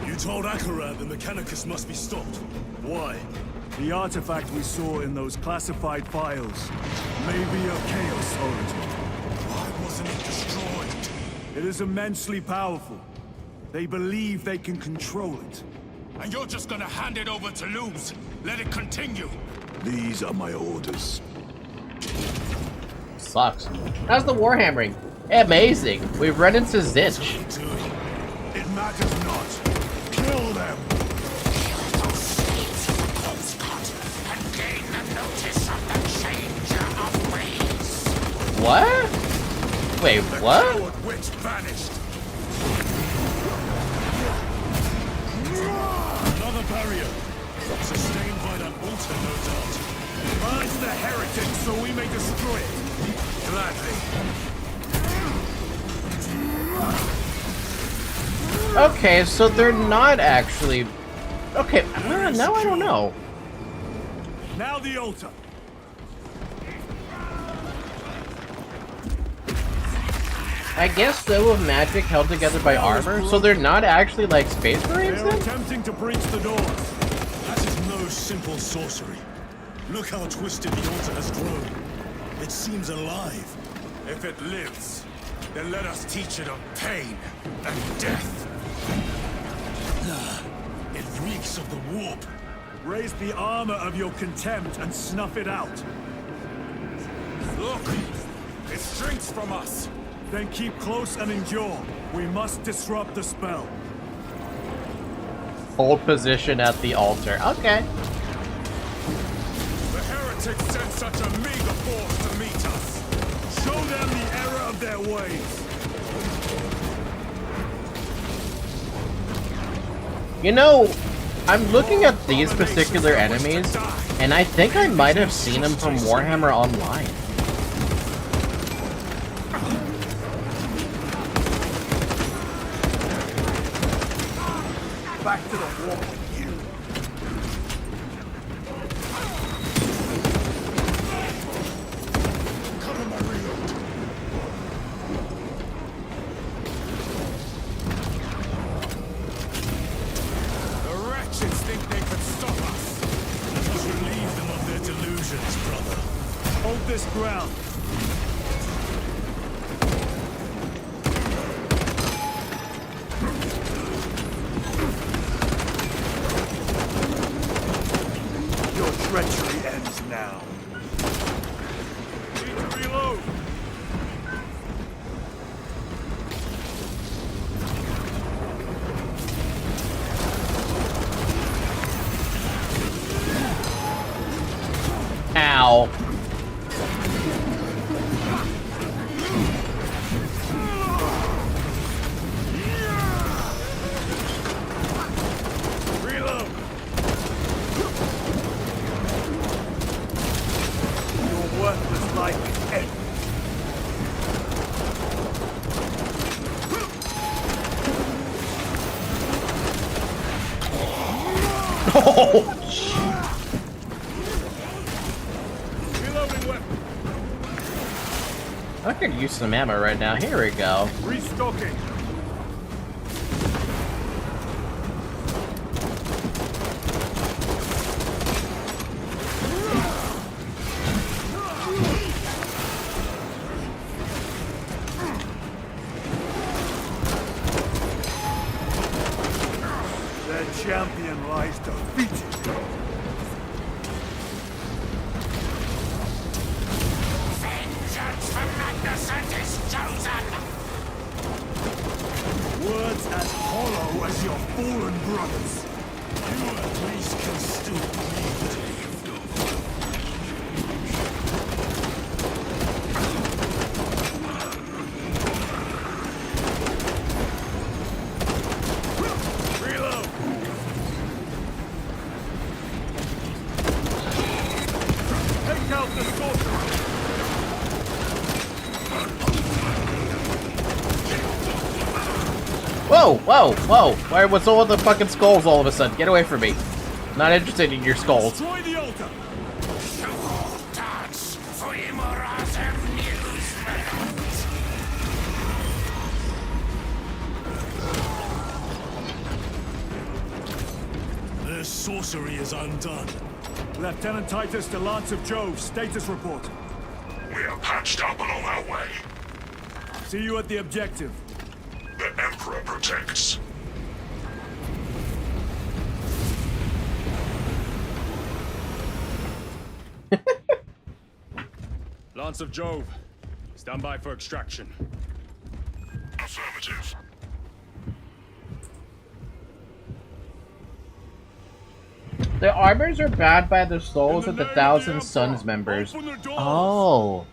Speaker 9: You told Akaran the Mechanicus must be stopped. Why?
Speaker 5: The artifact we saw in those classified files may be of Chaos origin.
Speaker 9: Why wasn't it destroyed?
Speaker 5: It is immensely powerful. They believe they can control it.
Speaker 9: And you're just gonna hand it over to Looms? Let it continue?
Speaker 5: These are my orders.
Speaker 1: Sucks. How's the Warhammering? Amazing! We've run into Zitch.
Speaker 9: It matters not. Kill them!
Speaker 6: And gain the notice of the changer of ways.
Speaker 1: What? Wait, what?
Speaker 9: Coward witch vanished. Another barrier. Sustained by that altar, no doubt.
Speaker 10: Rise the heretic so we may destroy it.
Speaker 9: Gladly.
Speaker 1: Okay, so they're not actually... Okay, now I don't know.
Speaker 10: Now the altar.
Speaker 1: I guess though with magic held together by armor, so they're not actually like Space Marines
Speaker 10: They're
Speaker 1: then?
Speaker 10: attempting to breach the doors.
Speaker 9: That is no simple sorcery. Look how twisted the altar has grown. It seems alive.
Speaker 3: If it lives, then let us teach it of pain and death.
Speaker 9: It reeks of the warp.
Speaker 10: Raise the armor of your contempt and snuff it out.
Speaker 3: Look! It shrinks from us!
Speaker 10: Then keep close and endure. We must disrupt the spell.
Speaker 1: Hold position at the altar. Okay.
Speaker 3: The heretics sent such a meager force to meet us.
Speaker 10: Show them the error of their ways.
Speaker 1: You know, I'm looking at these particular enemies, and I think I might have seen them from Warhammer Online.
Speaker 10: Back to the wall with you.
Speaker 3: Cover my reload. The wretches think they could stop us.
Speaker 9: Let us relieve them of their delusions, brother.
Speaker 10: Hold this ground. Your treachery ends now. Need to reload.
Speaker 1: Ow.
Speaker 10: Reload. Your worthless life is ended.
Speaker 1: Oh,
Speaker 10: Reloading weapon.
Speaker 1: I could use some ammo right now. Here we go.
Speaker 10: Restocking. Their champion lies defeated. Take out the sorcerer!
Speaker 1: Whoa, whoa, whoa! What's all with the fucking skulls all of a sudden? Get away from me. Not interested in your skulls.
Speaker 10: Destroy the altar!
Speaker 9: Their sorcery is undone.
Speaker 10: Lieutenant Titus to Lance of Jove, status report.
Speaker 4: We are patched up and on our way.
Speaker 10: See you at the objective.
Speaker 4: The Emperor protects.
Speaker 10: Lance of Jove, stand by for extraction.
Speaker 4: Affirmative.
Speaker 1: The armors are bound by the souls of the Thousand Sons members. Oh.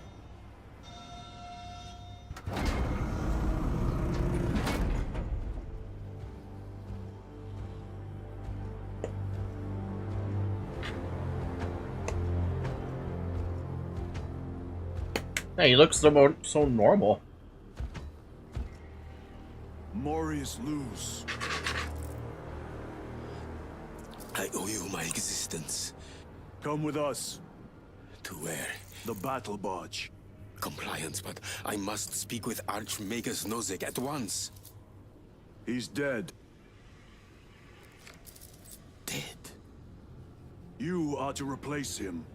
Speaker 1: Hey, he looks so normal.
Speaker 5: Morius lose.
Speaker 15: I owe you my existence.
Speaker 5: Come with us.
Speaker 15: To where?
Speaker 5: The battle barge.
Speaker 15: Compliance, but I must speak with Archmagus Nozick at once.
Speaker 5: He's dead.
Speaker 15: Dead?
Speaker 5: You are to replace him.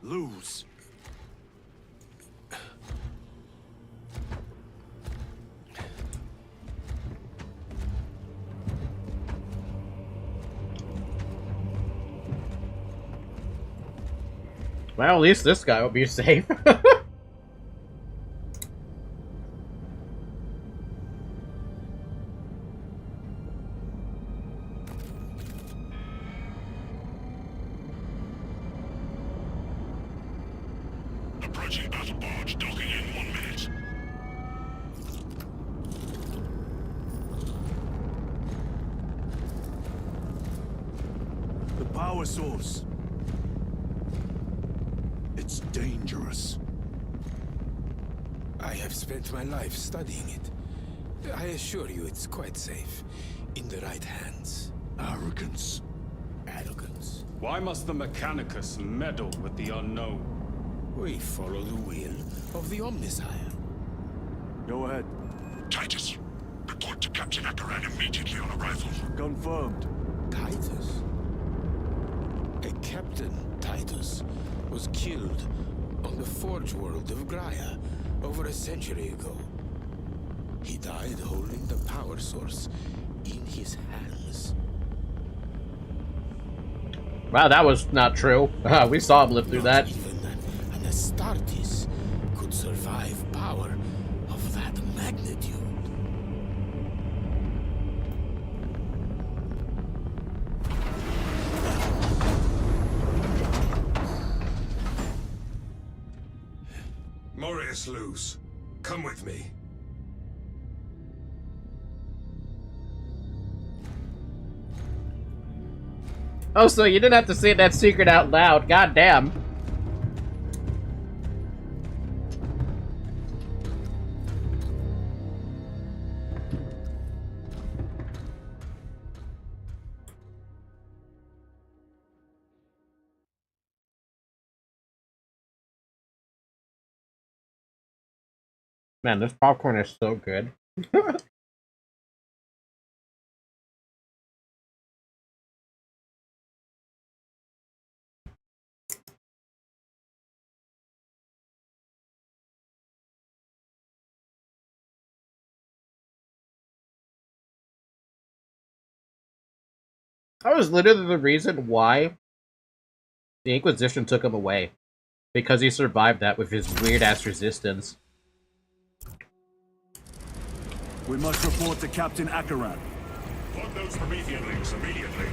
Speaker 5: Lose.
Speaker 1: Well, at least this guy will be safe.
Speaker 4: Approaching battle barge, docking in 1 minute.
Speaker 5: The power source. It's dangerous.
Speaker 15: I have spent my life studying it. I assure you it's quite safe. In the right hands.
Speaker 5: Arrogance.
Speaker 15: Arrogance.
Speaker 10: Why must the Mechanicus meddle with the unknown?
Speaker 15: We follow the will of the Omnisire.
Speaker 5: Go ahead.
Speaker 4: Titus, report to Captain Akaran immediately on arrival.
Speaker 5: Confirmed.
Speaker 15: Titus? A Captain Titus was killed on the Forge world of Graia over a century ago. He died holding the power source in his hands.
Speaker 1: Wow, that was not true. We saw him live through that.
Speaker 15: Even an Astartes could survive power of that magnitude.
Speaker 4: Morius Luz, come with me.
Speaker 1: Oh, so you didn't have to say that secret out loud. God damn. Man, this popcorn is so good. That was literally the reason why the Inquisition took him away. Because he survived that with his weird-ass resistance.
Speaker 5: We must report to Captain Akaran.
Speaker 4: Plug those Promethean links immediately.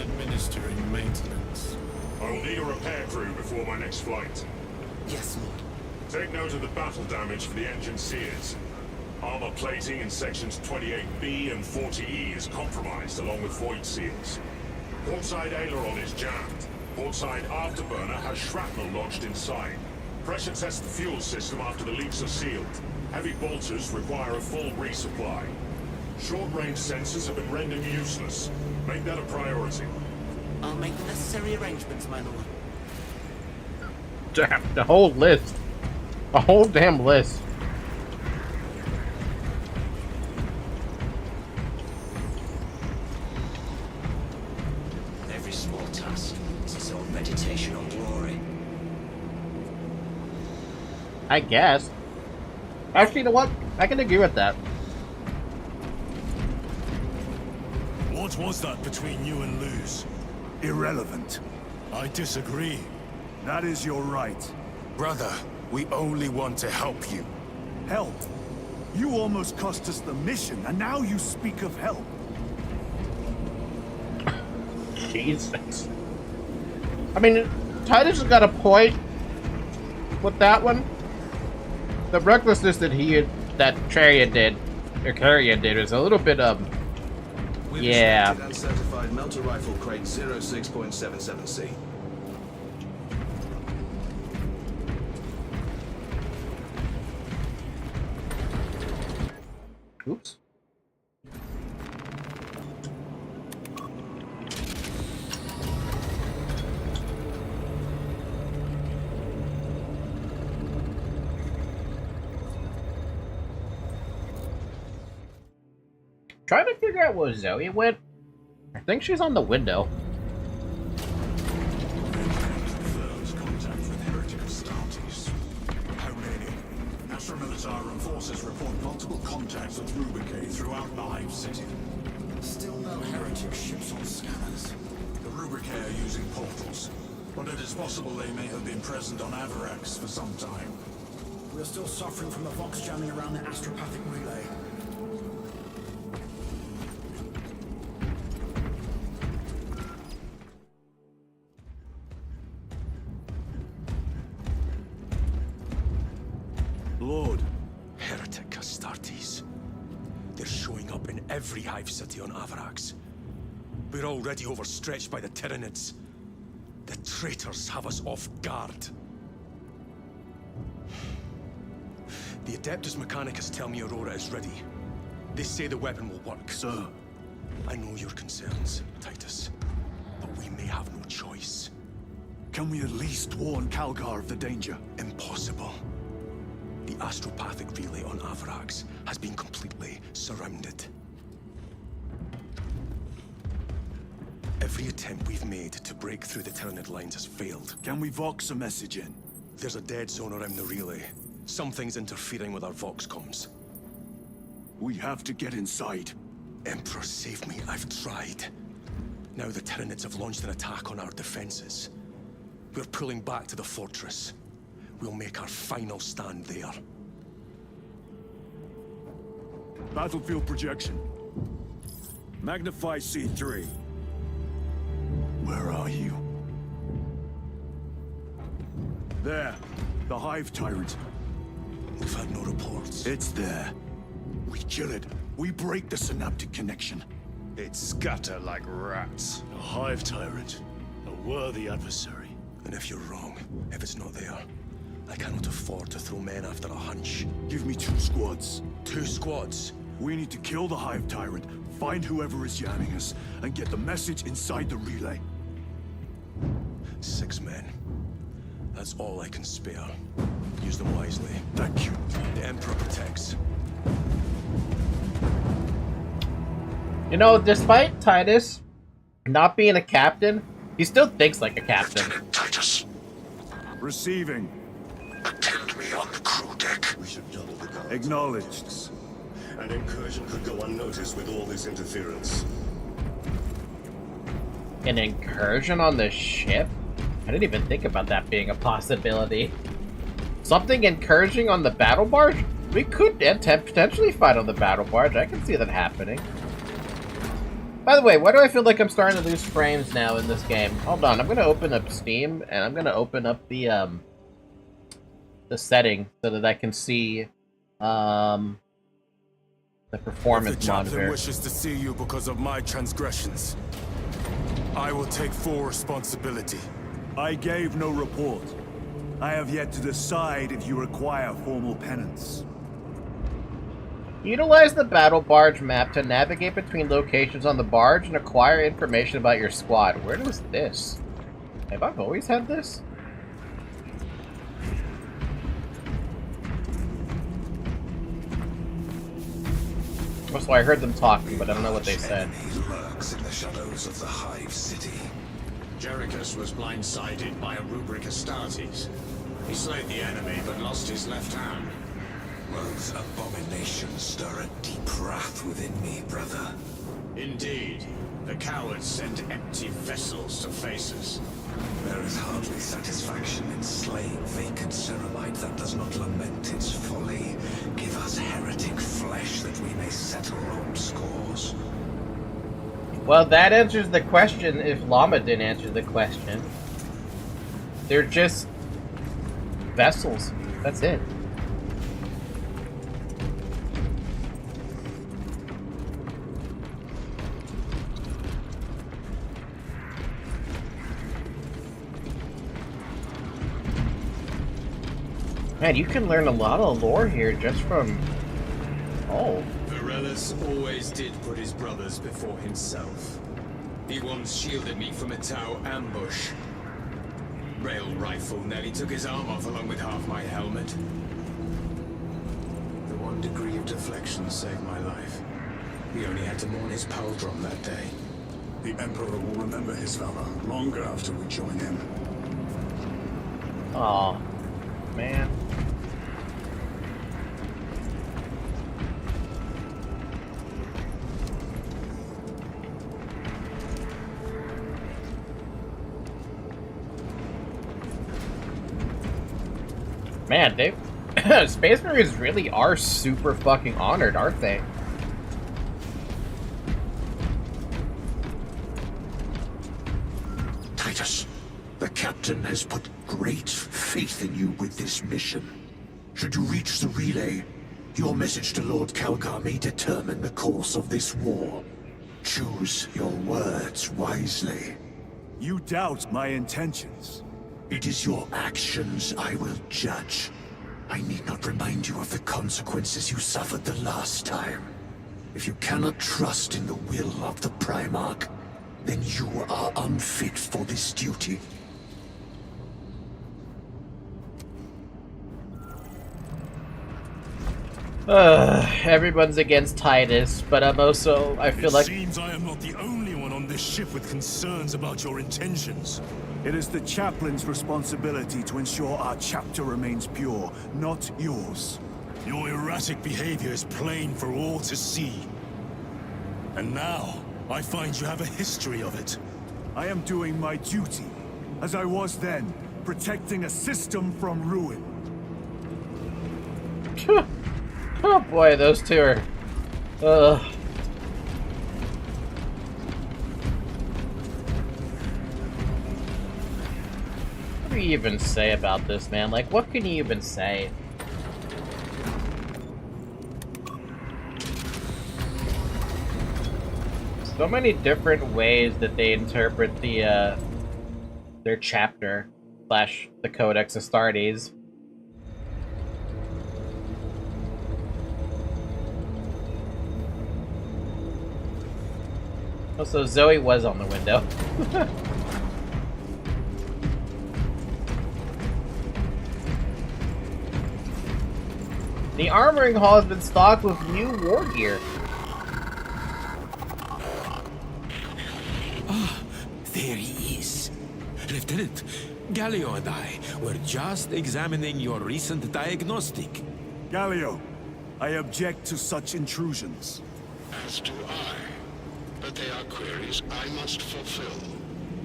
Speaker 11: Administering maintenance.
Speaker 4: I will need a repair crew before my next flight.
Speaker 15: Yes, Lord.
Speaker 4: Take note of the battle damage for the engine sears. Armor plating in sections 28B and 40E is compromised, along with void seals.
Speaker 16: Portside aileron is jammed. Portside afterburner has shrapnel lodged inside. Pressure test the fuel system after the leaks are sealed. Heavy bolters require a full resupply. Short-range sensors have been rendered useless. Make that a priority.
Speaker 17: I'll make the necessary arrangements, my lord.
Speaker 1: Damn, the whole list. A whole damn list.
Speaker 8: Every small task is its own meditation on glory.
Speaker 1: I guess. Actually, you know what? I can agree with that.
Speaker 9: What was that between you and Luz?
Speaker 5: Irrelevant.
Speaker 9: I disagree.
Speaker 5: That is your right.
Speaker 3: Brother, we only want to help you.
Speaker 5: Help? You almost cost us the mission, and now you speak of help.
Speaker 1: Jesus. I mean, Titus has got a point with that one. The recklessness that Carrion did was a little bit, yeah.
Speaker 18: Uncertified melter rifle crate 06.77C.
Speaker 1: Oops. Trying to figure out where Zoe went. I think she's on the window.
Speaker 6: Confirms contact with heretic Astartes. How many? Astra-Militarum forces report multiple contacts with Rubricae throughout the Hive City. Still no heretic ships on scanners. The Rubricae are using portals, but it is possible they may have been present on Apegrixs for some time.
Speaker 8: We're still suffering from the Vox jamming around the astropathic relay.
Speaker 5: Lord.
Speaker 4: Heretic Astartes. They're showing up in every hive city on Apegrixs. We're already overstretched by the Tyranids. The traitors have us off guard. The Adeptus Mechanicus tell me Aurora is ready. They say the weapon will work.
Speaker 5: Sir.
Speaker 4: I know your concerns, Titus, but we may have no choice.
Speaker 5: Can we at least warn Calgar of the danger?
Speaker 4: Impossible. The astropathic relay on Apegrixs has been completely surrounded. Every attempt we've made to break through the Tyranid lines has failed.
Speaker 5: Can we Vox a message in?
Speaker 4: There's a dead zone around the relay. Something's interfering with our Vox comms.
Speaker 5: We have to get inside.
Speaker 4: Emperor, save me. I've tried. Now the Tyranids have launched an attack on our defenses. We're pulling back to the fortress. We'll make our final stand there.
Speaker 5: Battlefield projection. Magnify C3. Where are you? There. The Hive Tyrant.
Speaker 4: We've had no reports.
Speaker 5: It's there. We kill it. We break the synaptic connection.
Speaker 10: It scatter like rats.
Speaker 9: A Hive Tyrant. A worthy adversary.
Speaker 4: And if you're wrong, if it's not there, I cannot afford to throw men after a hunch.
Speaker 5: Give me 2 squads.
Speaker 4: 2 squads?
Speaker 5: We need to kill the Hive Tyrant, find whoever is jamming us, and get the message inside the relay.
Speaker 4: 6 men. That's all I can spare. Use them wisely.
Speaker 5: Thank you.
Speaker 4: The Emperor protects.
Speaker 1: You know, despite Titus not being a captain, he still thinks like a captain.
Speaker 4: Lieutenant Titus.
Speaker 5: Receiving.
Speaker 4: Attend me on the crew deck.
Speaker 10: We should double the guard.
Speaker 5: Acknowledged.
Speaker 10: An incursion could go unnoticed with all this interference.
Speaker 1: An incursion on the ship? I didn't even think about that being a possibility. Something incursioning on the battle barge? We could potentially fight on the battle barge. I can see that happening. By the way, why do I feel like I'm starting to lose frames now in this game? Hold on, I'm gonna open up Steam and I'm gonna open up the setting so that I can see the performance
Speaker 3: the chaplain
Speaker 1: monitor.
Speaker 3: wishes to see you because of my transgressions. I will take full responsibility.
Speaker 5: I gave no report. I have yet to decide if you require formal penance.
Speaker 1: Utilize the battle barge map to navigate between locations on the barge and acquire information about your squad. Where was this? Have I always had this? Also, I heard them talking, but I don't know what they said.
Speaker 6: He lurks in the shadows of the Hive City.
Speaker 8: Jerichus was blindsided by a rubric Astartes. He slayed the enemy, but lost his left hand.
Speaker 6: Those abominations stir a deep wrath within me, brother.
Speaker 8: Indeed. The cowards send empty vessels to face us.
Speaker 6: There is hardly satisfaction in slaying vacant ceramite that does not lament its folly. Give us heretic flesh that we may settle old scores.
Speaker 1: Well, that answers the question if Llama didn't answer the question. They're just vessels. That's it. Man, you can learn a lot of lore here just from... Oh.
Speaker 19: Varellus always did put his brothers before himself. He once shielded me from a Tau ambush. Rail rifle nearly took his arm off along with half my helmet. The 1 degree of deflection saved my life. He only had to mourn his pauldron that day.
Speaker 5: The Emperor will remember his valor longer after we join him.
Speaker 1: Aw, man. Man, they Space Marines really are super fucking honored, aren't they?
Speaker 6: Titus, the captain has put great faith in you with this mission. Should you reach the relay, your message to Lord Calgar may determine the course of this war. Choose your words wisely.
Speaker 5: You doubt my intentions.
Speaker 6: It is your actions I will judge. I need not remind you of the consequences you suffered the last time. If you cannot trust in the will of the Primarch, then you are unfit for this duty.
Speaker 1: Everyone's against Titus, but I'm also, I feel like...
Speaker 9: It seems I am not the only one on this ship with concerns about your intentions.
Speaker 5: It is the chaplain's responsibility to ensure our chapter remains pure, not yours.
Speaker 9: Your erratic behavior is plain for all to see. And now, I find you have a history of it.
Speaker 5: I am doing my duty, as I was then, protecting a system from ruin.
Speaker 1: Oh boy, those two are... What do you even say about this, man? Like, what can you even say? So many different ways that they interpret the, their chapter / the Codex Astartes. Oh, so Zoe was on the window. The armoring hall has been stocked with new war gear.
Speaker 15: Ah, there he is. Lieutenant, Gallio and I were just examining your recent diagnostic.
Speaker 5: Gallio, I object to such intrusions.
Speaker 7: As do I. But they are queries I must fulfill.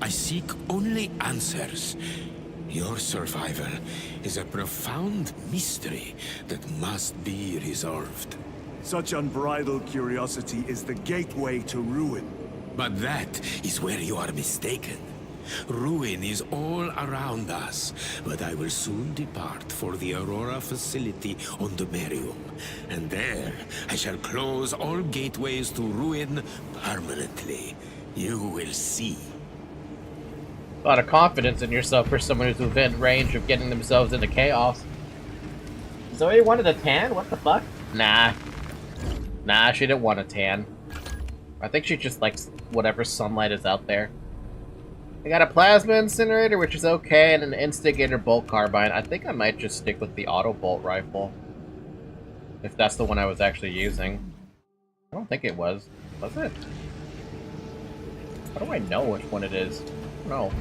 Speaker 15: I seek only answers. Your survival is a profound mystery that must be resolved.
Speaker 5: Such unbridled curiosity is the gateway to ruin.
Speaker 15: But that is where you are mistaken. Ruin is all around us, but I will soon depart for the Aurora facility on the Merium, and there I shall close all gateways to ruin permanently. You will see.
Speaker 1: A lot of confidence in yourself for someone who's within range of getting themselves into chaos. Zoe wanted a tan? What the fuck? Nah. Nah, she didn't want a tan. I think she just likes whatever sunlight is out there. I got a plasma incinerator, which is okay, and an instigator bolt carbine. I think I might just stick with the auto bolt rifle. If that's the one I was actually using. I don't think it was. Was it? How do I know which one it is? I don't know.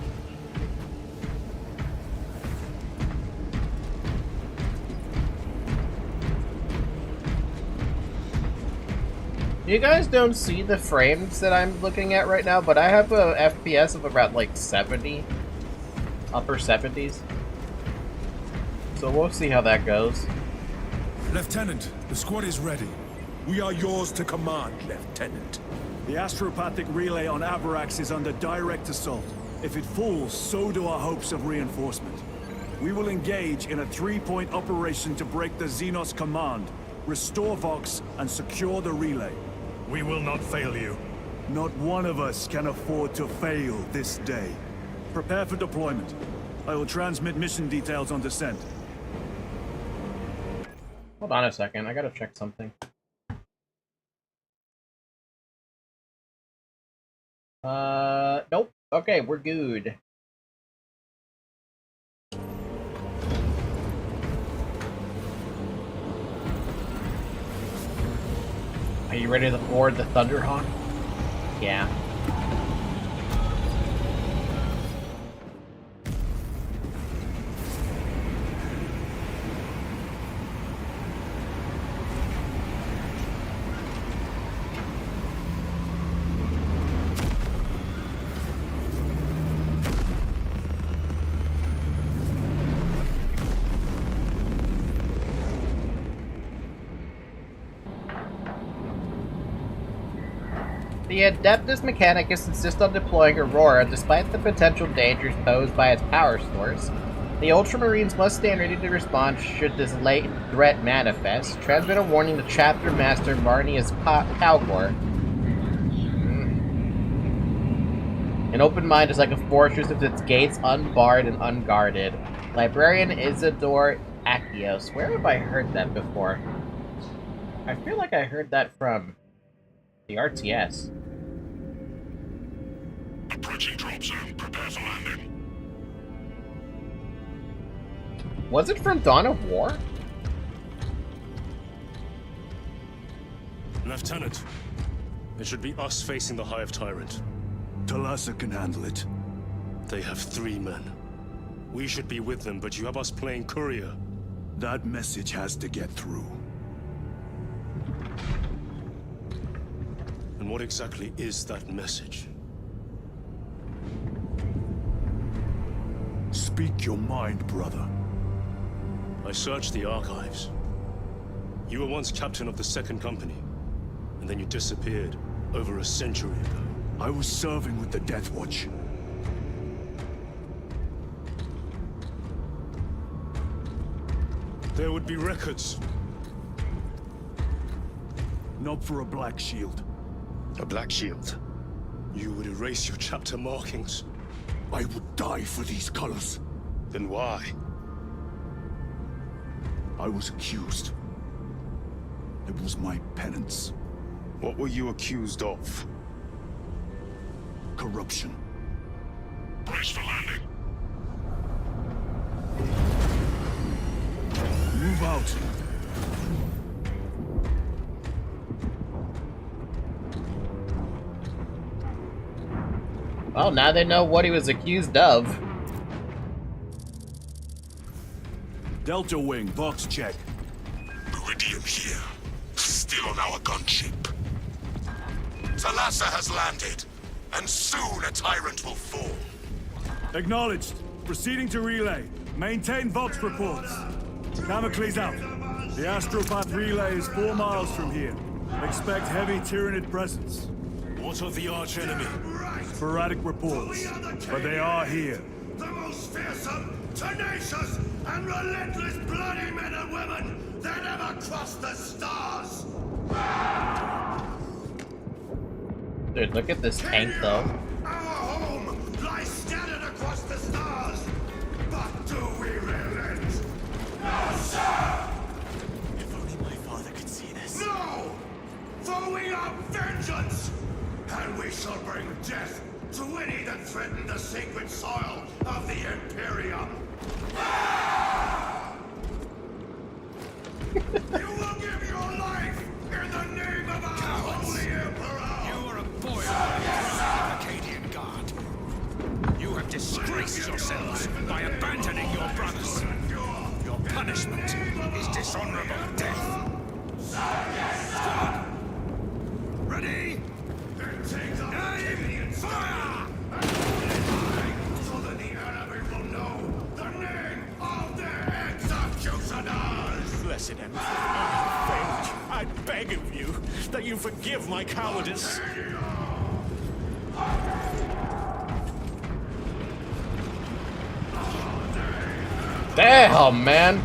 Speaker 1: You guys don't see the frames that I'm looking at right now, but I have a FPS of about like 70. Upper 70s. So we'll see how that goes.
Speaker 9: Lieutenant, the squad is ready. We are yours to command, Lieutenant.
Speaker 5: The astropathic relay on Apegrixs is under direct assault. If it falls, so do our hopes of reinforcement. We will engage in a 3-point operation to break the Xenos command, restore Vox, and secure the relay.
Speaker 10: We will not fail you.
Speaker 5: Not one of us can afford to fail this day. Prepare for deployment. I will transmit mission details on descent.
Speaker 1: Hold on a second, I gotta check something. Nope. Okay, we're good. Are you ready to board the Thunderhawk? Yeah. The Adeptus Mechanicus insist on deploying Aurora despite the potential dangers posed by its power source. The Ultramarines must stand ready to respond should this latent threat manifest. Transmit a warning to Chapter Master Marnius Calgor. An open mind is like a fortress with its gates unbarred and unguarded. Librarian Isidore Akios. Where have I heard that before? I feel like I heard that from the RTS.
Speaker 16: Approaching drop zone. Prepare for landing.
Speaker 1: Was it from Dawn of War?
Speaker 16: Lieutenant, it should be us facing the Hive Tyrant.
Speaker 5: Talassa can handle it.
Speaker 16: They have 3 men. We should be with them, but you have us playing courier.
Speaker 5: That message has to get through.
Speaker 16: And what exactly is that message?
Speaker 5: Speak your mind, brother.
Speaker 16: I searched the archives. You were once captain of the 2nd Company, and then you disappeared over a century ago.
Speaker 5: I was serving with the Death Watch.
Speaker 16: There would be records.
Speaker 5: Not for a Black Shield.
Speaker 16: A Black Shield? You would erase your chapter markings.
Speaker 5: I would die for these colors.
Speaker 16: Then why?
Speaker 5: I was accused. It was my penance.
Speaker 16: What were you accused of?
Speaker 5: Corruption.
Speaker 16: Brace for landing.
Speaker 5: Move out.
Speaker 1: Well, now they know what he was accused of.
Speaker 5: Delta Wing, box check.
Speaker 4: Meridian here. Still on our gunship. Talassa has landed, and soon a tyrant will fall.
Speaker 5: Acknowledged. Proceeding to relay. Maintain Vox reports. Damocles out. The Astropath relay is 4 miles from here. Expect heavy Tyranid presence.
Speaker 16: What of the archenemy?
Speaker 5: Sporadic reports, but they are here.
Speaker 6: The most fearsome, tenacious, and relentless bloody men and women that ever crossed the stars!
Speaker 1: Dude, look at this tank though.
Speaker 6: Our home lies scattered across across the stars. But do we relent? No, sir!
Speaker 8: If only my father could see this.
Speaker 6: No! For we are vengeance! And we shall bring death to any that threaten the sacred soil of the Imperium. You will give your life in the name of our holy Emperor!
Speaker 8: You are a boy of the Acadian Guard. You have disgraced yourselves by abandoning your brothers. Your punishment is dishonorable death. Ready? Aim! Fire!
Speaker 6: So that the enemy will know the name of their executioners!
Speaker 8: Blessed Emperor, I beg of you that you forgive my cowardice.
Speaker 1: Damn, man.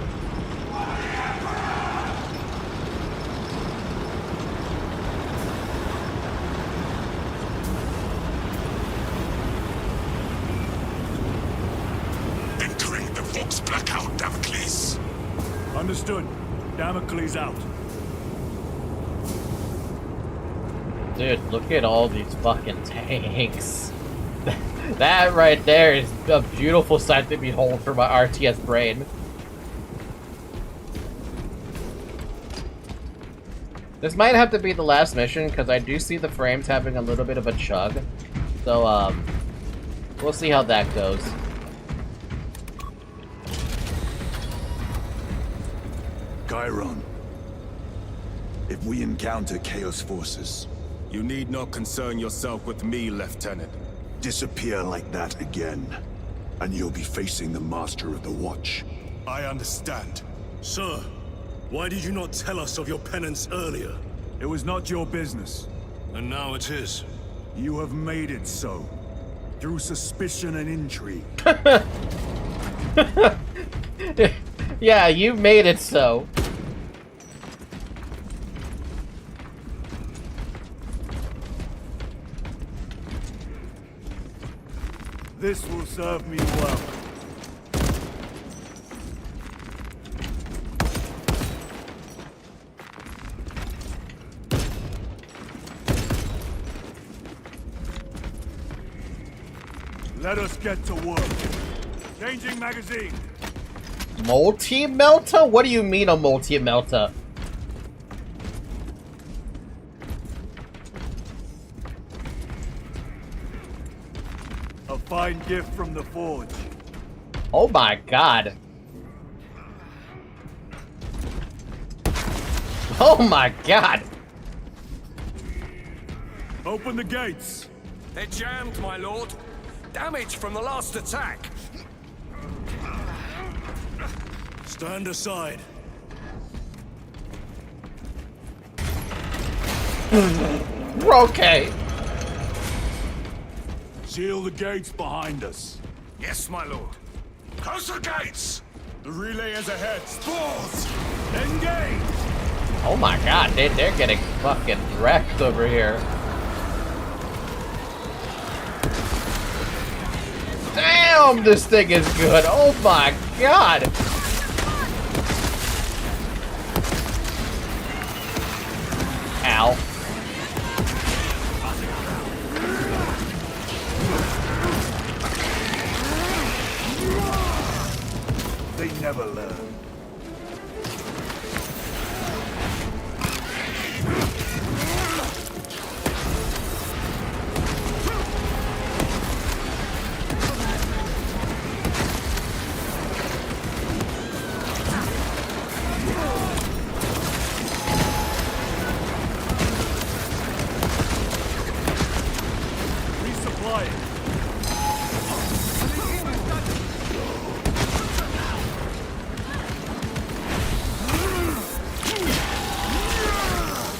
Speaker 16: Entering the Vox blackout, Damocles.
Speaker 5: Understood. Damocles out.
Speaker 1: Dude, look at all these fucking tanks. That right there is a beautiful sight to behold for my RTS brain. This might have to be the last mission, because I do see the frames having a little bit of a chug. So, we'll see how that goes.
Speaker 5: Chiron. If we encounter Chaos forces...
Speaker 3: You need not concern yourself with me, Lieutenant.
Speaker 5: Disappear like that again, and you'll be facing the Master of the Watch.
Speaker 16: I understand.
Speaker 10: Sir, why did you not tell us of your penance earlier?
Speaker 5: It was not your business.
Speaker 10: And now it is.
Speaker 5: You have made it so. Through suspicion and intrigue.
Speaker 1: Yeah, you made it so.
Speaker 5: This will serve me well. Let us get to work. Changing magazine.
Speaker 1: Multi-melta? What do you mean a multi-melta?
Speaker 5: A fine gift from the forge.
Speaker 1: Oh my god. Oh my god.
Speaker 5: Open the gates.
Speaker 8: They're jammed, my lord. Damage from the last attack.
Speaker 10: Stand aside.
Speaker 1: Okay.
Speaker 5: Seal the gates behind us.
Speaker 8: Yes, my lord. Close the gates!
Speaker 5: The relay is ahead. Spores! Engage!
Speaker 1: Oh my god, they're getting fucking wrecked over here. Damn, this thing is good. Oh my god. Ow.
Speaker 5: They never learn.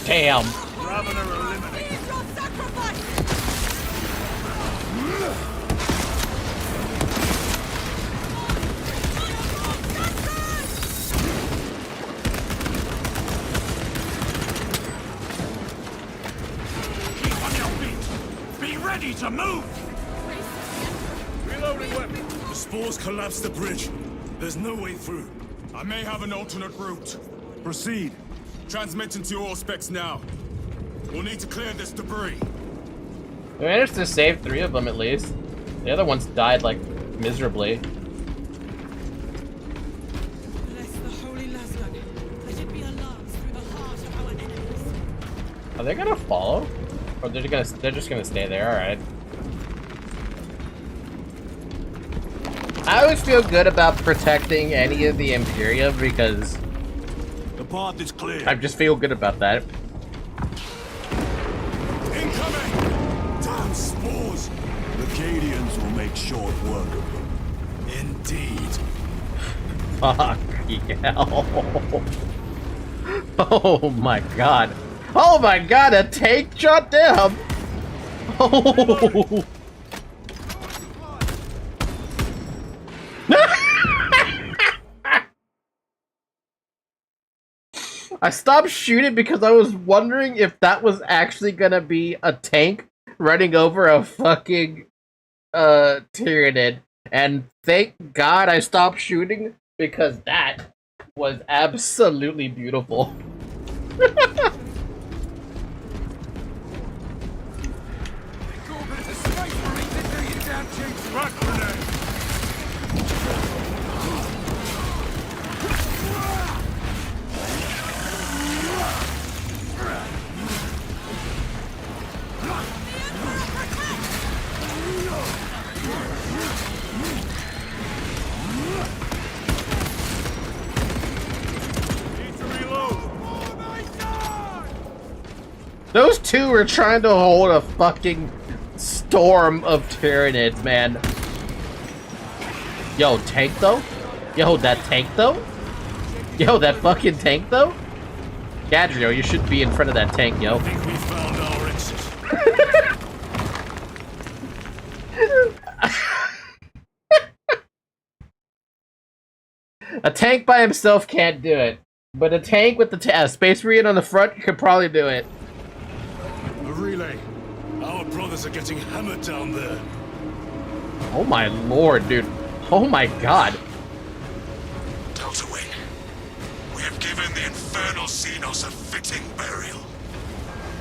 Speaker 1: Damn.
Speaker 10: Keep on your feet. Be ready to move. Reloading weapon. The spores collapsed the bridge. There's no way through.
Speaker 16: I may have an alternate route.
Speaker 10: Proceed.
Speaker 16: Transmitting to all specs now. We'll need to clear this debris.
Speaker 1: We managed to save 3 of them at least. The other ones died, like, miserably.
Speaker 2: Bless the holy Lasgun. Let it be a lance through the heart of our enemies.
Speaker 1: Are they gonna follow? Or they're just gonna stay there, alright. I always feel good about protecting any of the Imperium because
Speaker 10: the path is clear.
Speaker 1: I just feel good about that.
Speaker 10: Incoming! Damn spores! The Cadians will make short work of them. Indeed.
Speaker 1: Fuck yeah. Oh my god. Oh my god, a tank shot down! Oh. I stopped shooting because I was wondering if that was actually gonna be a tank running over a fucking Tyranid. And thank God I stopped shooting because that was absolutely beautiful. Those two were trying to hold a fucking storm of Tyranids, man. Yo, tank though? Yo, that tank though? Yo, that fucking tank though? Gadrio, you should be in front of that tank, yo.
Speaker 10: I think we found our exit.
Speaker 1: A tank by himself can't do it, but a tank with the Space Marine on the front could probably do it.
Speaker 10: A relay. Our brothers are getting hammered down there.
Speaker 1: Oh my lord, dude. Oh my god.
Speaker 4: Delta Wing, we have given the infernal Xenos a fitting burial.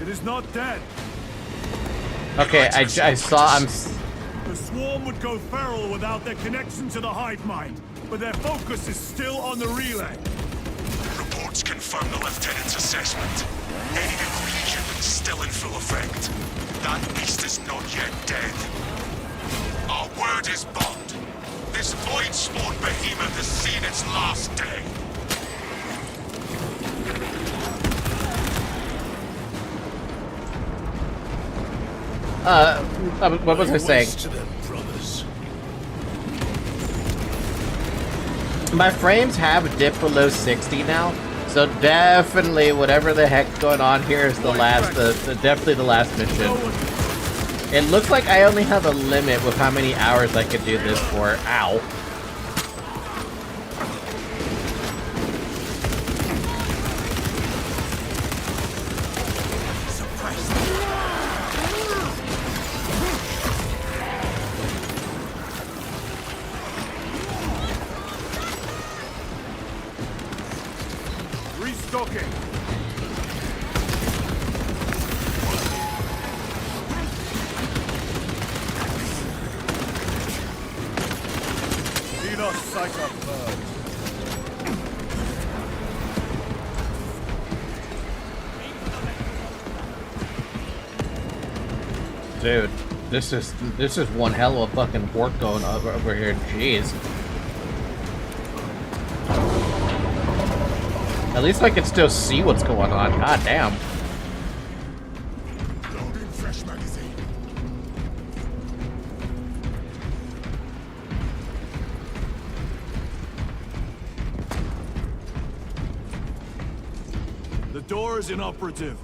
Speaker 10: It is not dead.
Speaker 1: Okay, I saw.
Speaker 10: The swarm would go feral without their connection to the hive mind, but their focus is still on the relay.
Speaker 4: Reports confirm the Lieutenant's assessment. Any cohesion is still in full effect. That beast is not yet dead. Our word is bond. This void-spawned behemoth has seen its last day.
Speaker 1: What was I saying? My frames have dipped below 60 now, so definitely whatever the heck's going on here is the last, definitely the last mission. It looks like I only have a limit with how many hours I could do this for. Ow.
Speaker 10: Restocking. Xenos Psycho bird.
Speaker 1: Dude, this is one hell of a fucking work going on over here. Jeez. At least I can still see what's going on. God damn.
Speaker 16: Loading fresh magazine.
Speaker 10: The door is inoperative.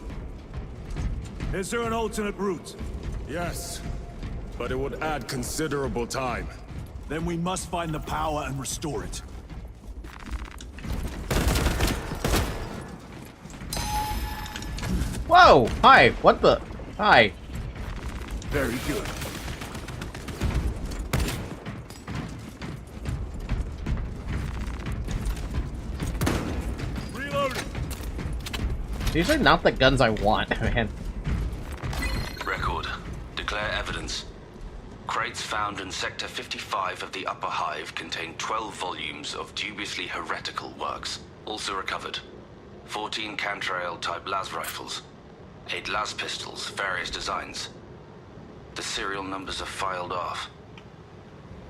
Speaker 10: Is there an alternate route?
Speaker 16: Yes, but it would add considerable time.
Speaker 10: Then we must find the power and restore it.
Speaker 1: Whoa! Hi! What the? Hi.
Speaker 10: Very good.
Speaker 1: These are not the guns I want, man.
Speaker 20: Record. Declare evidence. Crates found in Sector 55 of the Upper Hive contain 12 volumes of dubiously heretical works. Also recovered. 14 Cantrail-type las rifles. 8 las pistols, various designs. The serial numbers are filed off.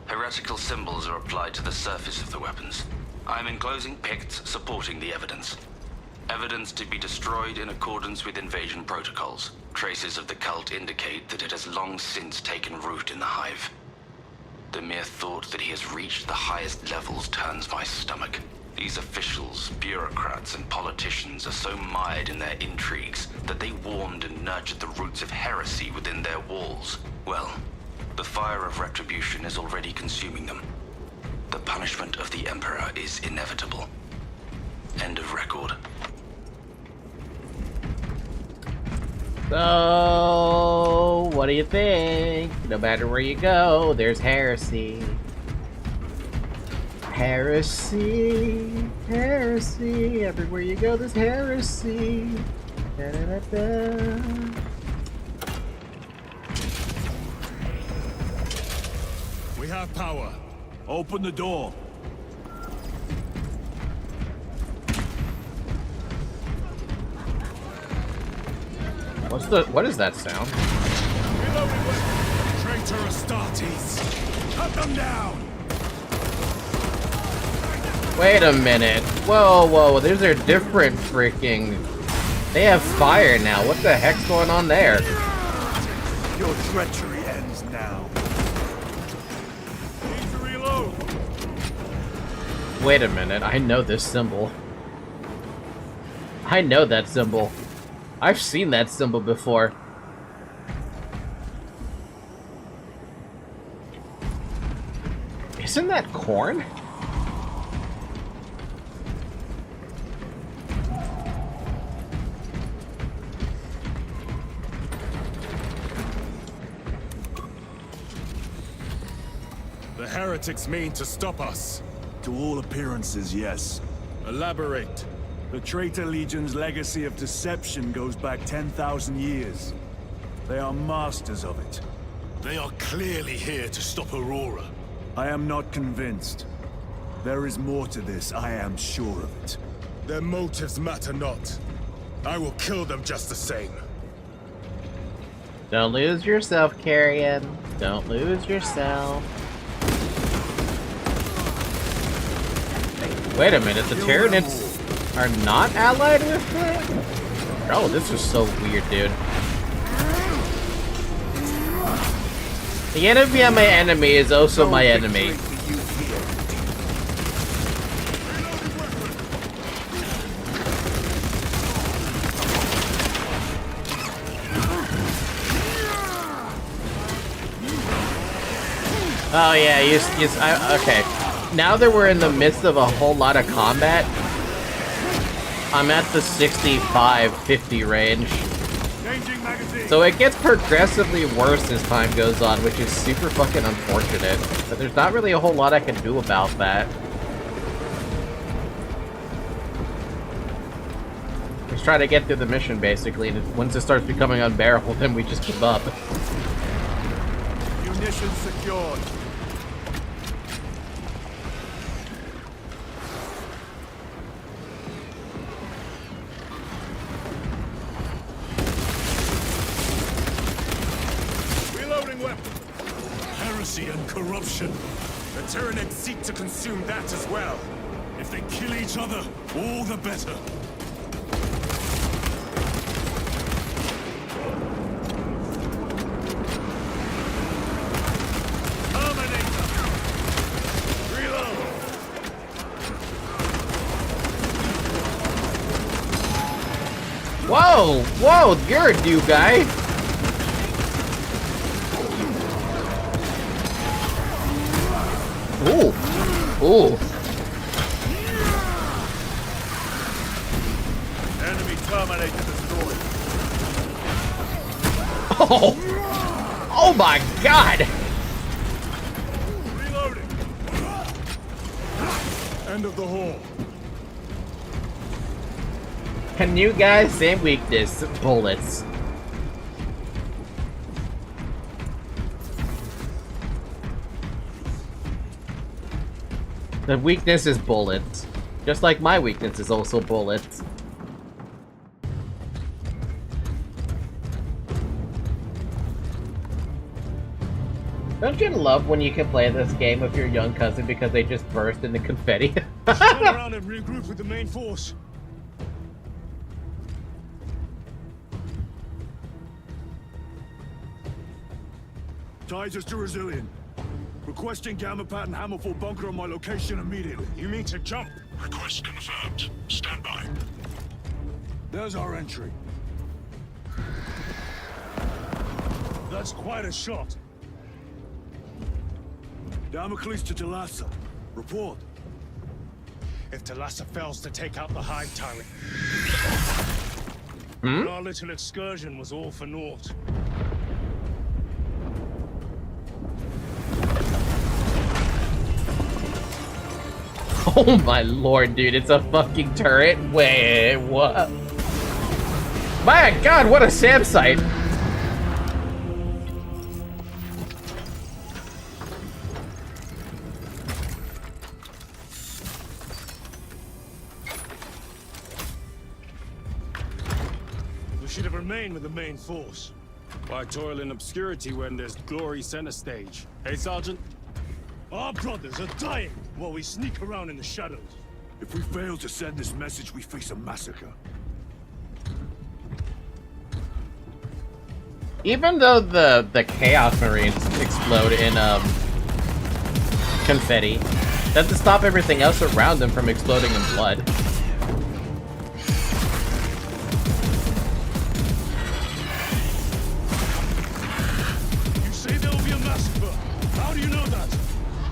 Speaker 20: Heretical symbols are applied to the surface of the weapons. I'm enclosing picts supporting the evidence. Evidence to be destroyed in accordance with invasion protocols. Traces of the cult indicate that it has long since taken root in the Hive. The mere thought that he has reached the highest levels turns my stomach. These officials, bureaucrats, and politicians are so mired in their intrigues that they warmed and nurtured the roots of heresy within their walls. Well, the fire of retribution is already consuming them. The punishment of the Emperor is inevitable. End of record.
Speaker 1: So, what do you think? No matter where you go, there's heresy. Heresy, heresy. Everywhere you go, there's heresy. Da, da, da, da.
Speaker 5: We have power. Open the door.
Speaker 1: What is that sound?
Speaker 5: Traitor Astartes! Cut them down!
Speaker 1: Wait a minute. Whoa, whoa, these are different freaking... They have fire now. What the heck's going on there?
Speaker 5: Your treachery ends now. Need to reload.
Speaker 1: Wait a minute, I know this symbol. I know that symbol. I've seen that symbol before. Isn't that corn?
Speaker 16: The heretics mean to stop us.
Speaker 5: To all appearances, yes.
Speaker 16: Elaborate.
Speaker 5: The Traitor Legion's legacy of deception goes back 10,000 years. They are masters of it.
Speaker 16: They are clearly here to stop Aurora.
Speaker 5: I am not convinced. There is more to this, I am sure of it.
Speaker 16: Their motives matter not. I will kill them just the same.
Speaker 1: Don't lose yourself, Carrion. Don't lose yourself. Wait a minute, the Tyranids are not allied with it? Oh, this is so weird, dude. The enemy of my enemy is also my enemy. Oh yeah, okay. Now that we're in the midst of a whole lot of combat, I'm at the 65-50 range. So it gets progressively worse as time goes on, which is super fucking unfortunate. But there's not really a whole lot I can do about that. Just try to get through the mission, basically, and once it starts becoming unbearable, then we just give up.
Speaker 5: Munitions secured.
Speaker 16: And corruption. The Tyranids seek to consume that as well.
Speaker 5: If they kill each other, all the better.
Speaker 10: Terminator! Reload!
Speaker 1: Whoa! Whoa! You're a new guy! Ooh! Ooh!
Speaker 10: Enemy Terminator destroyed.
Speaker 1: Oh! Oh my god!
Speaker 10: Reloading!
Speaker 16: End of the hall.
Speaker 1: New guy, same weakness. Bullets. The weakness is bullets. Just like my weakness is also bullets. Don't you love when you can play this game with your young cousin because they just burst into confetti?
Speaker 10: Turn around and regroup with the main force. Titus to Resilient. Requesting Gamma Pat and Hammerfall bunker on my location immediately.
Speaker 16: You mean to jump? Request confirmed. Stand by.
Speaker 10: There's our entry. That's quite a shot. Damocles to Talassa. Report.
Speaker 16: If Talassa fails to take out the Hive turret,
Speaker 10: our little excursion was all for naught.
Speaker 1: Oh my lord, dude, it's a fucking turret? Wait, what? My god, what a SAM site!
Speaker 10: We should have remained with the main force.
Speaker 16: why toil in obscurity when there's glory center stage? Hey, Sergeant?
Speaker 10: Our brothers are dying while we sneak around in the shadows. If we fail to send this message, we face a massacre.
Speaker 1: Even though the Chaos Marines explode in confetti, that doesn't stop everything else around them from exploding in blood.
Speaker 10: You say there will be a massacre. How do you know that?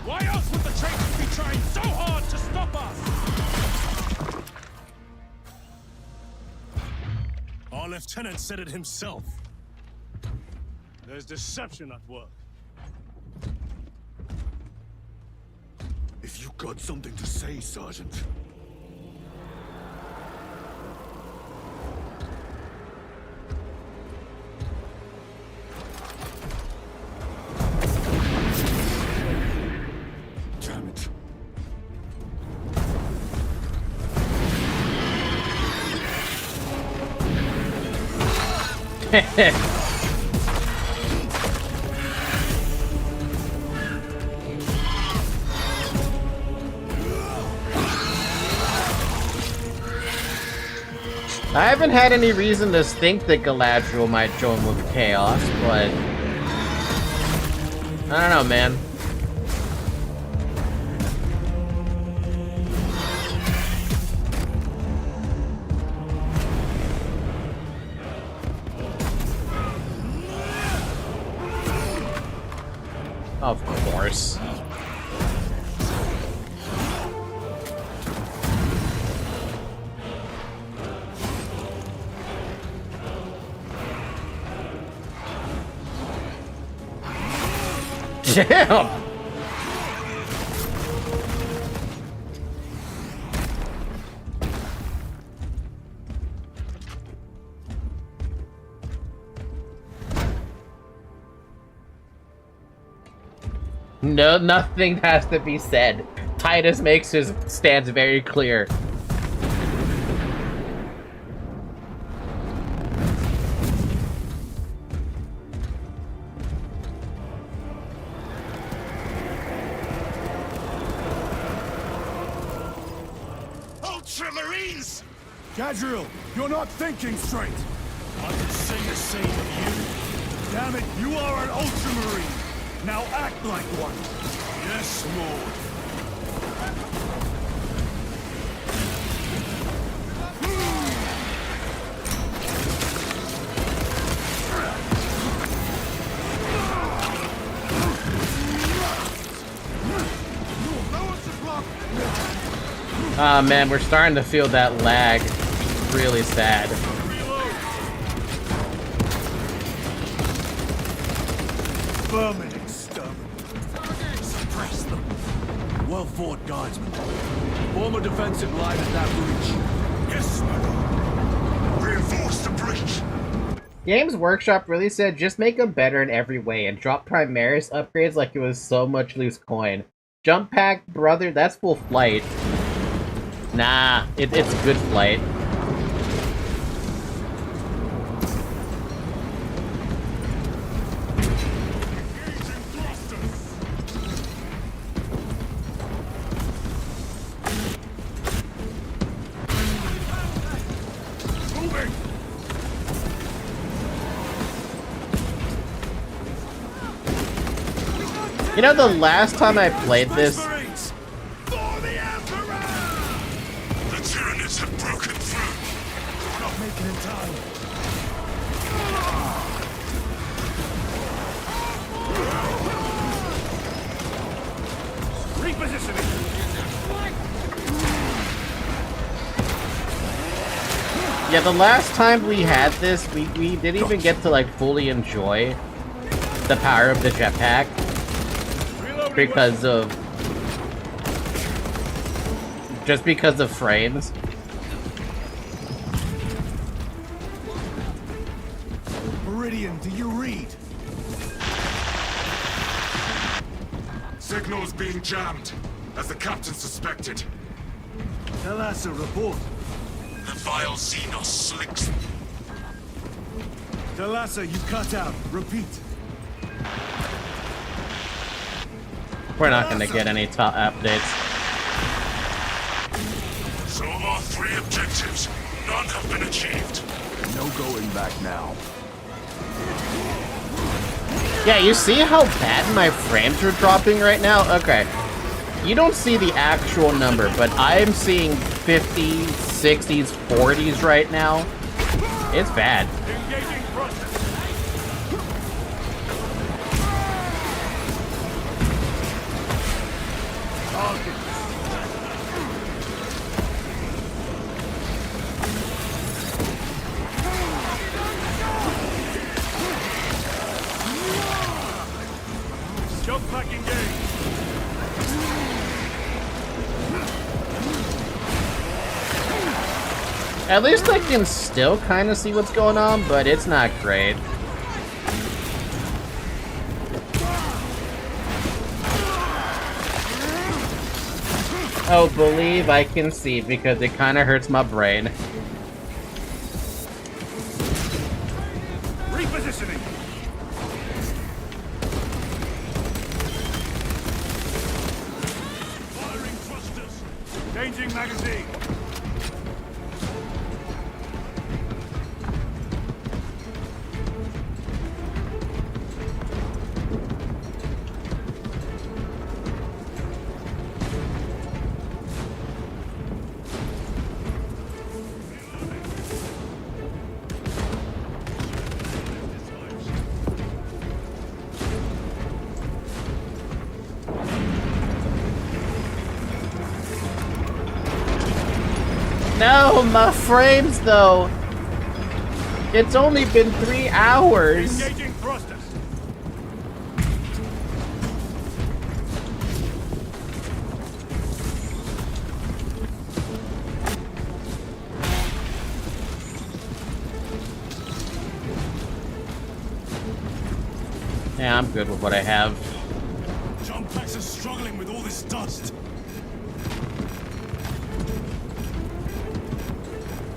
Speaker 10: Why else would the traitors be trying so hard to stop us? Our lieutenant said it himself. There's deception at work. If you got something to say, Sergeant. Damn it.
Speaker 1: I haven't had any reason to think that Galadriel might join with Chaos, but I don't know, man. Of course. Damn! No, nothing has to be said. Titus makes his stance very clear.
Speaker 10: Ultramarines! Gadriel, you're not thinking straight. I can say the same of you. Damn it, you are an Ultramarine. Now act like one. Yes, Lord.
Speaker 1: Ah, man, we're starting to feel that lag. It's really sad.
Speaker 10: Vermin exterminate. Suppress them. Well fought, guardsmen. Form a defensive line at that breach. Yes, my lord.
Speaker 4: force the breach.
Speaker 1: Games Workshop really said just make them better in every way and drop Primaris upgrades like it was so much loose coin. Jump pack, brother, that's full flight. Nah, it's good flight. You know, the last time I played this...
Speaker 4: The Tyranids have broken through.
Speaker 10: We're not making it in time. Repositioning.
Speaker 1: Yeah, the last time we had this, we didn't even get to, like, fully enjoy the power of the jetpack. Because of... just because of frames.
Speaker 10: Meridian, do you read?
Speaker 16: Signal's being jammed, as the captain suspected.
Speaker 10: Talassa, report.
Speaker 4: The vile Xenos slicks.
Speaker 10: Talassa, you cut out. Repeat.
Speaker 1: We're not gonna get any top updates.
Speaker 4: So of our 3 objectives, none have been achieved.
Speaker 10: No going back now.
Speaker 1: Yeah, you see how bad my frames are dropping right now? Okay. You don't see the actual number, but I'm seeing 50s, 60s, 40s right now. It's bad.
Speaker 10: Engaging process. Jump pack engaged.
Speaker 1: At least I can still kind of see what's going on, but it's not great. Oh, believe I can see, because it kind of hurts my brain.
Speaker 10: Repositioning. Firing thrusters. Changing magazine.
Speaker 1: No, my frames though. It's only been 3 hours.
Speaker 10: Engaging thrusters.
Speaker 1: Yeah, I'm good with what I have.
Speaker 10: Jump packs are struggling with all this dust.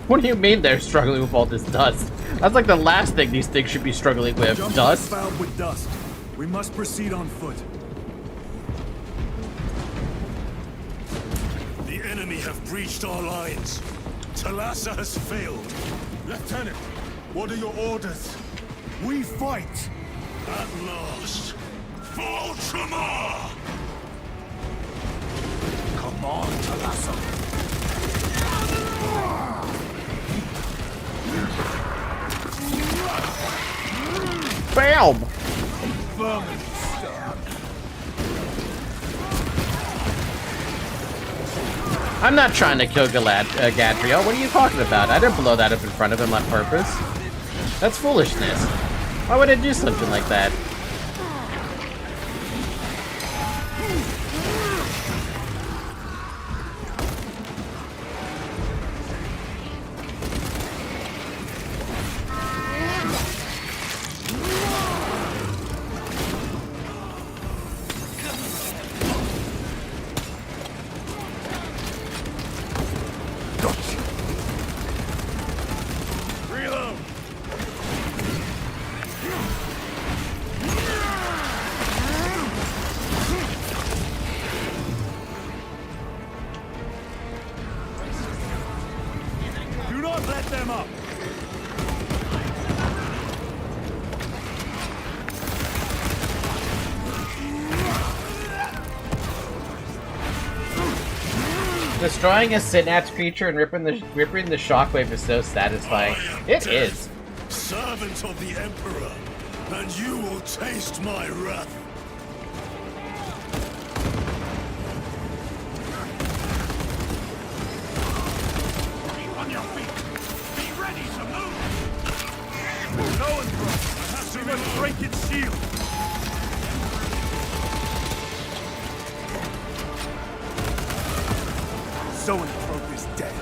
Speaker 1: What do you mean they're struggling with all this dust? That's like the last thing these things should be struggling with.
Speaker 10: Jump
Speaker 1: Dust?
Speaker 10: fouled with dust. We must proceed on foot.
Speaker 4: The enemy have breached our lines. Talassa has failed.
Speaker 10: Lieutenant, what are your orders? We fight!
Speaker 4: At last. For Ultramar!
Speaker 10: Come on, Talassa.
Speaker 1: Bam!
Speaker 10: Vermin stand.
Speaker 1: I'm not trying to kill Gadriel. What are you talking about? I didn't blow that up in front of him on purpose. That's foolishness. Why would I do something like that? Destroying a synapse creature and ripping the shockwave is so satisfying. It is.
Speaker 10: Servant of the Emperor, and you will taste my wrath.
Speaker 13: On your feet. Be ready to move.
Speaker 10: We must break its shield. Zoanthrope is dead.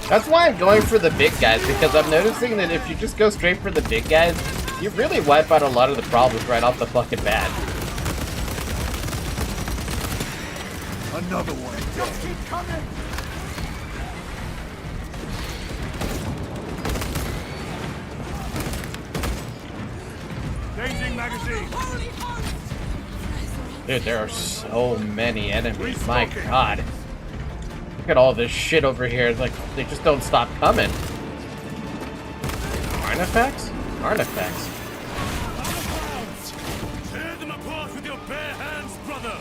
Speaker 1: That's why I'm going for the big guys, because I'm noticing that if you just go straight for the big guys, you really wipe out a lot of the problems right off the fucking bat.
Speaker 10: Another one. Just keep coming. Changing magazine.
Speaker 1: Dude, there are so many enemies. My god. Look at all this shit over here. It's like, they just don't stop coming. Artifacts? Artifacts.
Speaker 10: Tear them apart with your bare hands, brother.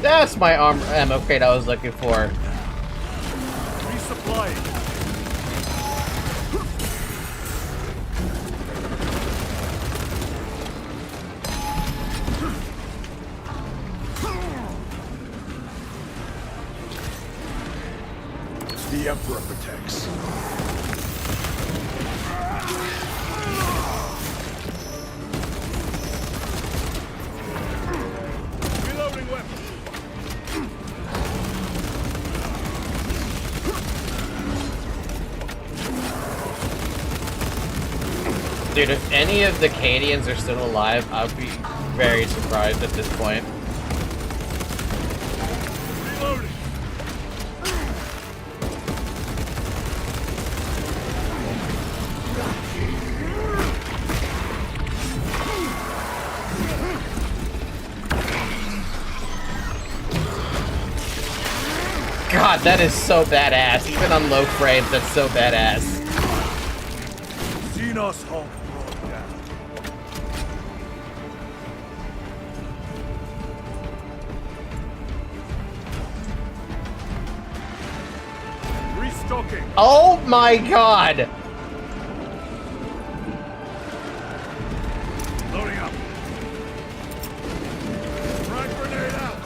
Speaker 1: That's my ammo crate I was looking for.
Speaker 10: Resupplying. The Emperor protects. Reloading weapon.
Speaker 1: Dude, if any of the Cadians are still alive, I would be very surprised at this point.
Speaker 10: Reloading.
Speaker 1: God, that is so badass. Even on low frames, that's so badass.
Speaker 10: Xenos Hulk brought down. Restocking.
Speaker 1: Oh my god!
Speaker 10: Loading up. Frag grenade out.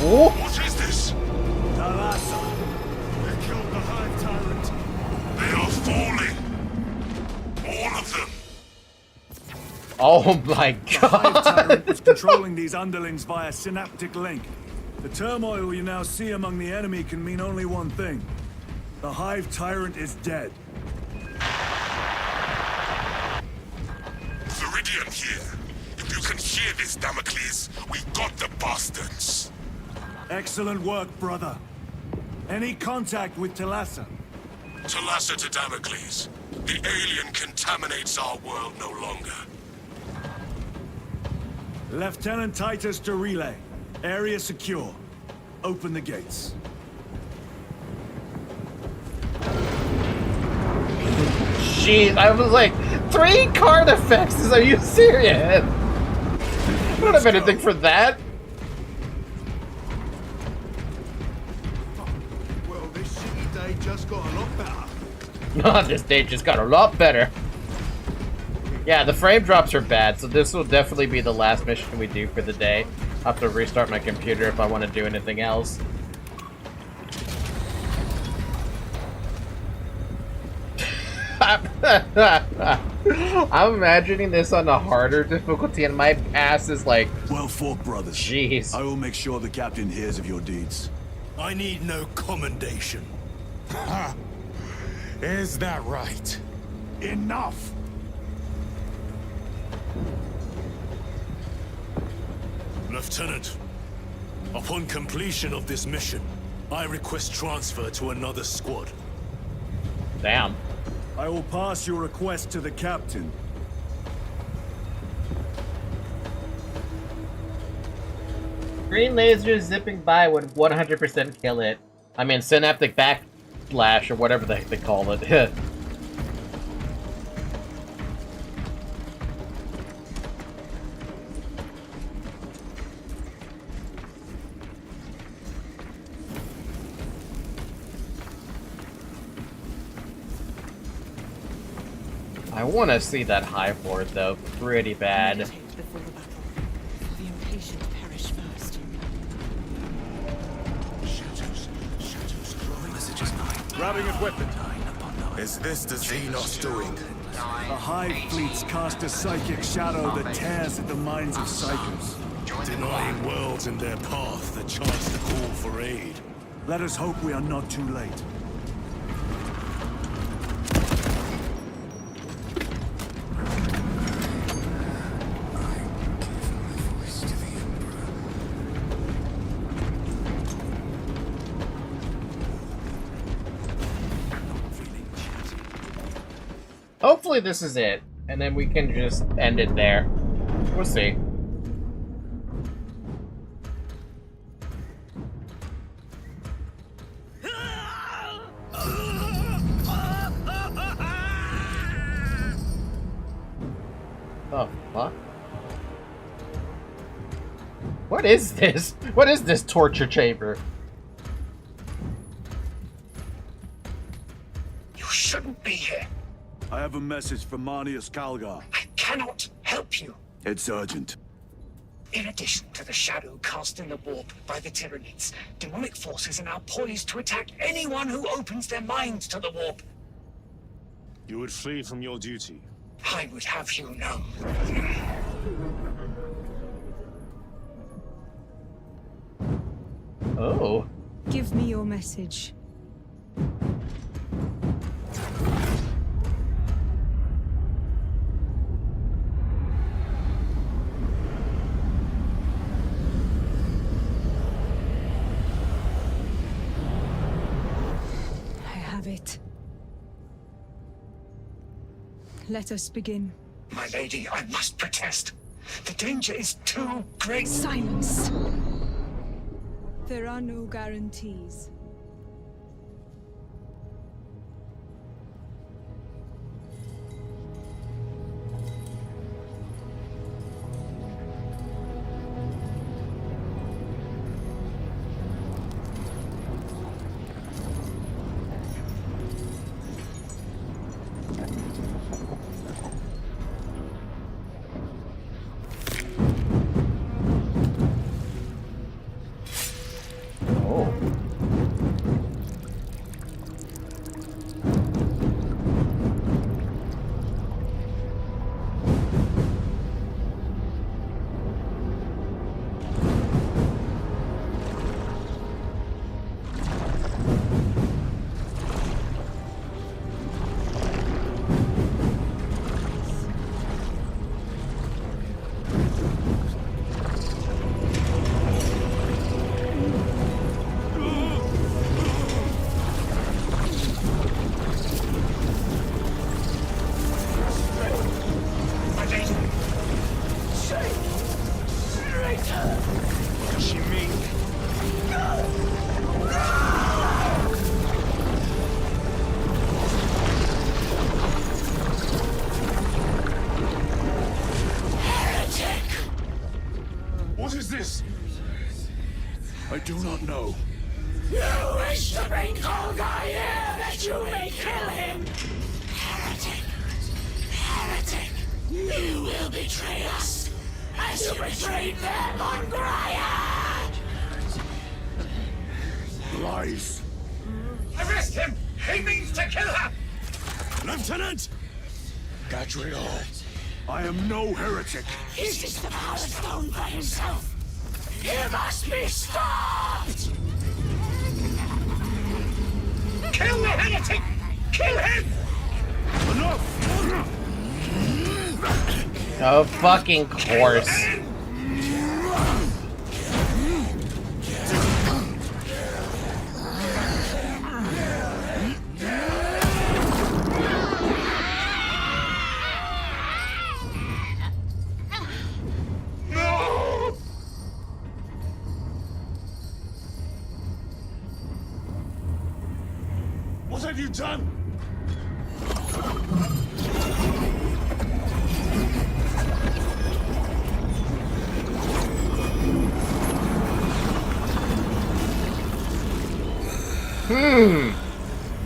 Speaker 4: What is this?
Speaker 10: Thalassa. They killed the Hive Tyrant.
Speaker 4: They are falling. All of them.
Speaker 1: Oh my
Speaker 5: The Hive
Speaker 1: god!
Speaker 5: Tyrant was controlling these underlings via synaptic link. The turmoil you now see among the enemy can mean only one thing. The Hive Tyrant is dead.
Speaker 4: Viridian here. If you can hear this, Damocles, we got the bastards.
Speaker 5: Excellent work, brother. Any contact with Thalassa?
Speaker 4: Thalassa to Damocles. The alien contaminates our world no longer.
Speaker 5: Lieutenant Titus to relay. Area secure. Open the gates.
Speaker 1: Jeez, I was like, 3 card effects? Are you serious? I don't have anything for that.
Speaker 10: Well, this shitty day just got a lot better.
Speaker 1: No, this day just got a lot better. Yeah, the frame drops are bad, so this will definitely be the last mission we do for the day. I'll have to restart my computer if I want to do anything else. I'm imagining this on a harder difficulty, and my ass is like,
Speaker 5: well fought, brothers.
Speaker 1: Jeez.
Speaker 5: I will make sure the captain hears of your deeds.
Speaker 8: I need no commendation.
Speaker 16: Is that right?
Speaker 5: Enough!
Speaker 8: Lieutenant, upon completion of this mission, I request transfer to another squad.
Speaker 1: Damn.
Speaker 5: I will pass your request to the captain.
Speaker 1: Green laser zipping by would 100% kill it. I mean, synaptic backlash, or whatever the heck they call it. I want to see that hive board, though, pretty bad.
Speaker 2: Before the battle, the impatient perish first.
Speaker 5: Grabbing equipment.
Speaker 3: Is this the Xenos doing?
Speaker 5: The hive fleets cast a psychic shadow that tears at the minds of psychers.
Speaker 8: Denying worlds in their path the chance to call for aid.
Speaker 5: Let us hope we are not too late.
Speaker 1: Hopefully this is it, and then we can just end it there. We'll see. Oh, fuck. What is this? What is this torture chamber?
Speaker 6: You shouldn't be here.
Speaker 5: I have a message from Marnius Calgar.
Speaker 6: I cannot help you.
Speaker 5: It's urgent.
Speaker 6: In addition to the shadow cast in the warp by the Tyranids, demonic forces are now poised to attack anyone who opens their minds to the warp.
Speaker 16: You would flee from your duty.
Speaker 6: I would have you know.
Speaker 1: Oh.
Speaker 21: Give me your message. It. Let us begin.
Speaker 6: My lady, I must protest. The danger is too great.
Speaker 21: Silence. There are no guarantees.
Speaker 5: I do not know.
Speaker 2: You wish to bring Kolgar here that you may kill him! Heretic! Heretic! You will betray us as you betrayed them on Graiad!
Speaker 5: Lies.
Speaker 6: Arrest him! He means to kill her!
Speaker 5: Lieutenant!
Speaker 10: Gadriel, I am no heretic.
Speaker 2: Is this the power stone by himself? He must be stopped! Kill the heretic! Kill him!
Speaker 10: Enough!
Speaker 1: Oh, fucking course.
Speaker 10: What have you done?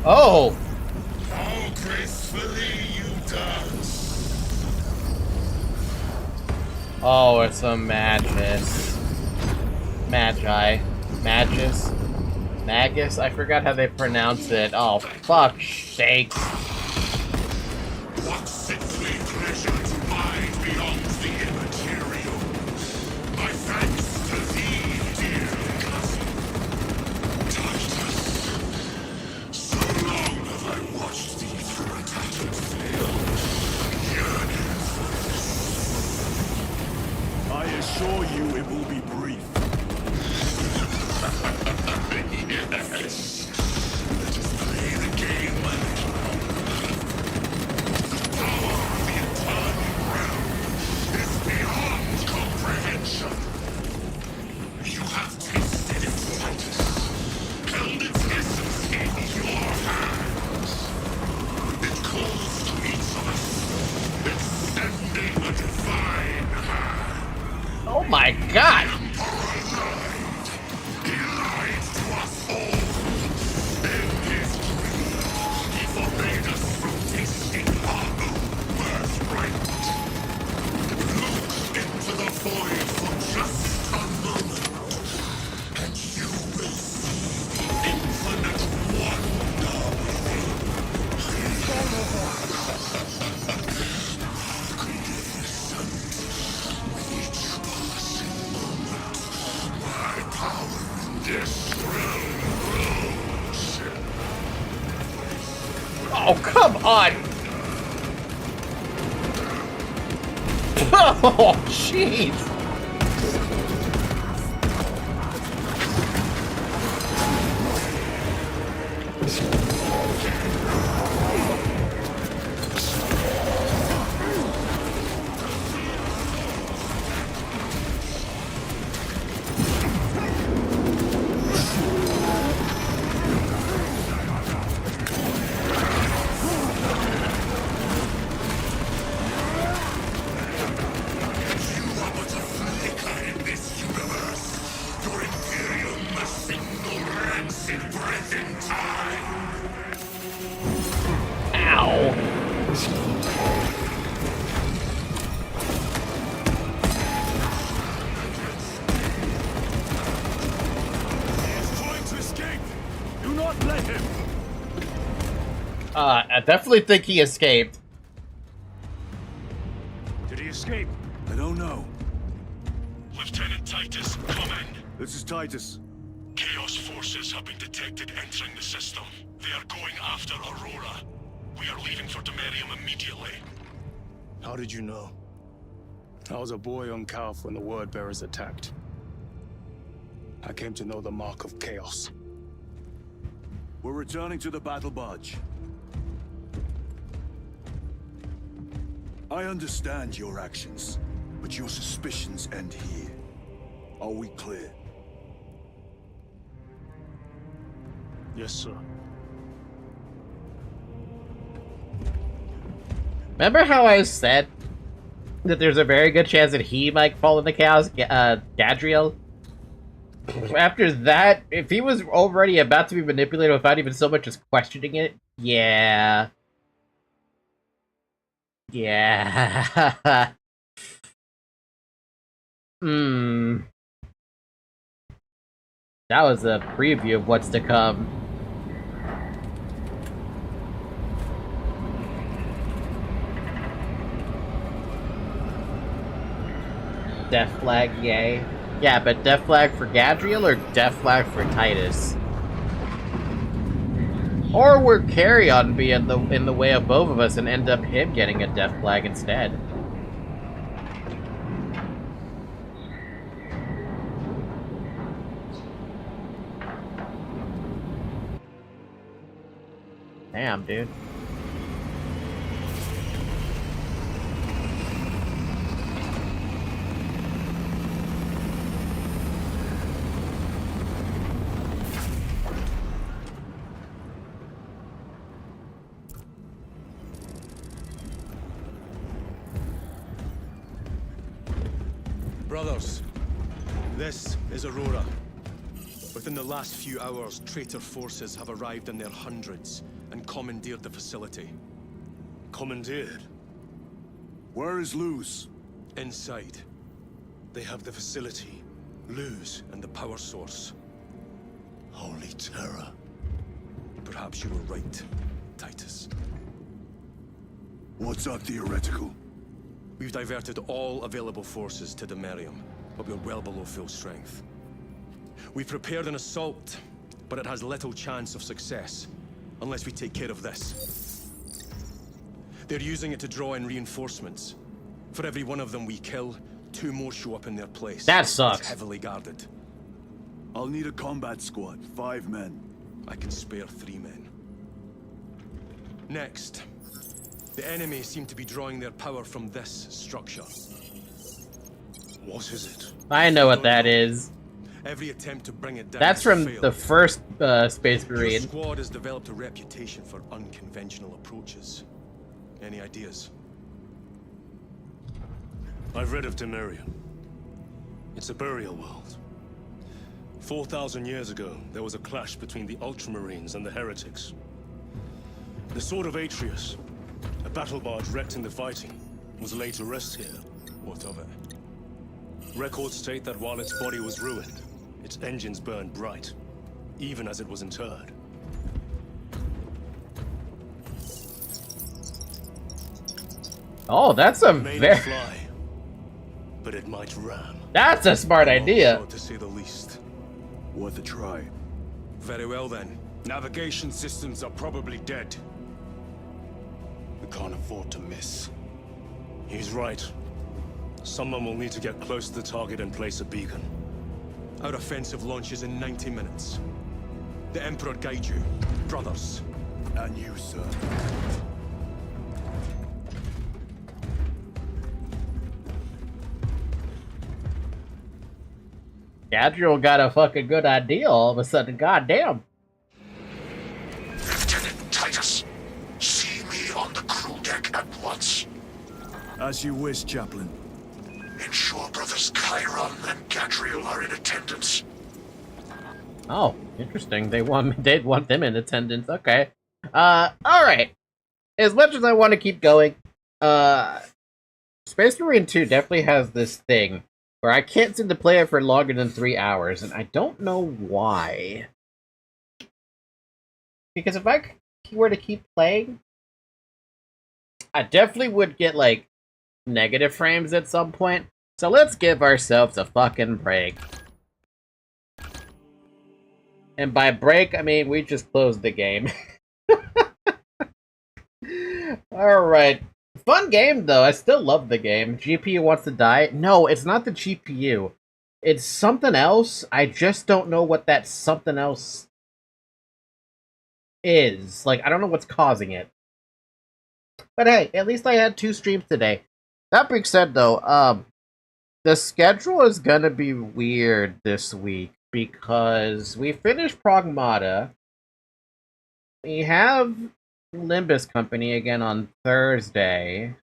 Speaker 1: Oh!
Speaker 10: How gracefully you dance.
Speaker 1: Oh, it's a Magus. Magi. Magus? Magus? I forgot how they pronounce it. Oh, fuck sakes.
Speaker 10: What sickly pleasure to mind beyond the immaterial. My thanks to thee, dear cousin. Titus. So long have I watched thee through a tattered veil, yearning for this. I assure you it will be brief. Yes. Let us play the game, my little the power of the eternal realm is beyond comprehension. You have tasted its Titus, held its essence in your hands. It calls to each of us, extending a divine hand.
Speaker 1: Oh my god! Oh, come on! Oh, jeez! I definitely think he escaped.
Speaker 10: Did he escape? I don't know. Lieutenant Titus, come in. This is Titus. Chaos forces have been detected entering the system. They are going after Aurora. We are leaving for Demerium immediately.
Speaker 3: How did you know? I was a boy on Calf when the Word Bearers attacked. I came to know the mark of chaos.
Speaker 5: We're returning to the battle barge. I understand your actions, but your suspicions end here. Are we clear?
Speaker 3: Yes, sir.
Speaker 1: Remember how I said that there's a very good chance that he might fall into chaos, Gadriel? After that, if he was already about to be manipulated without even so much as questioning it, yeah. Yeah. That was a preview of what's to come. Death flag, yay. Yeah, but death flag for Gadriel or death flag for Titus? Or would Carrion be in the way of both of us and end up him getting a death flag instead? Damn, dude.
Speaker 12: Brothers, this is Aurora. Within the last few hours, traitor forces have arrived in their hundreds and commandeered the facility.
Speaker 16: Commandeered?
Speaker 12: Where is Luz? Inside. They have the facility, Luz, and the power source. Holy terror. Perhaps you were right, Titus.
Speaker 6: What's our theoretical?
Speaker 12: We've diverted all available forces to Demerium, but we're well below full strength. We've prepared an assault, but it has little chance of success, unless we take care of this. They're using it to draw in reinforcements. For every one of them we kill, 2 more show up in their place.
Speaker 1: That sucks.
Speaker 12: It's heavily guarded.
Speaker 5: I'll need a combat squad, 5 men.
Speaker 12: I can spare 3 men. Next. The enemy seem to be drawing their power from this structure.
Speaker 16: What is it?
Speaker 1: I know what that is.
Speaker 12: Every attempt to bring it down.
Speaker 1: That's from
Speaker 12: failed.
Speaker 1: the first Space Marine.
Speaker 12: Your squad has developed a reputation for unconventional approaches. Any ideas?
Speaker 16: I've read of Demerium. It's a burial world. 4,000 years ago, there was a clash between the Ultramarines and the Heretics. The Sword of Atreus, a battle barge wrecked in the fighting, was laid to rest here.
Speaker 12: What of it?
Speaker 16: Records state that while its body was ruined, its engines burned bright, even as it was interred.
Speaker 1: Oh, that's a
Speaker 16: It may
Speaker 1: very...
Speaker 16: not fly, but it might ram.
Speaker 1: That's a smart idea.
Speaker 12: To say the least.
Speaker 5: Worth a try.
Speaker 12: Very well then.
Speaker 8: Navigation systems are probably dead.
Speaker 16: We can't afford to miss. He's right. Someone will need to get close to the target and place a beacon.
Speaker 12: Our offensive launches in 90 minutes. The Emperor guide you, brothers.
Speaker 5: And you, sir.
Speaker 1: Gadriel got a fucking good idea all of a sudden, goddamn.
Speaker 2: Lieutenant Titus, see me on the crew deck at once.
Speaker 5: As you wish, Chaplain.
Speaker 2: Ensure brothers Chiron and Gadriel are in attendance.
Speaker 1: Oh, interesting. They'd want them in attendance. Okay. Alright. As much as I want to keep going, Space Marine 2 definitely has this thing where I can't seem to play it for longer than 3 hours, and I don't know why. Because if I were to keep playing, I definitely would get, like, negative frames at some point. So let's give ourselves a fucking break. And by break, I mean we just closed the game. Alright. Fun game, though. I still love the game. GPU wants to die. No, it's not the GPU. It's something else. I just don't know what that something else is. Like, I don't know what's causing it. But hey, at least I had 2 streams today. That being said, though, the schedule is gonna be weird this week because we finished Pragmata. We have Limbus Company again on Thursday.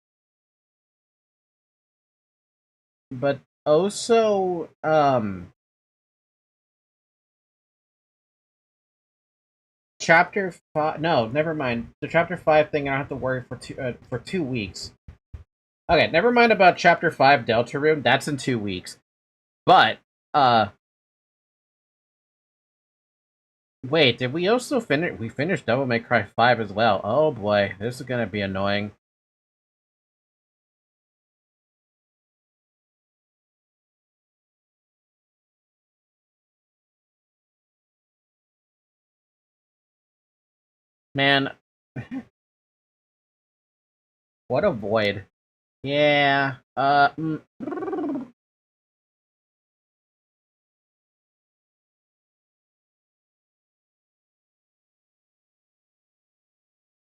Speaker 1: But also, Chapter 5... No, never mind. The Chapter 5 thing I have to worry for 2 weeks. Okay, never mind about Chapter 5 Delta Room. That's in 2 weeks. But, wait, did we also finish... We finished Devil May Cry 5 as well. Oh boy, this is gonna be annoying. Man, what a void. Yeah,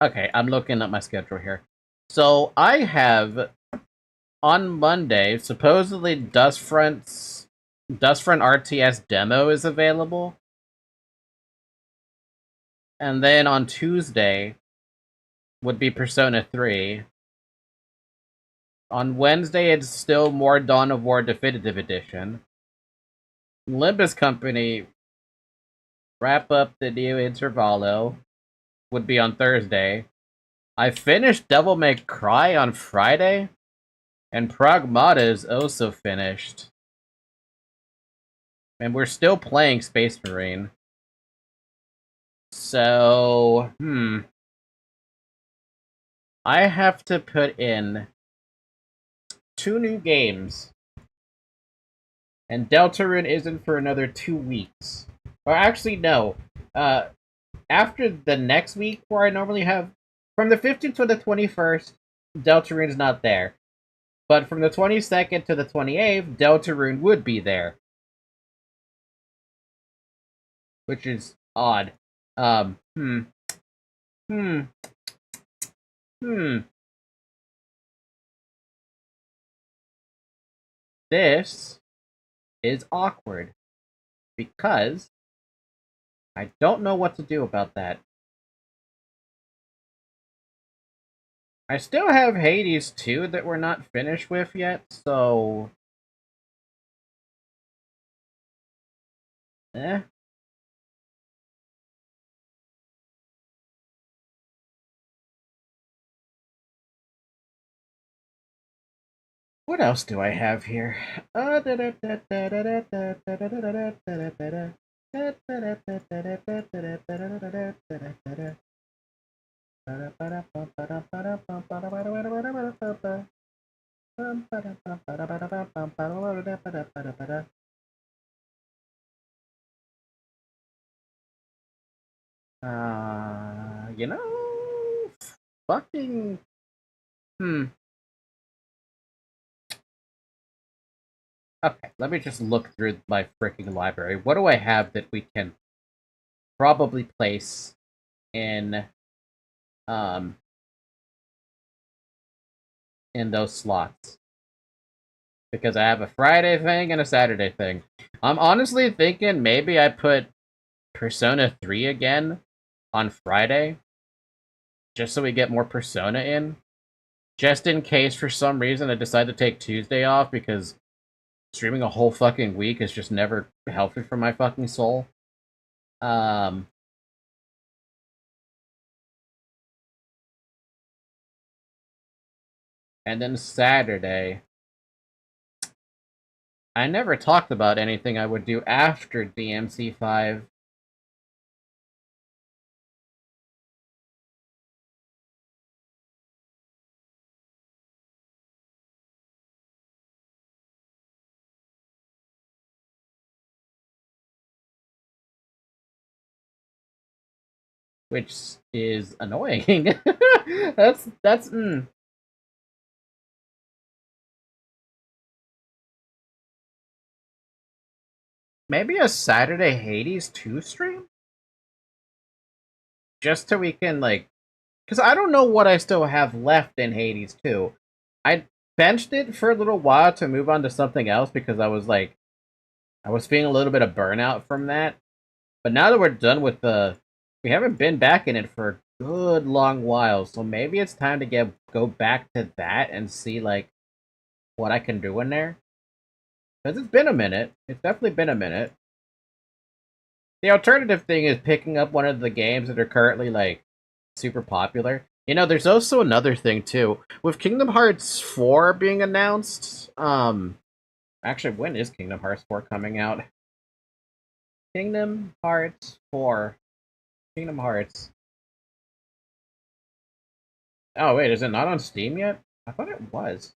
Speaker 1: Okay, I'm looking at my schedule here. So, I have, on Monday, supposedly Dustfront RTS demo is available. And then on Tuesday would be Persona 3. On Wednesday, it's still more Dawn of War Definitive Edition. Limbus Company wrap up the new Intervallo would be on Thursday. I finished Devil May Cry on Friday, and Pragmata is also finished. And we're still playing Space Marine. So, I have to put in 2 new games. And Deltarune isn't for another 2 weeks. Or actually, no. After the next week, where I normally have... From the 15th to the 21st, Deltarune's not there. But from the 22nd to the 28th, Deltarune would be there. Which is odd. This is awkward. Because I don't know what to do about that. I still have Hades 2 that we're not finished with yet, so... What else do I have here? You know, fucking... Okay, let me just look through my freaking library. What do I have that we can probably place in those slots? Because I have a Friday thing and a Saturday thing. I'm honestly thinking maybe I put Persona 3 again on Friday, just so we get more Persona in. Just in case for some reason I decide to take Tuesday off, because streaming a whole fucking week is just never healthy for my fucking soul. And then Saturday, I never talked about anything I would do after DMC5. Which is annoying. that's Maybe a Saturday Hades 2 stream? Just so we can, like... Because I don't know what I still have left in Hades 2. I benched it for a little while to move on to something else, because I was like... I was feeling a little bit of burnout from that. But now that we're done with the... We haven't been back in it for a good long while, so maybe it's time to go back to that and see, like, what I can do in there. Because it's been a minute. It's definitely been a minute. The alternative thing is picking up one of the games that are currently, like, super popular. You know, there's also another thing, too. With Kingdom Hearts 4 being announced, actually, when is Kingdom Hearts 4 coming out? Kingdom Hearts 4. Kingdom Hearts. Oh, wait, is it not on Steam yet? I thought it was.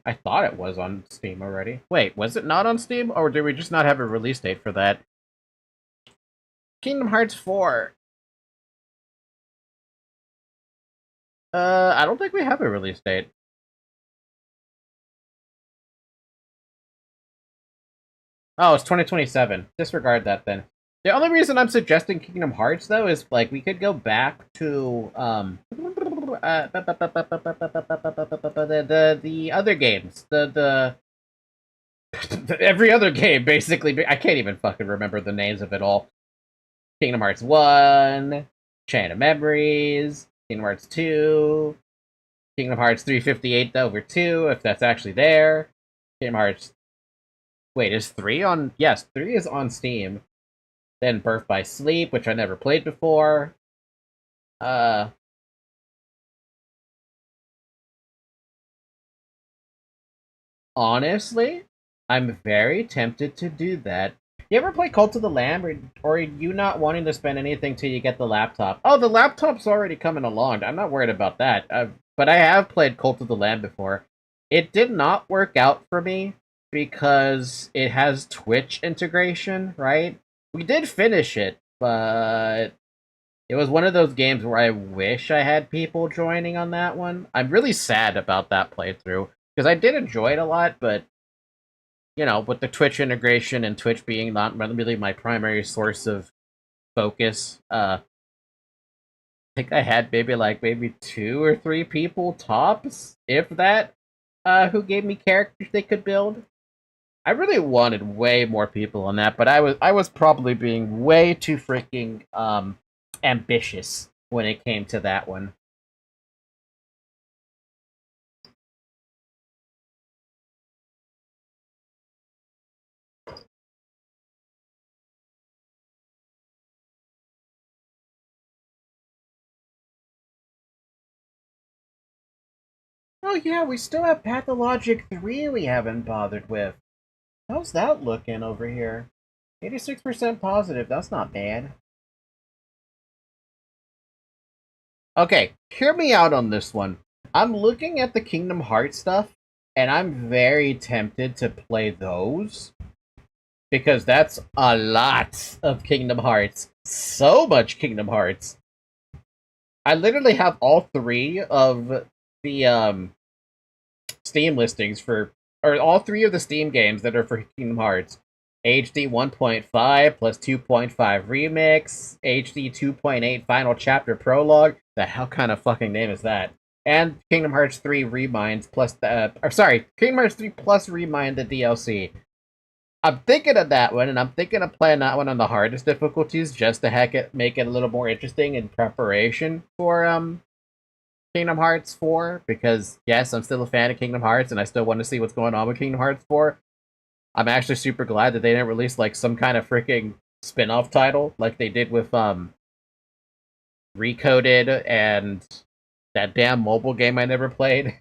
Speaker 1: I thought it was on Steam already. Wait, was it not on Steam? Or did we just not have a release date for that? Kingdom Hearts 4. I don't think we have a release date. Oh, it's 2027. Disregard that then. The only reason I'm suggesting Kingdom Hearts, though, is, like, we could go back to, the other games. Every other game, basically. I can't even fucking remember the names of it all. Kingdom Hearts 1, Chain of Memories, Kingdom Hearts 2, Kingdom Hearts 358 over 2, if that's actually there. Kingdom Hearts... Wait, is 3 on... Yes, 3 is on Steam. Then Birth by Sleep, which I never played before. Honestly, I'm very tempted to do that. You ever play Cult of the Lamb, or are you not wanting to spend anything till you get the laptop? Oh, the laptop's already coming along. I'm not worried about that. But I have played Cult of the Lamb before. It did not work out for me because it has Twitch integration, right? We did finish it, but it was one of those games where I wish I had people joining on that one. I'm really sad about that playthrough, because I did enjoy it a lot, but, you know, with the Twitch integration and Twitch being not really my primary source of focus, I think I had maybe 2 or 3 people tops, if that, who gave me characters they could build. I really wanted way more people on that, but I was probably being way too freaking ambitious when it came to that one. Oh yeah, we still have Pathologic 3 we haven't bothered with. How's that looking over here? 86% positive, that's not bad. Okay, hear me out on this one. I'm looking at the Kingdom Hearts stuff, and I'm very tempted to play those. Because that's a lot of Kingdom Hearts. So much Kingdom Hearts. I literally have all 3 of the Steam listings for, or all 3 of the Steam games that are for Kingdom Hearts. HD 1.5 plus 2.5 Remix, HD 2.8 Final Chapter Prologue. The hell kind of fucking name is that? And Kingdom Hearts 3 Reminds plus Kingdom Hearts 3 plus Remind the DLC. I'm thinking of that one, and I'm thinking of playing that one on the hardest difficulties just to make it a little more interesting in preparation for Kingdom Hearts 4, because yes, I'm still a fan of Kingdom Hearts, and I still want to see what's going on with Kingdom Hearts 4. I'm actually super glad that they didn't release like some kind of freaking spin-off title like they did with Recoded and that damn mobile game I never played.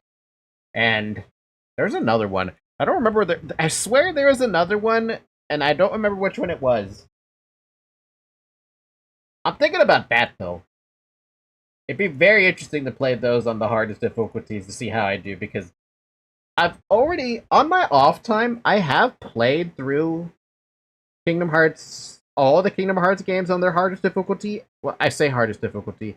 Speaker 1: And there's another one. I don't remember. I swear there was another one, and I don't remember which one it was. I'm thinking about that, though. It'd be very interesting to play those on the hardest difficulties to see how I do, because I've already, on my off time, I have played through Kingdom Hearts, all the Kingdom Hearts games on their hardest difficulty. Well, I say hardest difficulty.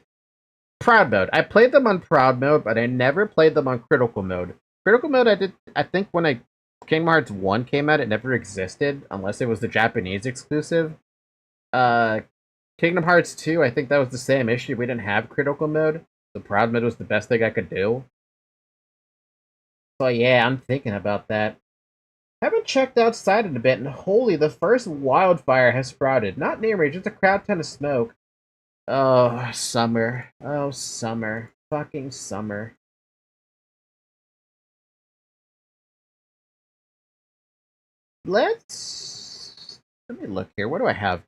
Speaker 1: Proud mode. I played them on proud mode, but I never played them on critical mode. Critical mode, I think when Kingdom Hearts 1 came out, it never existed, unless it was the Japanese exclusive. Kingdom Hearts 2, I think that was the same issue. We didn't have critical mode. So proud mode was the best thing I could do. So yeah, I'm thinking about that. Haven't checked outside in a bit, and holy, the first wildfire has sprouted. Not near me, just a crowd ton of smoke. Oh, summer. Oh, summer. Fucking summer. Let me look here. What do I have?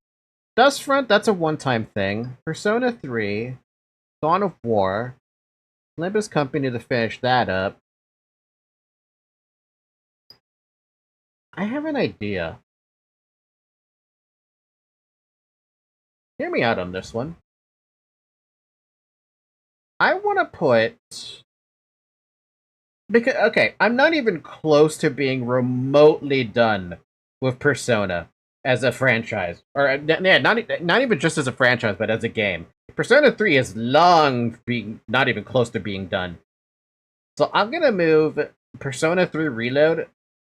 Speaker 1: Dustfront, that's a one-time thing. Persona 3. Dawn of War. Olympus Company to finish that up. I have an idea. Hear me out on this one. I want to put Because, okay, I'm not even close to being remotely done with Persona as a franchise. Or, yeah, not even just as a franchise, but as a game. Persona 3 is long being not even close to being done. So I'm gonna move Persona 3 Reload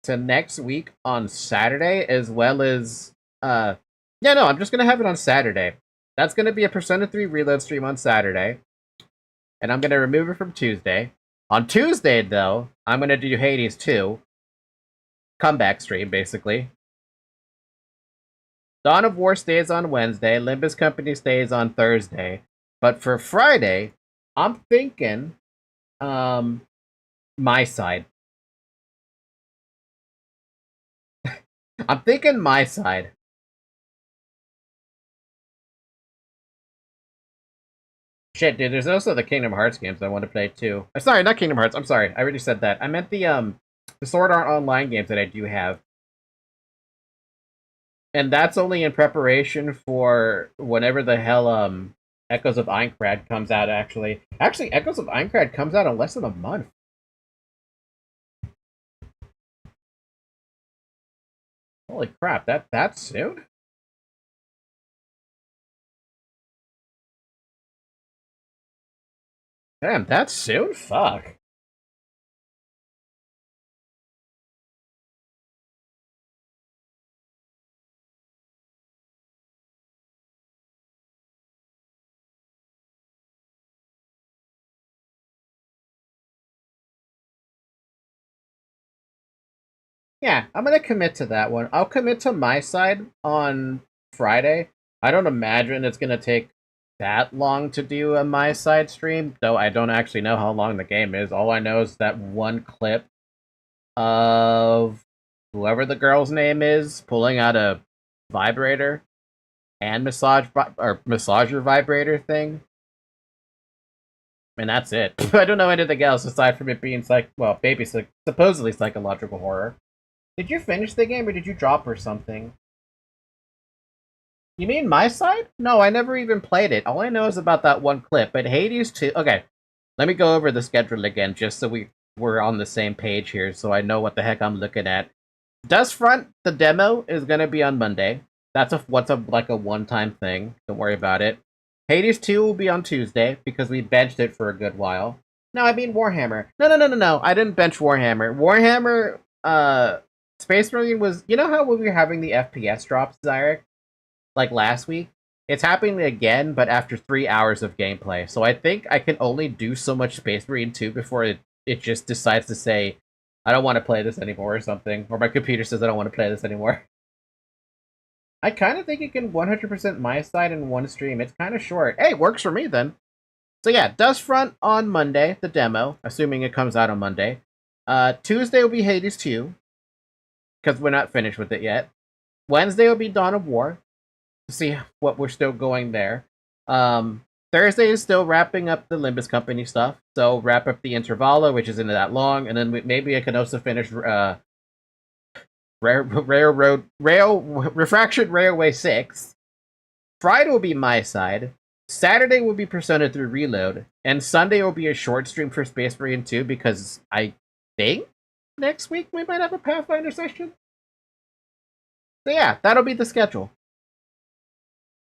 Speaker 1: to next week on Saturday, as well as yeah, no, I'm just gonna have it on Saturday. That's gonna be a Persona 3 Reload stream on Saturday, and I'm gonna remove it from Tuesday. On Tuesday, though, I'm gonna do Hades 2 comeback stream, basically. Dawn of War stays on Wednesday. Limbus Company stays on Thursday. But for Friday, I'm thinking, my side. I'm thinking my side. Shit, dude, there's also the Kingdom Hearts games I want to play too. Sorry, not Kingdom Hearts. I'm sorry. I already said that. I meant the Sword Art Online games that I do have. And that's only in preparation for whenever the hell Echoes of Aincrad comes out, actually. Actually, Echoes of Aincrad comes out in less than a month. Holy crap, that soon? Damn, that's soon? Fuck. Yeah, I'm gonna commit to that one. I'll commit to my side on Friday. I don't imagine it's gonna take that long to do a my side stream, though I don't actually know how long the game is. All I know is that one clip of whoever the girl's name is pulling out a vibrator and massager vibrator thing. And that's it. I don't know anything else aside from it being supposedly psychological horror. Did you finish the game or did you drop or something? You mean my side? No, I never even played it. All I know is about that one clip. But Hades 2... Okay, let me go over the schedule again just so we're on the same page here so I know what the heck I'm looking at. Dustfront, the demo, is going to be on Monday. That's a one-time thing. Don't worry about it. Hades 2 will be on Tuesday because we benched it for a good while. No, I mean Warhammer. No. I didn't bench Warhammer. Warhammer, Space Marine was... You know how we were having the FPS drops, Zyrek? Like last week? It's happening again, but after 3 hours of gameplay. So I think I can only do so much Space Marine 2 before it just decides to say, I don't want to play this anymore or something. Or my computer says I don't want to play this anymore. I kind of think you can 100% my side in one stream. It's kind of short. Hey, works for me then. So yeah, Dustfront on Monday, the demo, assuming it comes out on Monday. Tuesday will be Hades 2, because we're not finished with it yet. Wednesday will be Dawn of War, to see what we're still going there. Thursday is still wrapping up the Limbus Company stuff, so wrap up the Intervalla, which isn't that long, and then maybe I can also finish Refraction Railway 6. Friday will be my side. Saturday will be Persona 3 Reload. And Sunday will be a short stream for Space Marine 2 because I think next week we might have a Pathfinder session. So yeah, that'll be the schedule.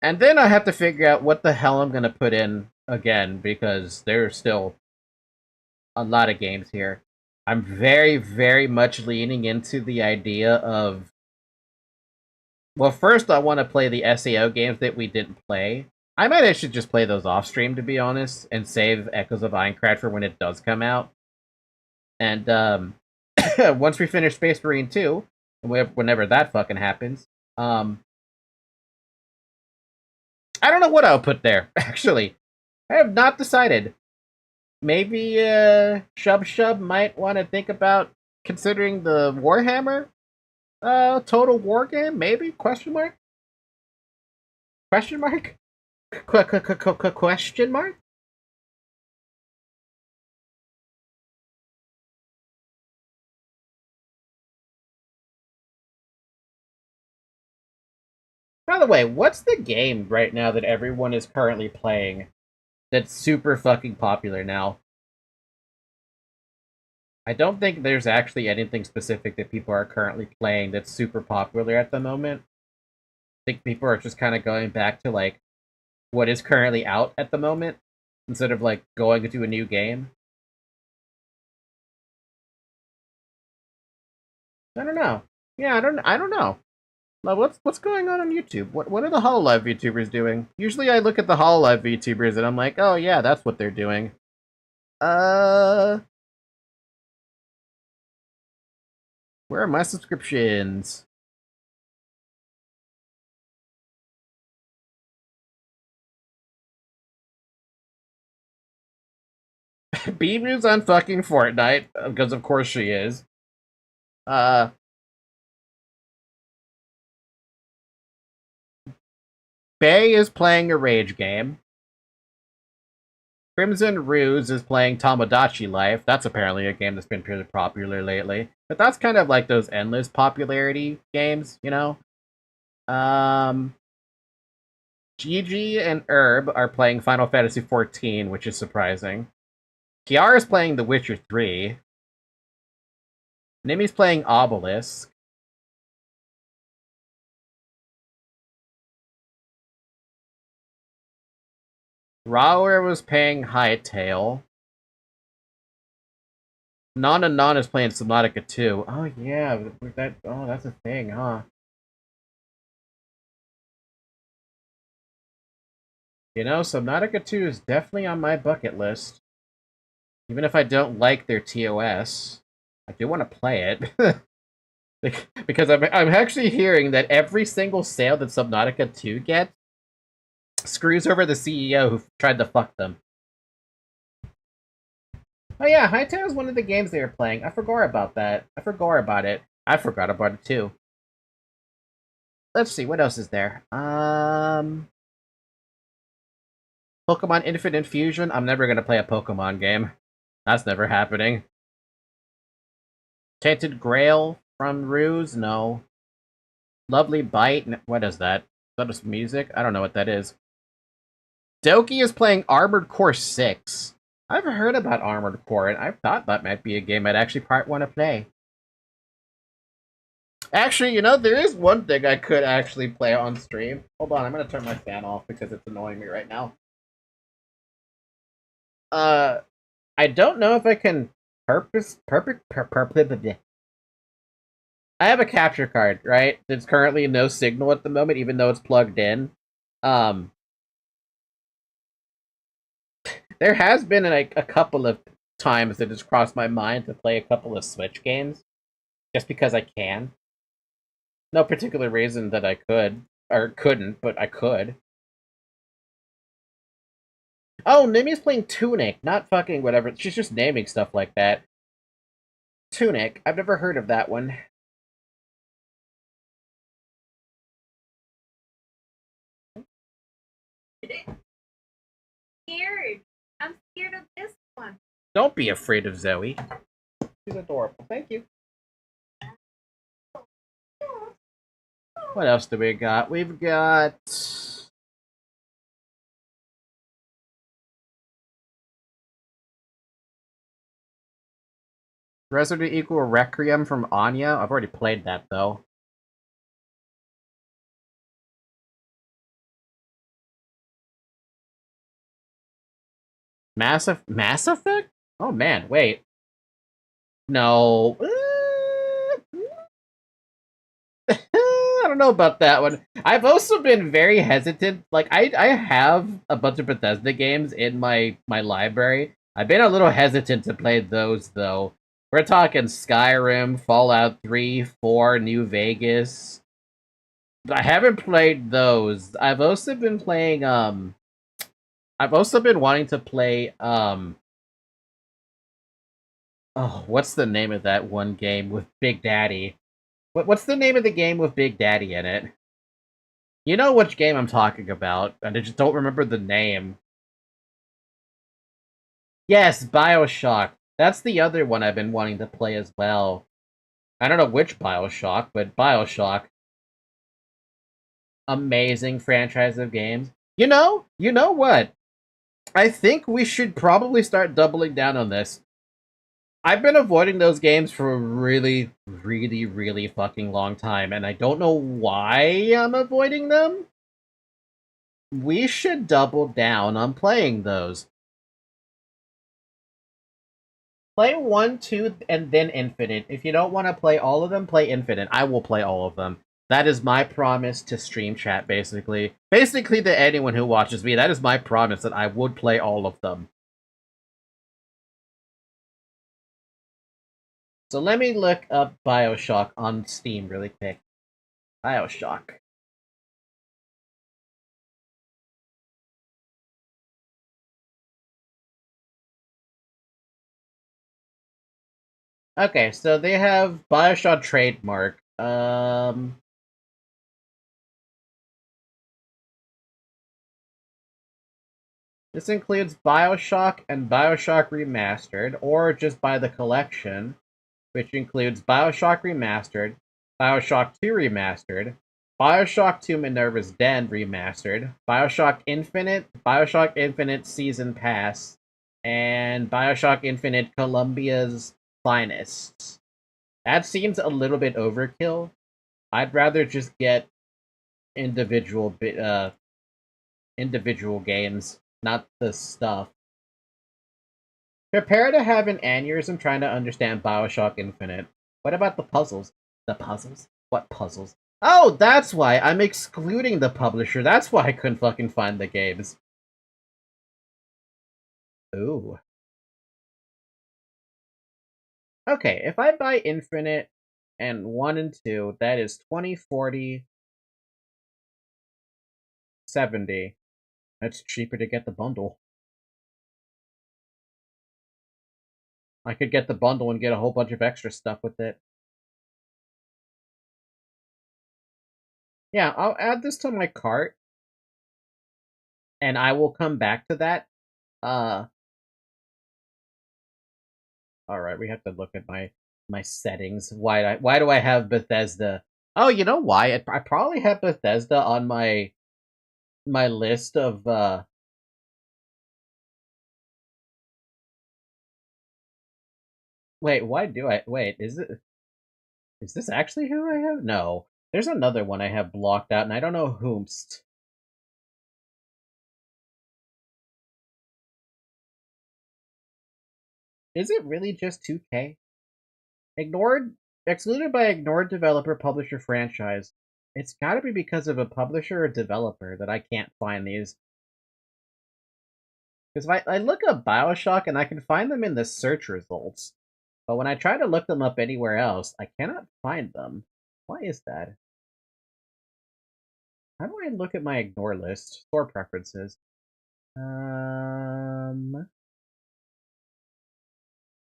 Speaker 1: And then I have to figure out what the hell I'm going to put in again because there's still a lot of games here. I'm very, very much leaning into the idea of... Well, first I want to play the SAO games that we didn't play. I might actually just play those off-stream, to be honest, and save Echoes of Aincrad for when it does come out. And once we finish Space Marine 2, whenever that fucking happens, I don't know what I'll put there, actually. I have not decided. Maybe Shub might want to think about considering the Warhammer Total War game, maybe? Question mark? Question mark? Question mark? By the way, what's the game right now that everyone is currently playing that's super fucking popular now? I don't think there's actually anything specific that people are currently playing that's super popular at the moment. I think people are just kind of going back to, like, what is currently out at the moment, instead of, like, going into a new game. I don't know. Yeah, I don't know. What's going on YouTube? What are the Hololive VTubers doing? Usually I look at the Hololive VTubers and I'm like, oh yeah, that's what they're doing. Where are my subscriptions? Beamu's on fucking Fortnite, because of course she is. Faye is playing a rage game. Crimson Ruse is playing Tomodachi Life. That's apparently a game that's been pretty popular lately. But that's kind of like those endless popularity games, you know? Gigi and Herb are playing Final Fantasy XIV, which is surprising. Kiara's playing The Witcher 3. Nimi's playing Obelisk. Rower was playing Hytale. Non is playing Subnautica 2. Oh yeah, that's a thing, huh? You know, Subnautica 2 is definitely on my bucket list. Even if I don't like their TOS, I do want to play it. Because I'm actually hearing that every single sale that Subnautica 2 gets screws over the CEO who tried to fuck them. Oh yeah, Hytale is one of the games they were playing. I forgot about that. I forgot about it. I forgot about it too. Let's see, what else is there? Pokemon Infinite Fusion? I'm never gonna play a Pokemon game. That's never happening. Tainted Grail from Ruse? No. Lovely Bite? What is that? Is that just music? I don't know what that is. Doki is playing Armored Core 6. I've heard about Armored Core, and I thought that might be a game I'd actually want to play. Actually, you know, there is one thing I could actually play on stream. Hold on, I'm gonna turn my fan off because it's annoying me right now. I don't know if I can I have a capture card, right? There's currently no signal at the moment, even though it's plugged in. There has been like a couple of times that it's crossed my mind to play a couple of Switch games, just because I can. No particular reason that I could, or couldn't, but I could. Oh, Nimi's playing Tunic, not fucking whatever. She's just naming stuff like that. Tunic, I've never heard of that one.
Speaker 14: Scared. I'm scared of this one.
Speaker 1: Don't be afraid of Zoe. She's adorable. Thank you. What else do we got? We've got... Resident Evil Requiem from Anya. I've already played that, though. Mass Effect? Oh man, wait. No. I don't know about that one. I've also been very hesitant. Like, I have a bunch of Bethesda games in my library. I've been a little hesitant to play those, though. We're talking Skyrim, Fallout 3, 4, New Vegas. I haven't played those. I've also been playing, I've also been wanting to play, oh, what's the name of that one game with Big Daddy? What's the name of the game with Big Daddy in it? You know which game I'm talking about, and I just don't remember the name. Yes, BioShock. That's the other one I've been wanting to play as well. I don't know which BioShock, but BioShock. Amazing franchise of games. You know what? I think we should probably start doubling down on this. I've been avoiding those games for a really, really, really fucking long time, and I don't know why I'm avoiding them. We should double down on playing those. Play 1, 2, and then Infinite. If you don't want to play all of them, play Infinite. I will play all of them. That is my promise to stream chat, basically. Basically to anyone who watches me, that is my promise that I would play all of them. So let me look up Bioshock on Steam really quick. Bioshock. Okay, so they have Bioshock trademark. This includes Bioshock and Bioshock Remastered, or just buy the collection, which includes Bioshock Remastered, Bioshock 2 Remastered, Bioshock 2 Minerva's Den Remastered, Bioshock Infinite Season Pass, and Bioshock Infinite Columbia's Finest. That seems a little bit overkill. I'd rather just get individual games, not the stuff. Prepare to have an aneurysm trying to understand Bioshock Infinite. What about the puzzles? The puzzles? What puzzles? Oh, that's why! I'm excluding the publisher. That's why I couldn't fucking find the games. Ooh. Okay, if I buy Infinite and 1 and 2, that is 20, 40, 70. That's cheaper to get the bundle. I could get the bundle and get a whole bunch of extra stuff with it. Yeah, I'll add this to my cart. And I will come back to that. Alright, we have to look at my settings. Why do I have Bethesda? Oh, you know why? I probably have Bethesda on my list of Wait, why do I wait, is this actually who I have? No. There's another one I have blocked out and I don't know whomst. Is it really just 2K? Excluded by ignored developer publisher franchise. It's gotta be because of a publisher or developer that I can't find these. Because if I look up Bioshock and I can find them in the search results, but when I try to look them up anywhere else, I cannot find them. Why is that? How do I look at my ignore list? Store preferences.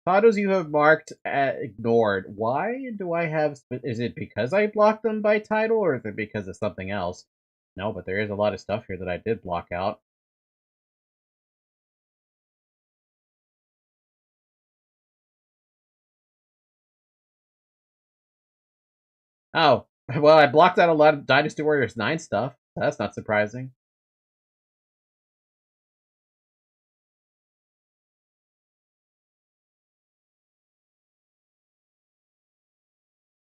Speaker 1: Titles you have marked ignored. Why do I have... Is it because I blocked them by title, or is it because of something else? No, but there is a lot of stuff here that I did block out. Oh, well, I blocked out a lot of Dynasty Warriors 9 stuff. That's not surprising.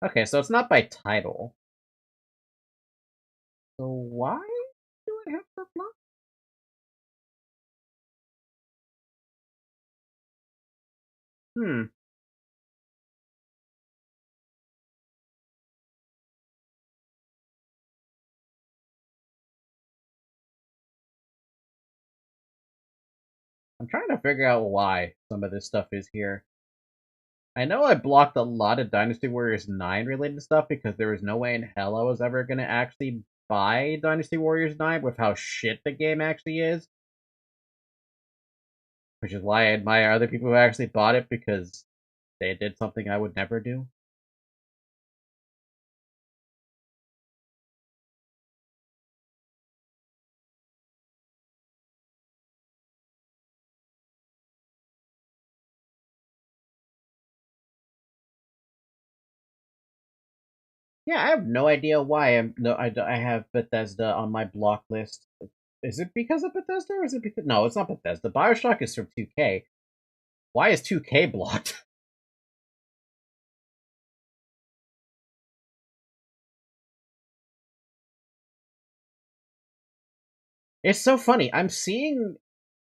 Speaker 1: Okay, so it's not by title. So why do I have to block? I'm trying to figure out why some of this stuff is here. I know I blocked a lot of Dynasty Warriors 9 related stuff because there was no way in hell I was ever going to actually buy Dynasty Warriors 9 with how shit the game actually is. Which is why I admire other people who actually bought it, because they did something I would never do. Yeah, I have no idea why I have Bethesda on my block list. Is it because of Bethesda, or is it because... No, it's not Bethesda. Bioshock is from 2K. Why is 2K blocked? It's so funny. I'm seeing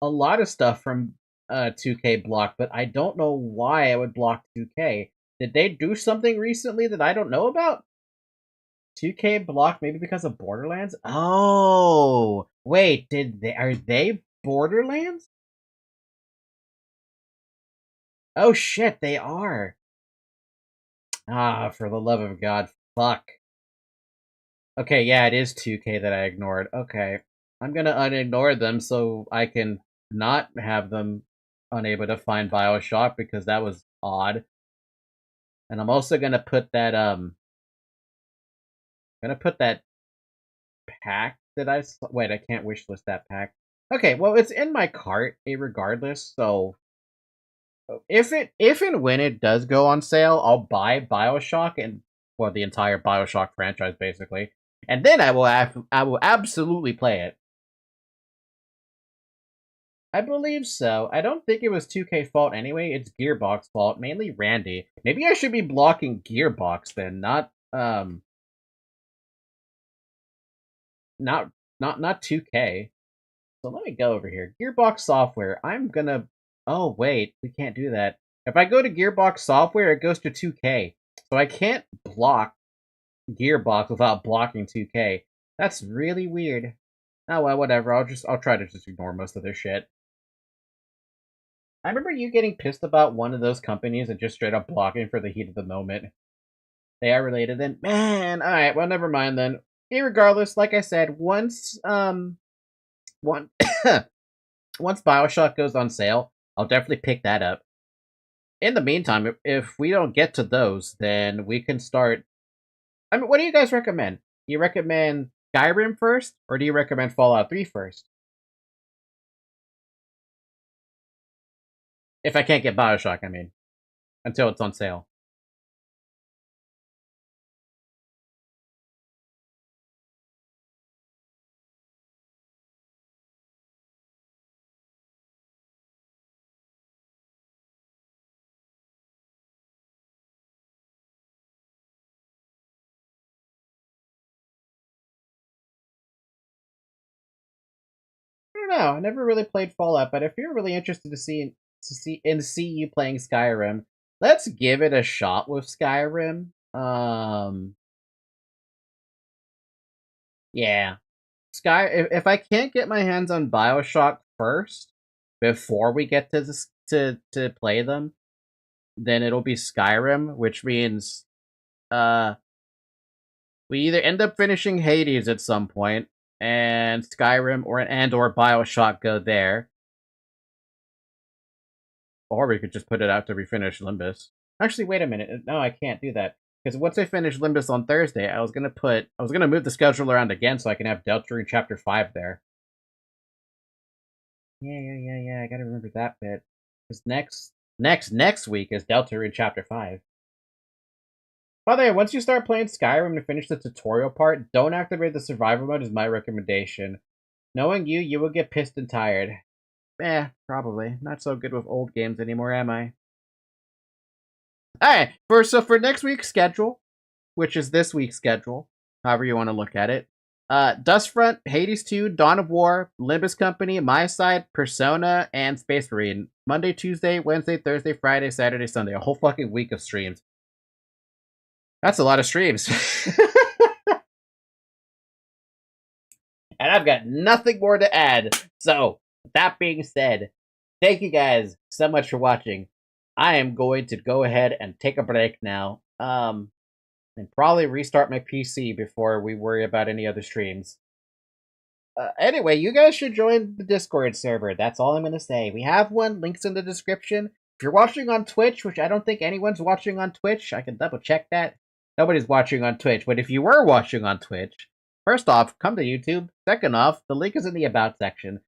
Speaker 1: a lot of stuff from 2K block, but I don't know why I would block 2K. Did they do something recently that I don't know about? 2K blocked maybe because of Borderlands? Oh, wait, are they Borderlands? Oh shit, they are. Ah, for the love of God, fuck. Okay, yeah, it is 2K that I ignored. Okay. I'm gonna unignore them so I can not have them unable to find BioShock because that was odd. And I'm also gonna put that pack that wait, I can't wishlist that pack. Okay, well it's in my cart regardless, so if and when it does go on sale, I'll buy BioShock and well the entire BioShock franchise basically. And then I will absolutely play it. I believe so. I don't think it was 2K fault anyway. It's Gearbox fault, mainly Randy. Maybe I should be blocking Gearbox then, not 2K. So let me go over here. Gearbox Software. I'm gonna. Oh wait, we can't do that. If I go to Gearbox Software, it goes to 2K. So I can't block Gearbox without blocking 2K. That's really weird. Oh well, whatever. I'll try to just ignore most of their shit. I remember you getting pissed about one of those companies and just straight up blocking for the heat of the moment. They are related then? Man, alright, well never mind then. Regardless, like I said, once once BioShock goes on sale, I'll definitely pick that up. In the meantime, if we don't get to those, then we can start. I mean, what do you guys recommend? Do you recommend Skyrim first, or do you recommend Fallout 3 first? If I can't get BioShock, I mean. Until it's on sale. I don't know. I never really played Fallout, but if you're really interested to see you playing Skyrim, let's give it a shot with Skyrim. Yeah, If I can't get my hands on BioShock first before we get to to play them, then it'll be Skyrim, which means we either end up finishing Hades at some point, and Skyrim or BioShock go there. Or we could just put it out to refinish Limbus. Actually, wait a minute. No, I can't do that. Because once I finish Limbus on Thursday, I was gonna move the schedule around again so I can have Deltarune Chapter 5 there. Yeah. I gotta remember that bit. Because next week is Deltarune Chapter 5. By the way, once you start playing Skyrim to finish the tutorial part, don't activate the survival mode is my recommendation. Knowing you, you will get pissed and tired. Probably. Not so good with old games anymore, am I? Alright, for next week's schedule, which is this week's schedule, however you want to look at it, Dustfront, Hades 2, Dawn of War, Limbus Company, My Side, Persona, and Space Marine. Monday, Tuesday, Wednesday, Thursday, Friday, Saturday, Sunday. A whole fucking week of streams. That's a lot of streams. And I've got nothing more to add. So, that being said, thank you guys so much for watching. I am going to go ahead and take a break now. And probably restart my PC before we worry about any other streams. Anyway, you guys should join the Discord server. That's all I'm going to say. We have one. Links in the description. If you're watching on Twitch, which I don't think anyone's watching on Twitch, I can double check that. Nobody's watching on Twitch. But if you were watching on Twitch, first off, come to YouTube. Second off, the link is in the About section.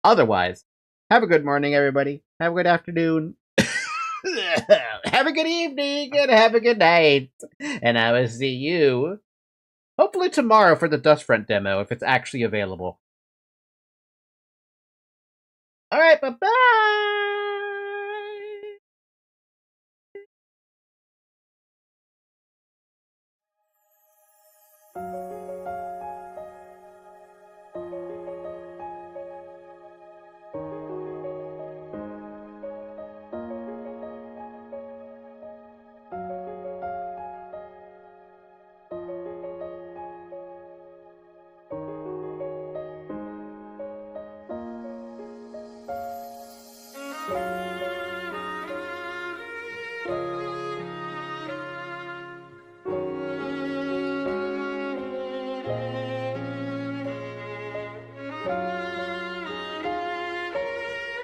Speaker 1: Otherwise, have a good morning, everybody. Have a good afternoon. Have a good evening and have a good night. And I will see you hopefully tomorrow for the Dustfront demo if it's actually available. Alright, bye-bye!